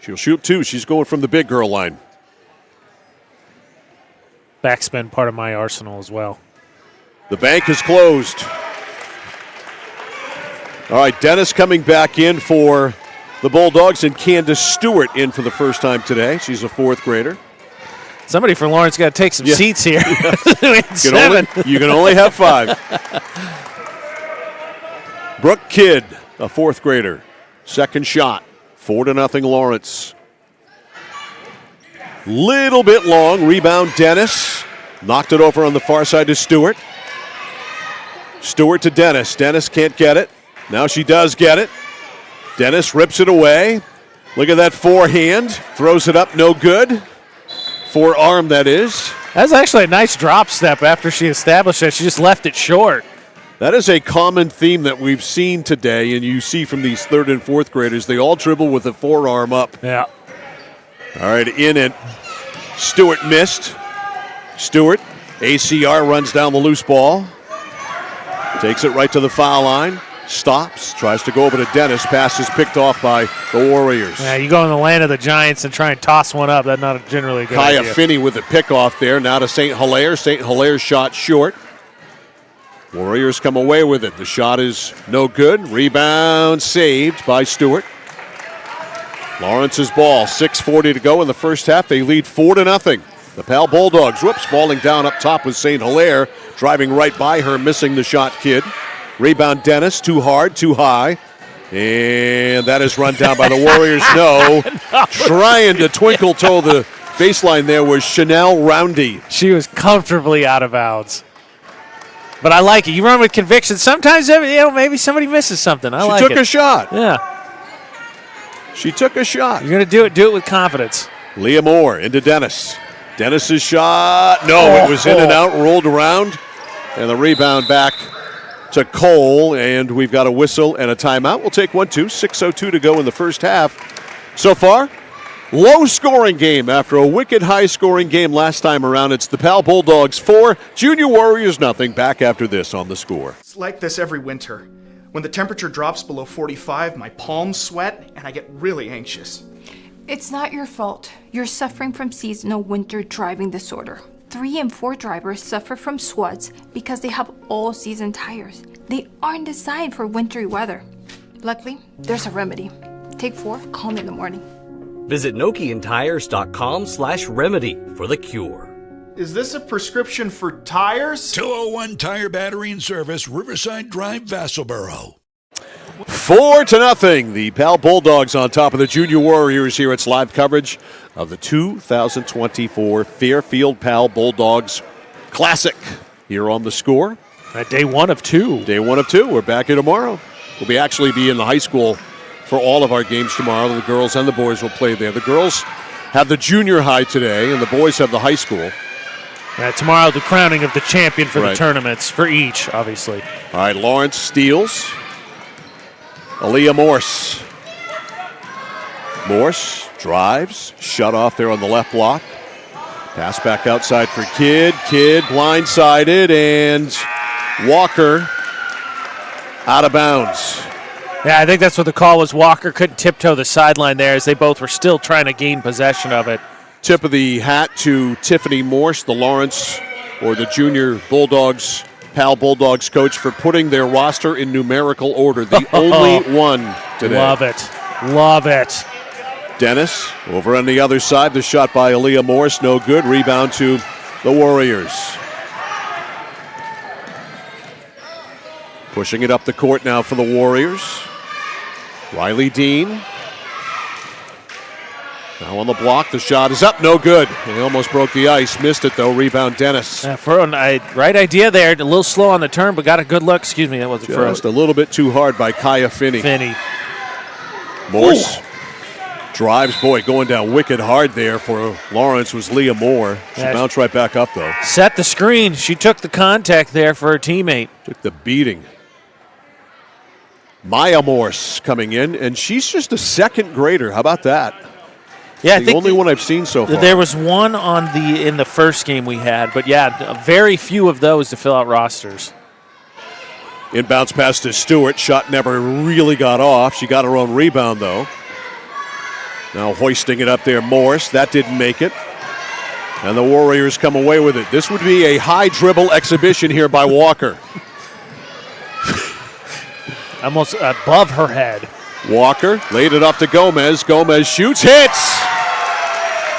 Speaker 2: She'll shoot two. She's going from the big girl line.
Speaker 3: Backspin part of my arsenal as well.
Speaker 2: The bank is closed. All right, Dennis coming back in for the Bulldogs, and Candace Stewart in for the first time today. She's a fourth grader.
Speaker 3: Somebody for Lawrence got to take some seats here.
Speaker 2: You can only have 5. Brooke Kidd, a fourth grader. Second shot, 4-0 Lawrence. Little bit long, rebound Dennis. Knocked it over on the far side to Stewart. Stewart to Dennis. Dennis can't get it. Now she does get it. Dennis rips it away. Look at that forehand. Throws it up, no good. Forearm, that is.
Speaker 3: That's actually a nice drop step after she established it. She just left it short.
Speaker 2: That is a common theme that we've seen today, and you see from these third and fourth graders. They all dribble with the forearm up.
Speaker 3: Yeah.
Speaker 2: All right, in it. Stewart missed. Stewart, ACR runs down the loose ball. Takes it right to the foul line. Stops, tries to go over to Dennis. Pass is picked off by the Warriors.
Speaker 3: Yeah, you go in the land of the Giants and try and toss one up. That's not generally a good idea.
Speaker 2: Kaya Finney with the pickoff there. Now to St. Hilaire. St. Hilaire's shot short. Warriors come away with it. The shot is no good. Rebound saved by Stewart. Lawrence's ball. 6:40 to go in the first half. They lead 4-0. The Pal Bulldogs, falling down up top with St. Hilaire. Driving right by her, missing the shot, Kidd. Rebound Dennis, too hard, too high. And that is run down by the Warriors. No. Trying to twinkle toe the baseline there was Chanel Roundy.
Speaker 3: She was comfortably out of bounds. But I like it. You run with conviction. Sometimes maybe somebody misses something.
Speaker 2: She took a shot.
Speaker 3: Yeah.
Speaker 2: She took a shot.
Speaker 3: You're going to do it with confidence.
Speaker 2: Leah Moore into Dennis. Dennis's shot. No, it was in and out, rolled around. And the rebound back to Cole, and we've got a whistle and a timeout. We'll take 1-2, 6:02 to go in the first half. So far, low-scoring game after a wicked high-scoring game last time around. It's the Pal Bulldogs 4, Junior Warriors nothing. Back after this on The Score.
Speaker 9: It's like this every winter. When the temperature drops below 45, my palms sweat, and I get really anxious.
Speaker 12: It's not your fault. You're suffering from seasonal winter driving disorder. 3 and 4 drivers suffer from SWUDs because they have all-season tires. They aren't designed for wintry weather. Luckily, there's a remedy. Take 4, call me in the morning.
Speaker 13: Visit NokianTires.com/remedy for the cure.
Speaker 9: Is this a prescription for tires?
Speaker 1: 201 Tire Battery and Service, Riverside Drive, Vassalboro.
Speaker 2: 4-0. The Pal Bulldogs on top of the Junior Warriors here. It's live coverage of the 2024 Fairfield Pal Bulldogs Classic here on The Score.
Speaker 3: Day 1 of 2.
Speaker 2: Day 1 of 2. We're back here tomorrow. We'll actually be in the high school for all of our games tomorrow. The girls and the boys will play there. The girls have the junior high today, and the boys have the high school.
Speaker 3: Tomorrow, the crowning of the champion for the tournaments, for each, obviously.
Speaker 2: All right, Lawrence steals. Aaliyah Morse. Morse drives, shut off there on the left block. Pass back outside for Kidd. Kidd blindsided, and Walker out of bounds.
Speaker 3: Yeah, I think that's what the call was. Walker couldn't tiptoe the sideline there as they both were still trying to gain possession of it.
Speaker 2: Tip of the hat to Tiffany Morse, the Lawrence or the Junior Bulldogs, Pal Bulldogs coach, for putting their roster in numerical order. The only one today.
Speaker 3: Love it. Love it.
Speaker 2: Dennis over on the other side. The shot by Aaliyah Morse, no good. Rebound to the Warriors. Pushing it up the court now for the Warriors. Riley Dean. Now on the block, the shot is up, no good. He almost broke the ice, missed it though, rebound Dennis.
Speaker 3: Right idea there, a little slow on the turn, but got a good look. Excuse me, that wasn't
Speaker 2: Just a little bit too hard by Kaya Finney. Morse drives, going down wicked hard there for Lawrence was Leah Moore. She bounced right back up though.
Speaker 3: Set the screen, she took the contact there for her teammate.
Speaker 2: Took the beating. Maya Morse coming in, and she's just a second grader. How about that?
Speaker 3: Yeah,
Speaker 2: the only one I've seen so far.
Speaker 3: There was one in the first game we had, but yeah, very few of those to fill out rosters.
Speaker 2: Inbounds pass to Stewart. Shot never really got off. She got her own rebound, though. Now hoisting it up there, Morse. That didn't make it. And the Warriors come away with it. This would be a high dribble exhibition here by Walker.
Speaker 3: Almost above her head.
Speaker 2: Walker laid it off to Gomez. Gomez shoots, hits.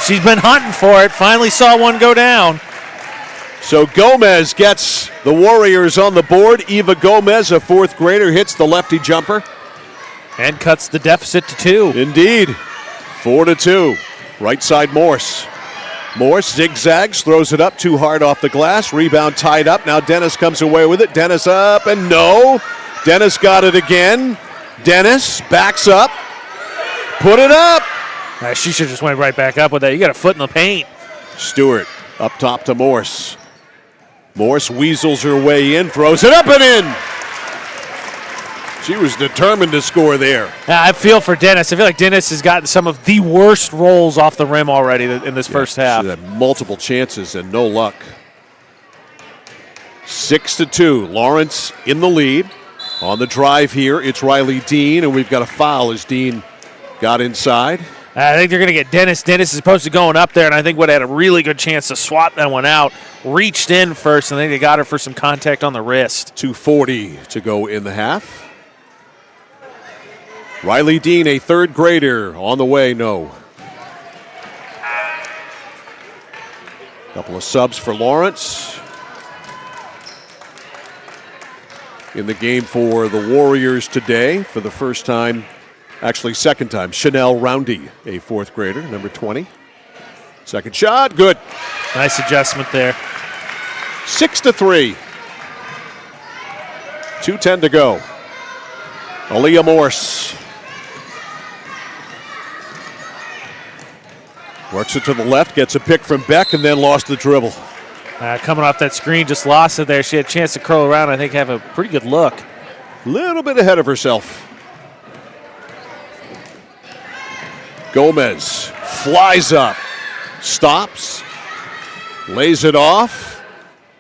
Speaker 3: She's been hunting for it. Finally saw one go down.
Speaker 2: So Gomez gets the Warriors on the board. Eva Gomez, a fourth grader, hits the lefty jumper.
Speaker 3: And cuts the deficit to 2.
Speaker 2: Indeed. 4-2. Right side Morse. Morse zigzags, throws it up too hard off the glass. Rebound tied up. Now Dennis comes away with it. Dennis up and no. Dennis got it again. Dennis backs up. Put it up.
Speaker 3: She should just went right back up with that. You got a foot in the paint.
Speaker 2: Stewart up top to Morse. Morse weasels her way in, throws it up and in. She was determined to score there.
Speaker 3: I feel for Dennis. I feel like Dennis has gotten some of the worst rolls off the rim already in this first half.
Speaker 2: She had multiple chances and no luck. 6-2. Lawrence in the lead. On the drive here, it's Riley Dean, and we've got a foul as Dean got inside.
Speaker 3: I think they're going to get Dennis. Dennis is supposed to going up there, and I think would have had a really good chance to swap that one out. Reached in first, and I think they got her for some contact on the wrist.
Speaker 2: 2:40 to go in the half. Riley Dean, a third grader, on the way, no. Couple of subs for Lawrence. In the game for the Warriors today, for the first time, actually second time, Chanel Roundy, a fourth grader, number 20. Second shot, good.
Speaker 3: Nice adjustment there.
Speaker 2: 6-3. 2:10 to go. Aaliyah Morse. Works it to the left, gets a pick from Beck, and then lost the dribble.
Speaker 3: Coming off that screen, just lost it there. She had a chance to curl around, I think have a pretty good look.
Speaker 2: Little bit ahead of herself. Gomez flies up, stops, lays it off.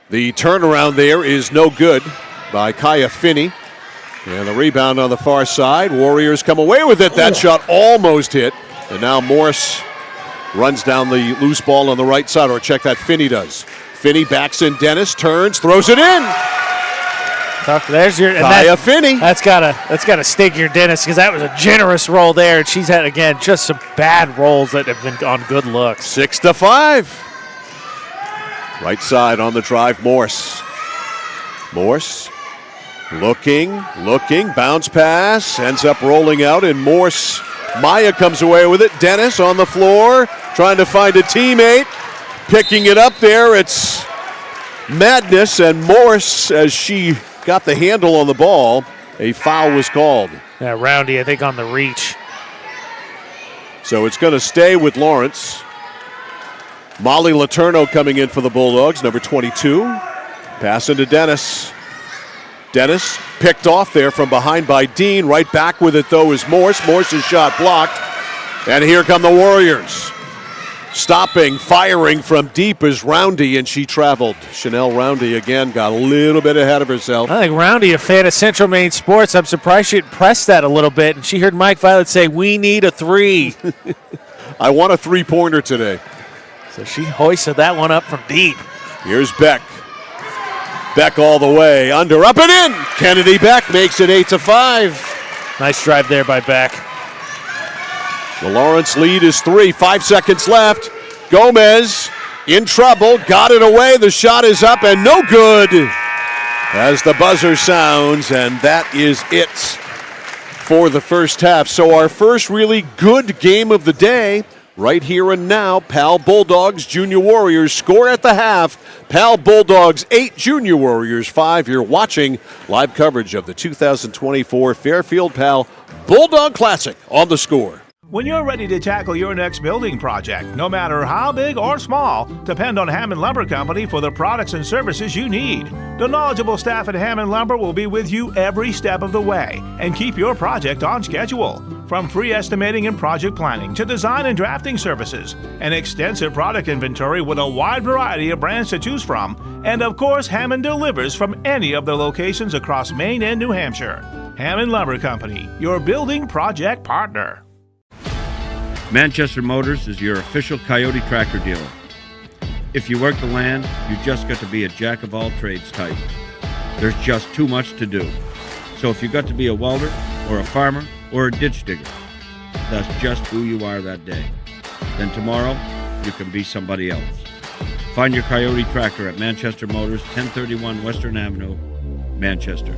Speaker 2: The turnaround there is no good by Kaya Finney. And the rebound on the far side. Warriors come away with it. That shot almost hit. And now Morse runs down the loose ball on the right side, or check that Finney does. Finney backs in Dennis, turns, throws it in.
Speaker 3: There's your
Speaker 2: Kaya Finney.
Speaker 3: That's gotta stake your Dennis, because that was a generous roll there. And she's had again just some bad rolls that have been on good looks.
Speaker 2: 6-5. Right side on the drive, Morse. Morse looking, bounce pass, ends up rolling out, and Morse. Maya comes away with it. Dennis on the floor, trying to find a teammate. Picking it up there, it's Madness, and Morse, as she got the handle on the ball, a foul was called.
Speaker 3: Yeah, Roundy, I think, on the reach.
Speaker 2: So it's going to stay with Lawrence. Molly Letourneau coming in for the Bulldogs, number 22. Pass into Dennis. Dennis picked off there from behind by Dean. Right back with it, though, is Morse. Morse's shot blocked. And here come the Warriors. Stopping, firing from deep is Roundy, and she traveled. Chanel Roundy, again, got a little bit ahead of herself.
Speaker 3: I think Roundy, a fan of Central Maine sports, I'm surprised she had pressed that a little bit, and she heard Mike Violet say, "We need a 3."
Speaker 2: I want a 3-pointer today.
Speaker 3: So she hoisted that one up from deep.
Speaker 2: Here's Beck. Beck all the way, under, up and in. Kennedy Beck makes it 8-5.
Speaker 3: Nice drive there by Beck.
Speaker 2: The Lawrence lead is 3, 5 seconds left. Gomez in trouble, got it away. The shot is up and no good. as the buzzer sounds, and that is it for the first half. So our first really good game of the day, right here and now. Pal Bulldogs, Junior Warriors score at the half. Pal Bulldogs 8, Junior Warriors 5. You're watching live coverage of the 2024 Fairfield Pal Bulldog Classic on The Score.
Speaker 14: When you're ready to tackle your next building project, no matter how big or small, depend on Hammond Lumber Company for the products and services you need. The knowledgeable staff at Hammond Lumber will be with you every step of the way and keep your project on schedule. From free estimating and project planning to design and drafting services, an extensive product inventory with a wide variety of brands to choose from, and of course, Hammond delivers from any of the locations across Maine and New Hampshire. Hammond Lumber Company, your building project partner.
Speaker 15: Manchester Motors is your official Coyote tractor dealer. If you work the land, you just got to be a jack-of-all-trades type. There's just too much to do. So if you got to be a welder, or a farmer, or a ditch digger, that's just who you are that day. Then tomorrow, you can be somebody else. Find your Coyote tractor at Manchester Motors, 1031 Western Avenue, Manchester.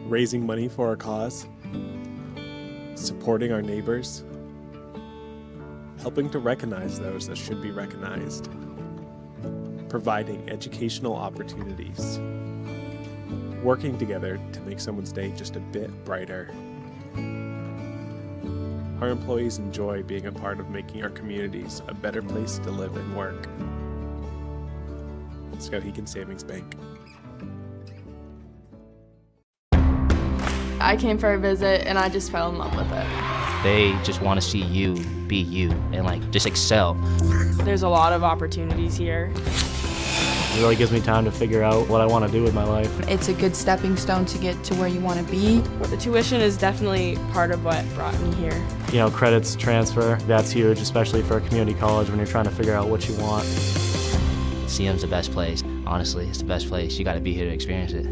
Speaker 16: Raising money for our cause, supporting our neighbors, helping to recognize those that should be recognized, providing educational opportunities, working together to make someone's day just a bit brighter. Our employees enjoy being a part of making our communities a better place to live and work. HERicanes Savings Bank.
Speaker 17: I came for a visit and I just fell in love with it.
Speaker 24: They just want to see you be you and just excel.
Speaker 17: There's a lot of opportunities here.
Speaker 25: It really gives me time to figure out what I want to do with my life.
Speaker 26: It's a good stepping stone to get to where you want to be.
Speaker 17: The tuition is definitely part of what brought me here.
Speaker 25: You know, credits transfer, that's huge, especially for a community college when you're trying to figure out what you want.
Speaker 24: CM's the best place. Honestly, it's the best place. You got to be here to experience it.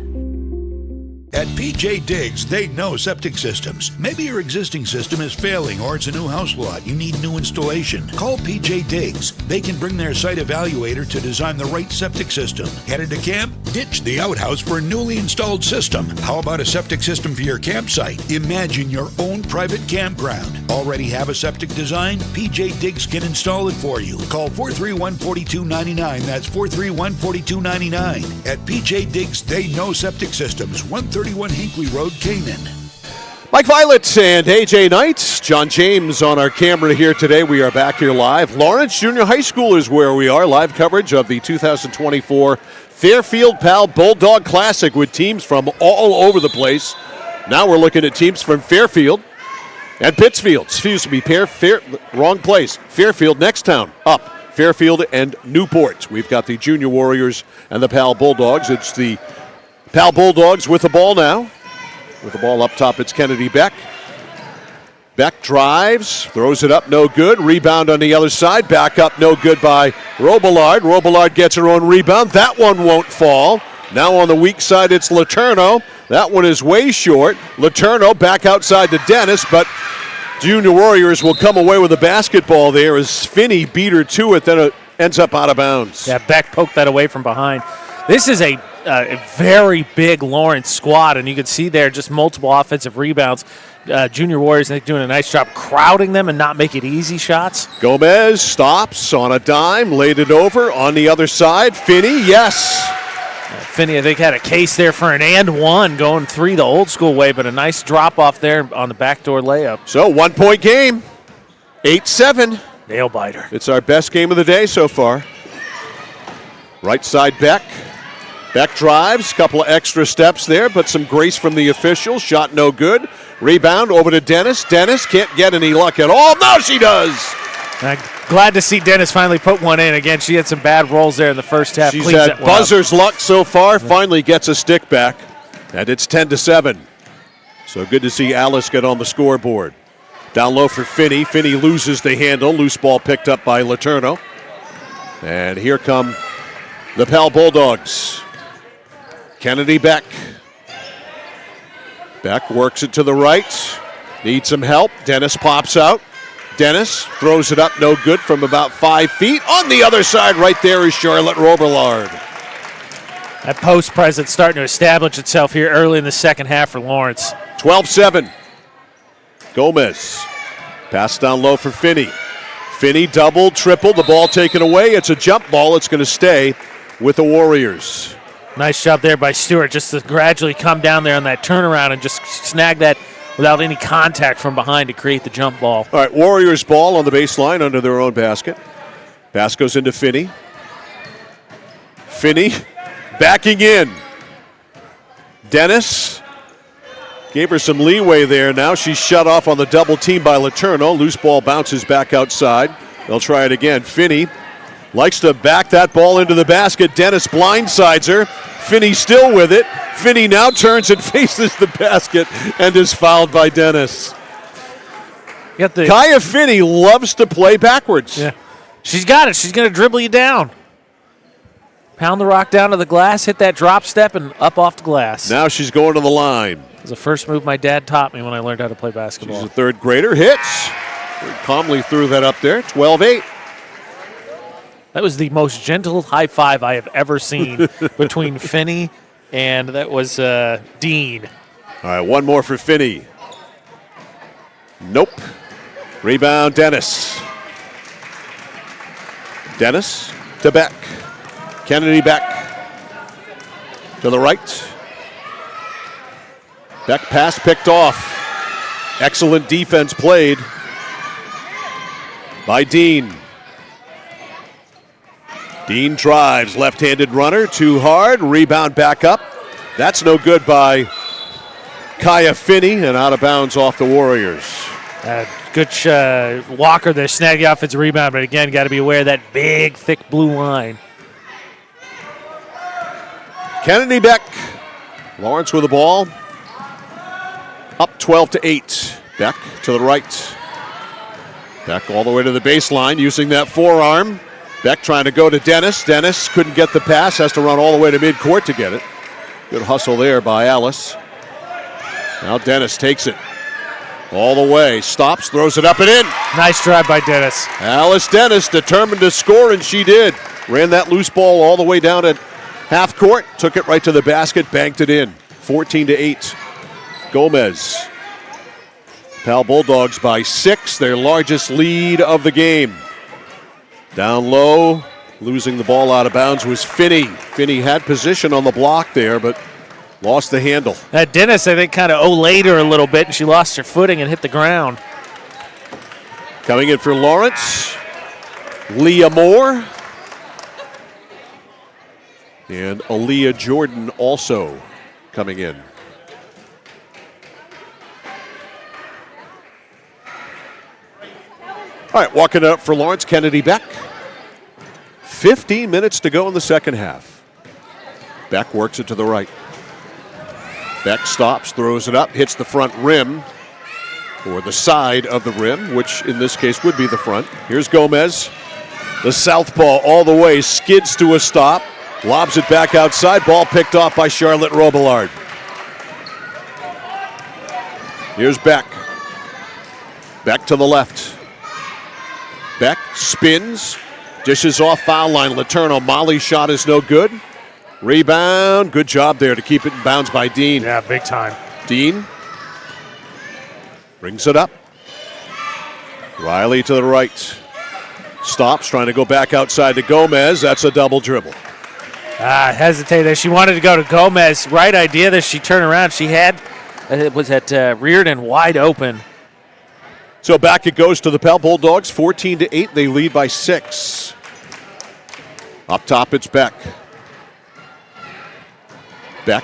Speaker 1: At PJ Diggs, they know septic systems. Maybe your existing system is failing or it's a new house lot. You need new installation. Call PJ Diggs. They can bring their site evaluator to design the right septic system. Headed to camp? Ditch the outhouse for a newly installed system. How about a septic system for your campsite? Imagine your own private campground. Already have a septic design? PJ Diggs can install it for you. Call 431-4299. That's 431-4299. At PJ Diggs, they know septic systems. 131 Hinkley Road, Canaan.
Speaker 2: Mike Violet and AJ Knight, John James on our camera here today. We are back here live. Lawrence Junior High School is where we are. Live coverage of the 2024 Fairfield Pal Bulldog Classic with teams from all over the place. Now we're looking at teams from Fairfield and Pittsfield. Excuse me, wrong place. Fairfield, next town up. Fairfield and Newport. We've got the Junior Warriors and the Pal Bulldogs. It's the Pal Bulldogs with the ball now. With the ball up top, it's Kennedy Beck. Beck drives, throws it up, no good. Rebound on the other side, back up, no good by Robillard. Robillard gets her own rebound. That one won't fall. Now on the weak side, it's Letourneau. That one is way short. Letourneau back outside to Dennis, but Junior Warriors will come away with a basketball there as Finney beat her to it, then it ends up out of bounds.
Speaker 3: Yeah, Beck poked that away from behind. This is a very big Lawrence squad, and you can see there just multiple offensive rebounds. Junior Warriors, I think, doing a nice job crowding them and not making easy shots.
Speaker 2: Gomez stops on a dime, laid it over on the other side. Finney, yes.
Speaker 3: Finney, I think, had a case there for an and one, going three the old school way, but a nice drop off there on the backdoor layup.
Speaker 2: So 1 point game, 8-7.
Speaker 3: Nail biter.
Speaker 2: It's our best game of the day so far. Right side Beck. Beck drives, couple of extra steps there, but some grace from the official. Shot no good. Rebound over to Dennis. Dennis can't get any luck at all. Now she does.
Speaker 3: Glad to see Dennis finally put one in. Again, she had some bad rolls there in the first half.
Speaker 2: She's had buzzer's luck so far. Finally gets a stick back, and it's 10-7. So good to see Alice get on the scoreboard. Down low for Finney. Finney loses the handle. Loose ball picked up by Letourneau. And here come the Pal Bulldogs. Kennedy Beck. Beck works it to the right. Needs some help. Dennis pops out. Dennis throws it up, no good from about 5 feet. On the other side, right there is Charlotte Robillard.
Speaker 3: That post presence starting to establish itself here early in the second half for Lawrence.
Speaker 2: 12-7. Gomez. Pass down low for Finney. Finney double, triple, the ball taken away. It's a jump ball. It's going to stay with the Warriors.
Speaker 3: Nice job there by Stewart just to gradually come down there on that turnaround and just snag that without any contact from behind to create the jump ball.
Speaker 2: All right, Warriors ball on the baseline under their own basket. Pass goes into Finney. Finney backing in. Dennis gave her some leeway there. Now she's shut off on the double team by Letourneau. Loose ball bounces back outside. They'll try it again. Finney likes to back that ball into the basket. Dennis blindsides her. Finney still with it. Finney now turns and faces the basket and is fouled by Dennis. Kaya Finney loves to play backwards.
Speaker 3: Yeah, she's got it. She's going to dribble you down. Pound the rock down to the glass, hit that drop step, and up off the glass.
Speaker 2: Now she's going to the line.
Speaker 3: It was the first move my dad taught me when I learned how to play basketball.
Speaker 2: She's a third grader. Hits. Very calmly threw that up there. 12-8.
Speaker 3: That was the most gentle high five I have ever seen between Finney and that was Dean.
Speaker 2: All right, one more for Finney. Nope. Rebound, Dennis. Dennis to Beck. Kennedy Beck to the right. Beck pass picked off. Excellent defense played by Dean. Dean drives, left-handed runner, too hard, rebound back up. That's no good by Kaya Finney, and out of bounds off the Warriors.
Speaker 3: Good Walker there, snagged the offensive rebound, but again, got to be aware of that big, thick blue line.
Speaker 2: Kennedy Beck, Lawrence with the ball, up 12-8. Beck to the right. Beck all the way to the baseline, using that forearm. Beck trying to go to Dennis. Dennis couldn't get the pass, has to run all the way to midcourt to get it. Good hustle there by Alice. Now Dennis takes it all the way, stops, throws it up and in.
Speaker 3: Nice drive by Dennis.
Speaker 2: Alice Dennis determined to score, and she did. Ran that loose ball all the way down at half court, took it right to the basket, banked it in. 14-8. Gomez. Pal Bulldogs by 6, their largest lead of the game. Down low, losing the ball out of bounds was Finney. Finney had position on the block there, but lost the handle.
Speaker 3: That Dennis, I think, kind of olayed her a little bit, and she lost her footing and hit the ground.
Speaker 2: Coming in for Lawrence, Leah Moore. And Aaliyah Jordan also coming in. All right, walking up for Lawrence, Kennedy Beck. 15 minutes to go in the second half. Beck works it to the right. Beck stops, throws it up, hits the front rim, or the side of the rim, which in this case would be the front. Here's Gomez. The southpaw all the way, skids to a stop, lobs it back outside, ball picked off by Charlotte Robillard. Here's Beck. Beck to the left. Beck spins, dishes off foul line. Letourneau, Molly's shot is no good. Rebound, good job there to keep it in bounds by Dean.
Speaker 3: Yeah, big time.
Speaker 2: Dean brings it up. Riley to the right. Stops, trying to go back outside to Gomez. That's a double dribble.
Speaker 3: Hesitated. She wanted to go to Gomez. Right idea that she turned around. She had, it was at Reardon wide open.
Speaker 2: So back it goes to the Pell Bulldogs, 14-8. They lead by 6. Up top, it's Beck. Beck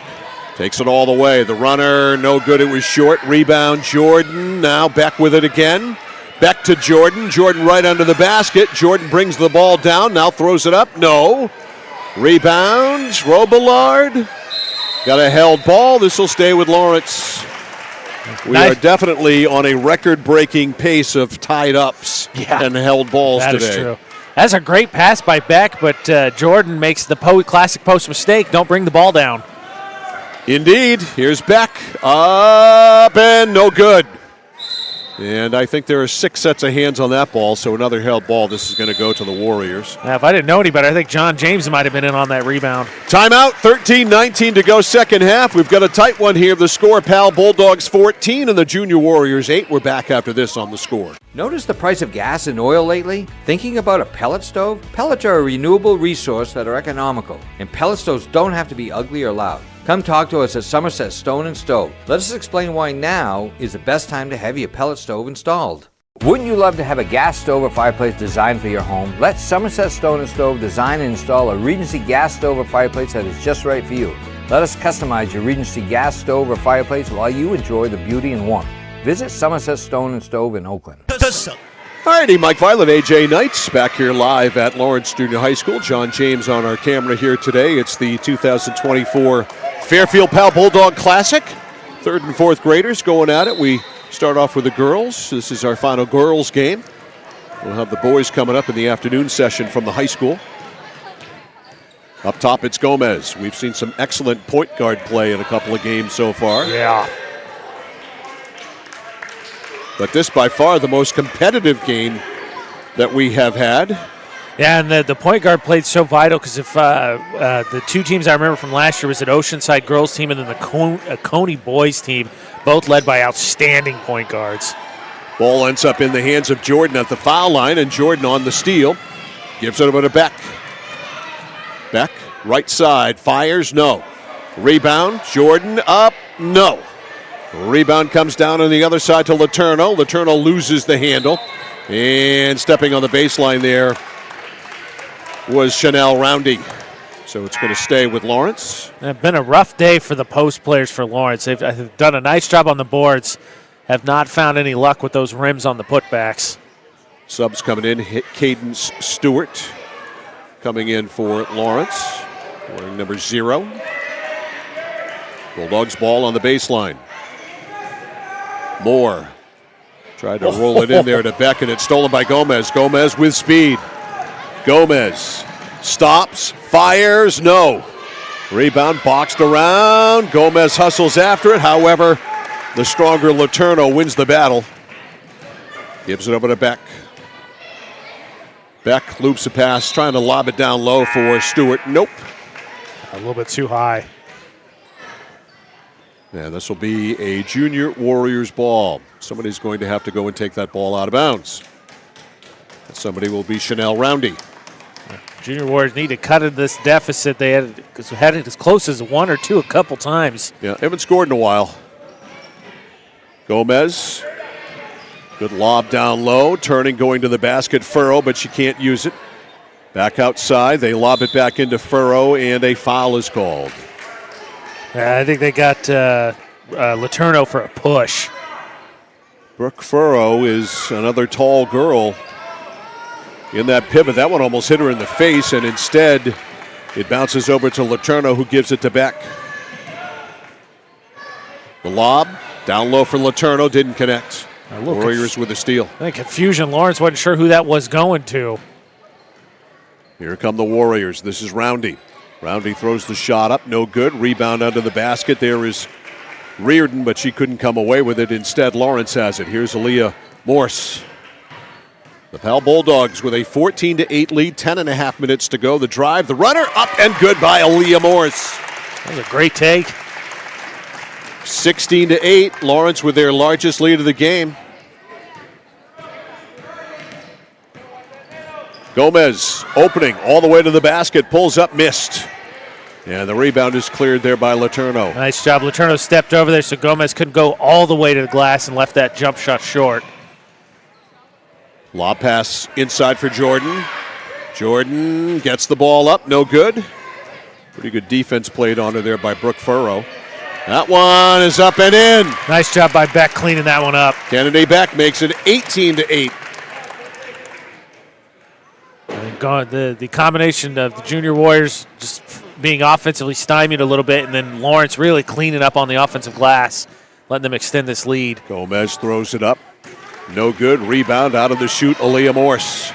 Speaker 2: takes it all the way. The runner, no good. It was short. Rebound, Jordan. Now Beck with it again. Beck to Jordan. Jordan right under the basket. Jordan brings the ball down. Now throws it up. No. Rebounds. Robillard. Got a held ball. This will stay with Lawrence. We are definitely on a record-breaking pace of tied-ups and held balls today.
Speaker 3: That is true. That's a great pass by Beck, but Jordan makes the classic post mistake. Don't bring the ball down.
Speaker 2: Indeed. Here's Beck. Up and no good. And I think there are 6 sets of hands on that ball, so another held ball. This is going to go to the Warriors.
Speaker 3: Now, if I didn't know any better, I think John James might have been in on that rebound.
Speaker 2: Timeout, 13-19 to go second half. We've got a tight one here. The score, Pal Bulldogs 14 and the Junior Warriors 8. We're back after this on The Score.
Speaker 4: Notice the price of gas and oil lately? Thinking about a pellet stove? Pellets are a renewable resource that are economical, and pellet stoves don't have to be ugly or loud. Come talk to us at Somerset Stone & Stove. Let us explain why now is the best time to have your pellet stove installed. Wouldn't you love to have a gas stove or fireplace designed for your home? Let Somerset Stone & Stove design and install a Regency gas stove or fireplace that is just right for you. Let us customize your Regency gas stove or fireplace while you enjoy the beauty and warmth. Visit Somerset Stone & Stove in Oakland.
Speaker 2: Alrighty, Mike Violet, AJ Knights, back here live at Lawrence Junior High School. John James on our camera here today. It's the 2024 Fairfield Pal Bulldog Classic. 3rd and 4th graders going at it. We start off with the girls. This is our final girls game. We'll have the boys coming up in the afternoon session from the high school. Up top, it's Gomez. We've seen some excellent point guard play in a couple of games so far.
Speaker 3: Yeah.
Speaker 2: But this by far the most competitive game that we have had.
Speaker 3: Yeah, and the point guard played so vital because if the 2 teams I remember from last year was an Oceanside girls team and then the Coney boys team, both led by outstanding point guards.
Speaker 2: Ball ends up in the hands of Jordan at the foul line, and Jordan on the steal. Gives it over to Beck. Beck, right side, fires, no. Rebound, Jordan up, no. Rebound comes down on the other side to Letourneau. Letourneau loses the handle. And stepping on the baseline there was Chanel Roundy. So it's going to stay with Lawrence.
Speaker 3: It's been a rough day for the post players for Lawrence. They've done a nice job on the boards. Have not found any luck with those rims on the putbacks.
Speaker 2: Subs coming in. Cadence Stewart coming in for Lawrence. Wearing number 0. Bulldogs ball on the baseline. Moore tried to roll it in there to Beck, and it's stolen by Gomez. Gomez with speed. Gomez stops, fires, no. Rebound boxed around. Gomez hustles after it. However, the stronger Letourneau wins the battle. Gives it over to Beck. Beck loops a pass, trying to lob it down low for Stewart. Nope.
Speaker 3: A little bit too high.
Speaker 2: And this will be a Junior Warriors ball. Somebody's going to have to go and take that ball out of bounds. And somebody will be Chanel Roundy.
Speaker 3: Junior Warriors need to cut in this deficit. They had it as close as 1 or 2 a couple times.
Speaker 2: Yeah, haven't scored in a while. Gomez. Good lob down low. Turning, going to the basket. Furrow, but she can't use it. Back outside. They lob it back into Furrow, and a foul is called.
Speaker 3: I think they got Letourneau for a push.
Speaker 2: Brooke Furrow is another tall girl in that pivot. That one almost hit her in the face, and instead it bounces over to Letourneau, who gives it to Beck. The lob, down low for Letourneau, didn't connect. Warriors with a steal.
Speaker 3: I think confusion. Lawrence wasn't sure who that was going to.
Speaker 2: Here come the Warriors. This is Roundy. Roundy throws the shot up, no good. Rebound under the basket. There is Reardon, but she couldn't come away with it. Instead, Lawrence has it. Here's Aaliyah Morse. The Pal Bulldogs with a 14-8 lead, 10.5 minutes to go. The drive, the runner, up and good by Aaliyah Morse.
Speaker 3: That was a great take.
Speaker 2: 16-8, Lawrence with their largest lead of the game. Gomez opening all the way to the basket, pulls up, missed. And the rebound is cleared there by Letourneau.
Speaker 3: Nice job. Letourneau stepped over there so Gomez couldn't go all the way to the glass and left that jump shot short.
Speaker 2: Lob pass inside for Jordan. Jordan gets the ball up, no good. Pretty good defense played on her there by Brooke Furrow. That one is up and in.
Speaker 3: Nice job by Beck cleaning that one up.
Speaker 2: Kennedy Beck makes it 18-8.
Speaker 3: The combination of the Junior Warriors just being offensively stymied a little bit, and then Lawrence really cleaning up on the offensive glass, letting them extend this lead.
Speaker 2: Gomez throws it up. No good. Rebound out of the chute, Aaliyah Morse.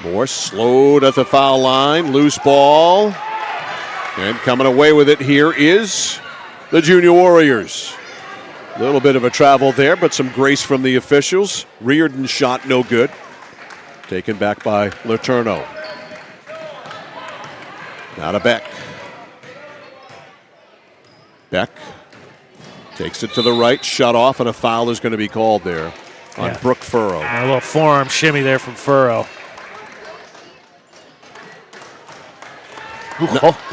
Speaker 2: Morse slowed at the foul line. Loose ball. And coming away with it here is the Junior Warriors. A little bit of a travel there, but some grace from the officials. Reardon's shot no good. Taken back by Letourneau. Now to Beck. Beck takes it to the right, shut off, and a foul is going to be called there on Brooke Furrow.
Speaker 3: A little forearm shimmy there from Furrow.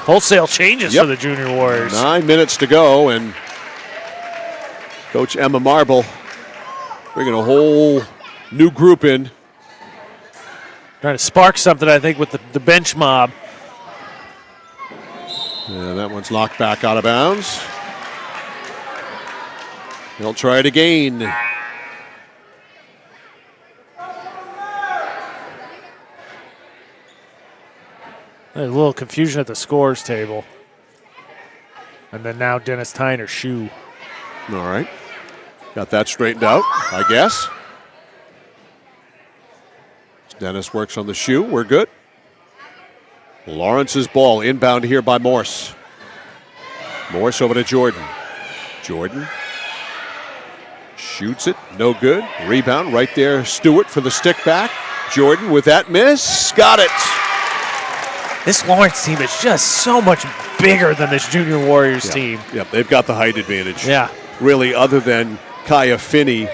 Speaker 3: Wholesale changes for the Junior Warriors.
Speaker 2: 9 minutes to go, and Coach Emma Marble bringing a whole new group in.
Speaker 3: Trying to spark something, I think, with the bench mob.
Speaker 2: And that one's knocked back out of bounds. He'll try it again.
Speaker 3: There's a little confusion at the scores table. And then now Dennis Tyner's shoe.
Speaker 2: All right. Got that straightened out, I guess. Dennis works on the shoe. We're good. Lawrence's ball inbound here by Morse. Morse over to Jordan. Jordan shoots it. No good. Rebound right there. Stewart for the stick back. Jordan with that miss. Got it.
Speaker 3: This Lawrence team is just so much bigger than this Junior Warriors team.
Speaker 2: Yep, they've got the height advantage.
Speaker 3: Yeah.
Speaker 2: Really, other than Kaya Finney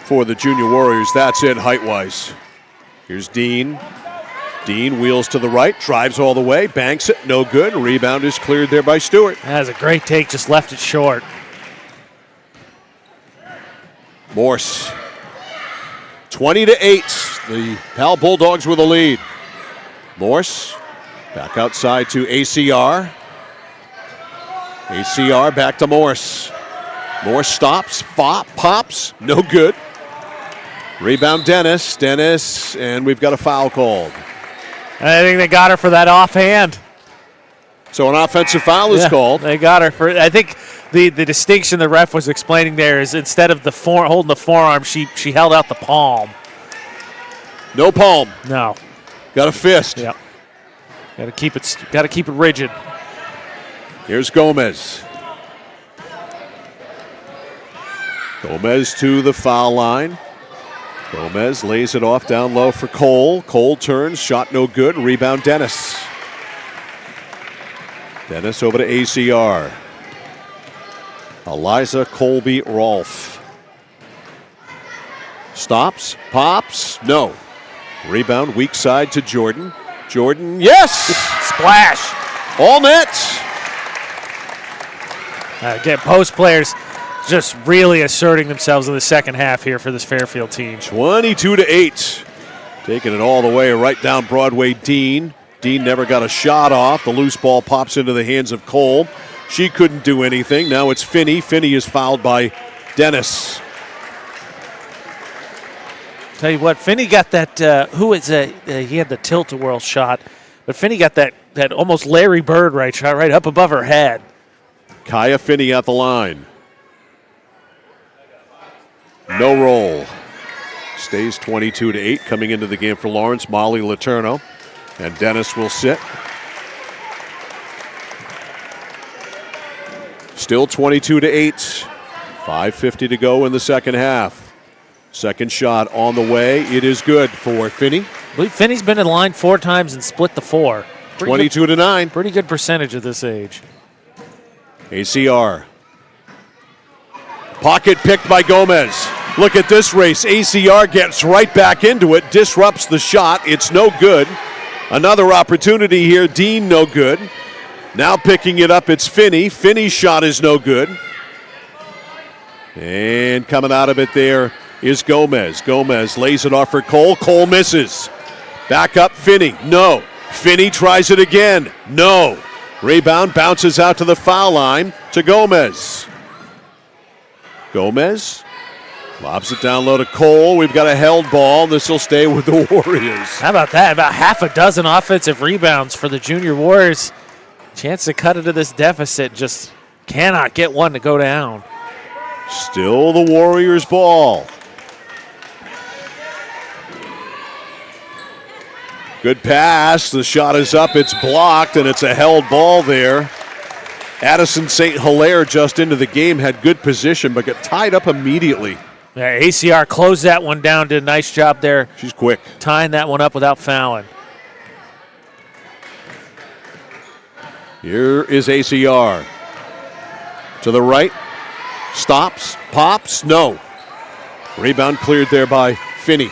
Speaker 2: for the Junior Warriors, that's it height-wise. Here's Dean. Dean wheels to the right, drives all the way, banks it, no good. Rebound is cleared there by Stewart.
Speaker 3: That was a great take, just left it short.
Speaker 2: Morse. 20-8. The Pal Bulldogs with a lead. Morse back outside to ACR. ACR back to Morse. Morse stops, pops, no good. Rebound Dennis. Dennis, and we've got a foul called.
Speaker 3: I think they got her for that offhand.
Speaker 2: So an offensive foul is called.
Speaker 3: They got her for. I think the distinction the ref was explaining there is instead of holding the forearm, she held out the palm.
Speaker 2: No palm.
Speaker 3: No.
Speaker 2: Got a fist.
Speaker 3: Yep. Got to keep it rigid.
Speaker 2: Here's Gomez. Gomez to the foul line. Gomez lays it off down low for Cole. Cole turns, shot no good. Rebound Dennis. Dennis over to ACR. Eliza Colby Rolfe. Stops, pops, no. Rebound, weak side to Jordan. Jordan, yes!
Speaker 3: Splash!
Speaker 2: All net!
Speaker 3: Again, post players just really asserting themselves in the second half here for this Fairfield team.
Speaker 2: 22-8. Taking it all the way right down Broadway, Dean. Dean never got a shot off. The loose ball pops into the hands of Cole. She couldn't do anything. Now it's Finney. Finney is fouled by Dennis.
Speaker 3: Tell you what, Finney got that, he had the tilt-a-whirl shot, but Finney got that almost Larry Bird shot right up above her head.
Speaker 2: Kaya Finney at the line. No roll. Stays 22-8 coming into the game for Lawrence. Molly Letourneau. And Dennis will sit. Still 22-8. 5:50 to go in the second half. Second shot on the way. It is good for Finney.
Speaker 3: I believe Finney's been in line 4 times and split the 4.
Speaker 2: 22-9.
Speaker 3: Pretty good percentage at this age.
Speaker 2: ACR. Pocket picked by Gomez. Look at this race. ACR gets right back into it, disrupts the shot. It's no good. Another opportunity here. Dean, no good. Now picking it up, it's Finney. Finney's shot is no good. And coming out of it there is Gomez. Gomez lays it off for Cole. Cole misses. Back up, Finney. No. Finney tries it again. No. Rebound bounces out to the foul line to Gomez. Gomez lobs it down low to Cole. We've got a held ball. This will stay with the Warriors.
Speaker 3: How about that? About half a dozen offensive rebounds for the Junior Warriors. Chance to cut into this deficit. Just cannot get one to go down.
Speaker 2: Still the Warriors' ball. Good pass. The shot is up. It's blocked, and it's a held ball there. Addison St. Hilaire just into the game, had good position, but got tied up immediately.
Speaker 3: Yeah, ACR closed that one down, did a nice job there.
Speaker 2: She's quick.
Speaker 3: Tying that one up without fouling.
Speaker 2: Here is ACR. To the right. Stops. Pops. No. Rebound cleared there by Finney.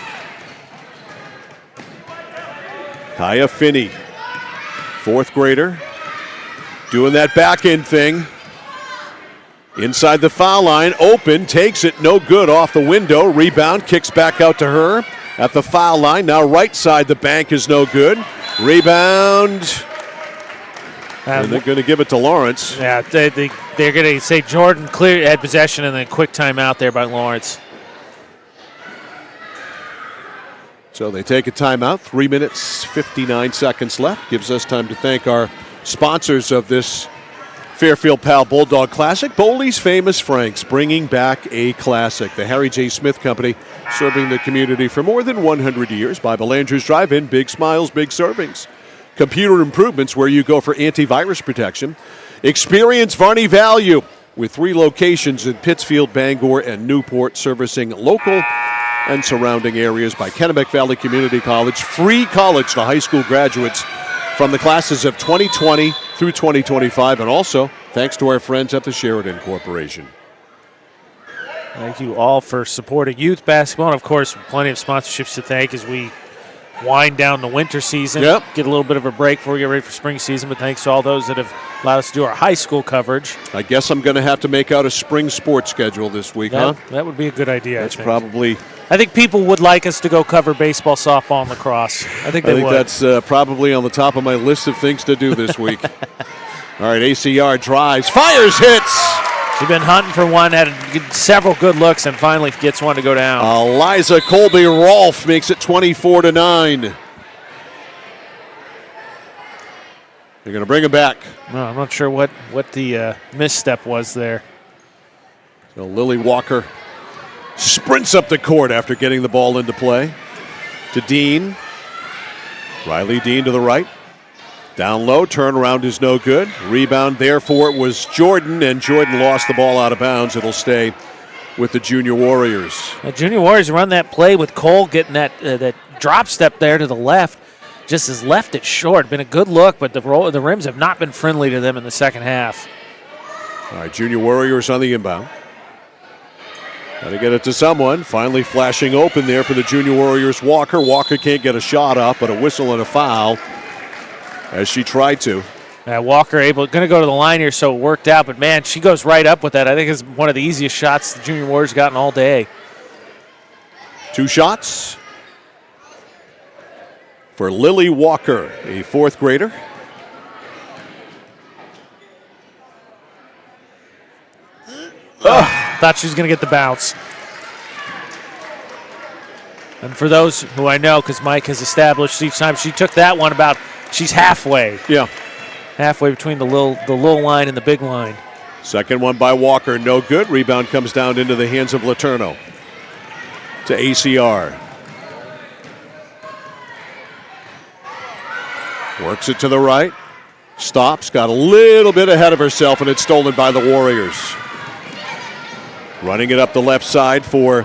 Speaker 2: Kaya Finney, fourth grader, doing that back end thing. Inside the foul line, open, takes it, no good, off the window. Rebound, kicks back out to her at the foul line. Now right side, the bank is no good. Rebound. And they're going to give it to Lawrence.
Speaker 3: Yeah, they're going to say Jordan had possession, and then quick timeout there by Lawrence.
Speaker 2: So they take a timeout. 3 minutes, 59 seconds left. Gives us time to thank our sponsors of this Fairfield Pal Bulldog Classic. Bowley's Famous Franks, bringing back a classic. The Harry J. Smith Company, serving the community for more than 100 years. By Belanger's Drive-In, big smiles, big servings. Computer Improvements, where you go for antivirus protection. Experience Varney Value, with 3 locations in Pittsfield, Bangor, and Newport, servicing local and surrounding areas. By Kennebec Valley Community College, free college to high school graduates from the classes of 2020 through 2025, and also thanks to our friends at the Sheridan Corporation.
Speaker 3: Thank you all for supporting youth basketball, and of course, plenty of sponsorships to thank as we wind down the winter season.
Speaker 2: Yep.
Speaker 3: Get a little bit of a break before we get ready for spring season, but thanks to all those that have allowed us to do our high school coverage.
Speaker 2: I guess I'm going to have to make out a spring sports schedule this week, huh?
Speaker 3: That would be a good idea.
Speaker 2: That's probably...
Speaker 3: I think people would like us to go cover baseball, softball, and lacrosse. I think would.
Speaker 2: That's probably on the top of my list of things to do this week. All right, ACR drives, fires, hits.
Speaker 3: She's been hunting for one, had several good looks, and finally gets one to go down.
Speaker 2: Eliza Colby-Rolfe makes it 24-9. They're going to bring him back.
Speaker 3: No, I'm not sure what the misstep was there.
Speaker 2: So Lily Walker sprints up the court after getting the ball into play. To Dean. Riley Dean to the right. Down low, turnaround is no good. Rebound there for it was Jordan, and Jordan lost the ball out of bounds. It'll stay with the Junior Warriors.
Speaker 3: The Junior Warriors run that play with Cole getting that drop step there to the left. Just has left it short. Been a good look, but the rims have not been friendly to them in the second half.
Speaker 2: All right, Junior Warriors on the inbound. Got to get it to someone. Finally flashing open there for the Junior Warriors. Walker. Walker can't get a shot up, but a whistle and a foul as she tried to.
Speaker 3: Walker going to go to the line here, so it worked out. But, man, she goes right up with that. I think it's one of the easiest shots the Junior Warriors gotten all day.
Speaker 2: 2 shots for Lily Walker, a fourth grader.
Speaker 3: Thought she was going to get the bounce. And for those who I know, because Mike has established each time she took that one she's halfway.
Speaker 2: Yeah.
Speaker 3: Halfway between the little line and the big line.
Speaker 2: Second one by Walker, no good. Rebound comes down into the hands of Letourneau. To ACR. Works it to the right. Stops, got a little bit ahead of herself, and it's stolen by the Warriors. Running it up the left side for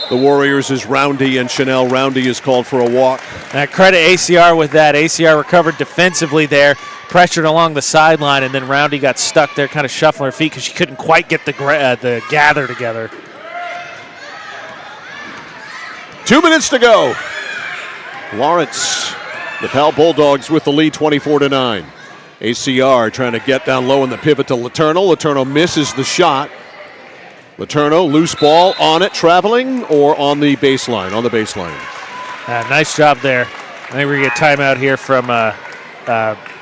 Speaker 2: the Warriors is Roundy, and Chanel Roundy is called for a walk.
Speaker 3: Credit ACR with that. ACR recovered defensively there, pressured along the sideline, and then Roundy got stuck there, kind of shuffling her feet because she couldn't quite get the gather together.
Speaker 2: 2 minutes to go. Lawrence, the Pal Bulldogs with the lead, 24-9. ACR trying to get down low in the pivot to Letourneau. Letourneau misses the shot. Letourneau, loose ball, on it, traveling, or on the baseline? On the baseline.
Speaker 3: Nice job there. I think we're going to get timeout here from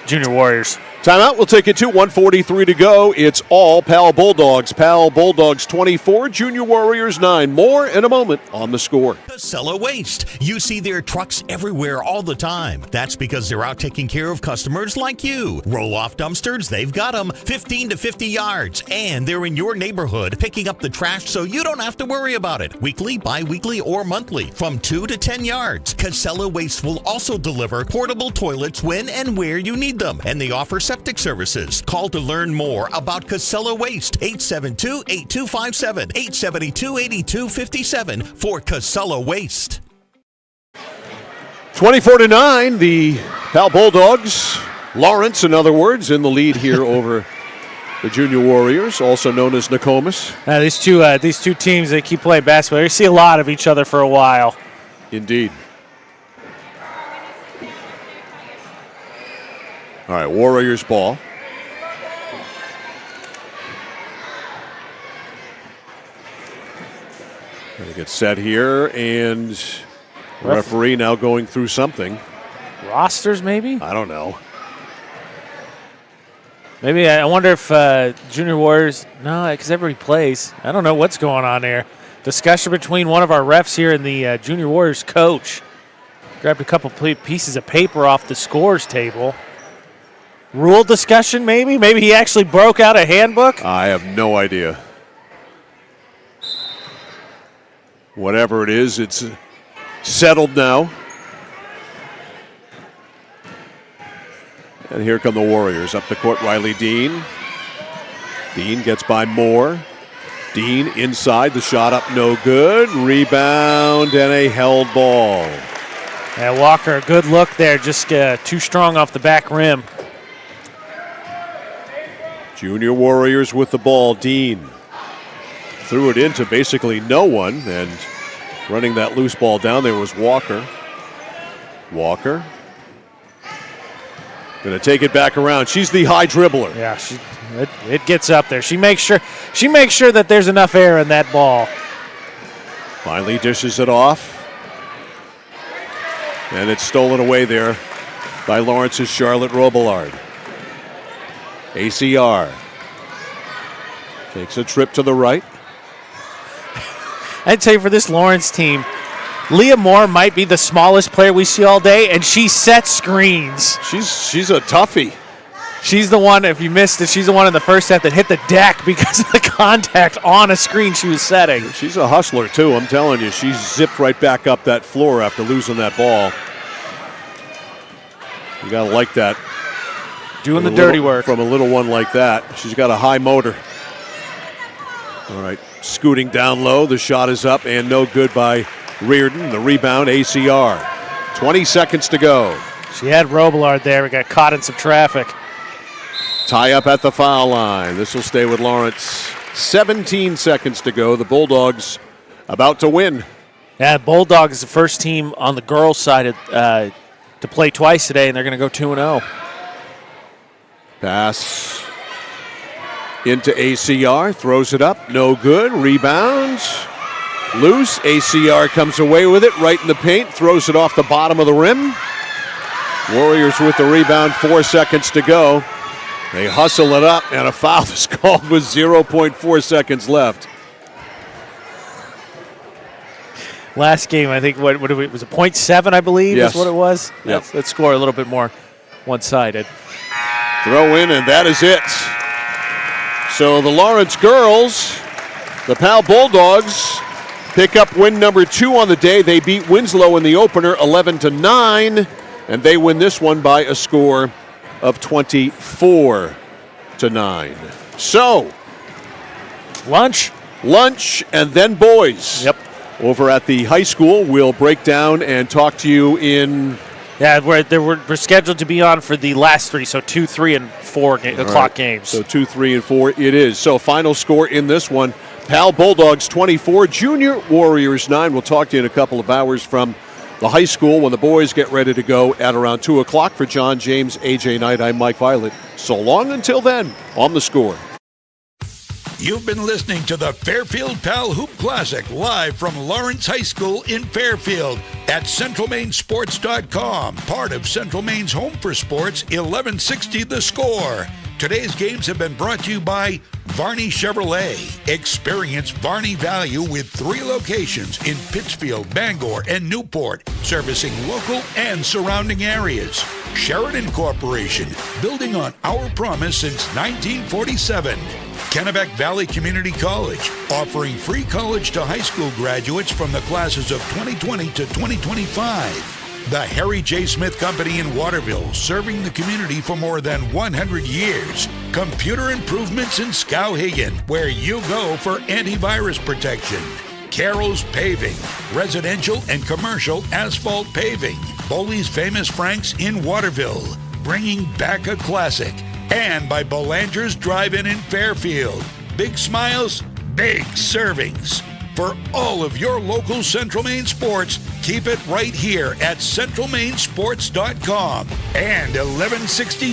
Speaker 3: Junior Warriors.
Speaker 2: Timeout, we'll take it to 1:43 to go. It's all Pal Bulldogs. Pal Bulldogs 24, Junior Warriors 9. More in a moment on The Score.
Speaker 18: Casella Waste. You see their trucks everywhere all the time. That's because they're out taking care of customers like you. Roll-off dumpsters, they've got them 15 to 50 yards. And they're in your neighborhood picking up the trash so you don't have to worry about it. Weekly, bi-weekly, or monthly from 2 to 10 yards. Casella Waste will also deliver portable toilets when and where you need them. And they offer septic services. Call to learn more about Casella Waste. 872-8257, 872-8257 for Casella Waste.
Speaker 2: 24-9, the Pal Bulldogs, Lawrence, in other words, in the lead here over the Junior Warriors, also known as Nokomis.
Speaker 3: These two teams, they keep playing basketball. They see a lot of each other for a while.
Speaker 2: Indeed. All right, Warriors ball. Gonna get set here, and referee now going through something.
Speaker 3: Rosters, maybe?
Speaker 2: I don't know.
Speaker 3: Maybe I wonder if Junior Warriors, no, because everybody plays. I don't know what's going on there. Discussion between one of our refs here and the Junior Warriors coach. Grabbed a couple pieces of paper off the scores table. Rule discussion, maybe? Maybe he actually broke out a handbook?
Speaker 2: I have no idea. Whatever it is, it's settled now. And here come the Warriors. Up the court, Riley Dean. Dean gets by Moore. Dean inside, the shot up, no good. Rebound and a held ball.
Speaker 3: Yeah, Walker, a good look there, just too strong off the back rim.
Speaker 2: Junior Warriors with the ball. Dean threw it into basically no one, and running that loose ball down there was Walker. Walker going to take it back around. She's the high dribbler.
Speaker 3: Yeah, it gets up there. She makes sure that there's enough air in that ball.
Speaker 2: Finally dishes it off. And it's stolen away there by Lawrence's Charlotte Robillard. ACR takes a trip to the right.
Speaker 3: I'd tell you, for this Lawrence team, Leah Moore might be the smallest player we see all day, and she sets screens.
Speaker 2: She's a toughie.
Speaker 3: She's the one, if you missed it, she's the one in the first set that hit the deck because of the contact on a screen she was setting.
Speaker 2: She's a hustler, too, I'm telling you. She zipped right back up that floor after losing that ball. You got to like that.
Speaker 3: Doing the dirty work.
Speaker 2: From a little one like that. She's got a high motor. All right, scooting down low. The shot is up and no good by Reardon. The rebound, ACR. 20 seconds to go.
Speaker 3: She had Robillard there. We got caught in some traffic.
Speaker 2: Tie up at the foul line. This will stay with Lawrence. 17 seconds to go. The Bulldogs about to win.
Speaker 3: Yeah, Bulldogs is the first team on the girls' side to play twice today, and they're going to go 2-0.
Speaker 2: Pass into ACR. Throws it up. No good. Rebounds. Loose. ACR comes away with it right in the paint. Throws it off the bottom of the rim. Warriors with the rebound. 4 seconds to go. They hustle it up, and a foul is called with 0.4 seconds left.
Speaker 3: Last game, I think, what it was a 0.7, I believe,
Speaker 2: yes.
Speaker 3: is what it was.
Speaker 2: Yep.
Speaker 3: Let's score a little bit more one-sided.
Speaker 2: Throw in, and that is it. So the Lawrence girls, the Pal Bulldogs, pick up win number 2 on the day. They beat Winslow in the opener 11-9, and they win this one by a score of 24-9. So,
Speaker 3: lunch,
Speaker 2: and then boys.
Speaker 3: Yep.
Speaker 2: Over at the high school, we'll break down and talk to you in.
Speaker 3: Yeah, we're scheduled to be on for the last 3, so 2, 3, and 4 o'clock games.
Speaker 2: So 2, 3, and 4 it is. So final score in this one, Pal Bulldogs 24, Junior Warriors 9. We'll talk to you in a couple of hours from the high school when the boys get ready to go at around 2 o'clock. For John James, AJ Knight, I'm Mike Violet. So long until then, on The Score.
Speaker 1: You've been listening to the Fairfield Pal Hoop Classic live from Lawrence High School in Fairfield at CentralMainSports.com, part of Central Maine's Home for Sports, 1160 The Score. Today's games have been brought to you by Varney Chevrolet. Experience Varney value with 3 locations in Pittsfield, Bangor, and Newport, servicing local and surrounding areas. Sheridan Corporation, building on our promise since 1947. Kennebec Valley Community College, offering free college to high school graduates from the classes of 2020 to 2025. The Harry J. Smith Company in Waterville, serving the community for more than 100 years. Computer Improvements in Skowhegan, where you go for antivirus protection. Carroll's Paving, residential and commercial asphalt paving. Boley's Famous Franks in Waterville, bringing back a classic. And by Belanger's Drive-In in Fairfield. Big smiles, big servings. For all of your local Central Maine sports, keep it right here at centralmainsports.com and 1160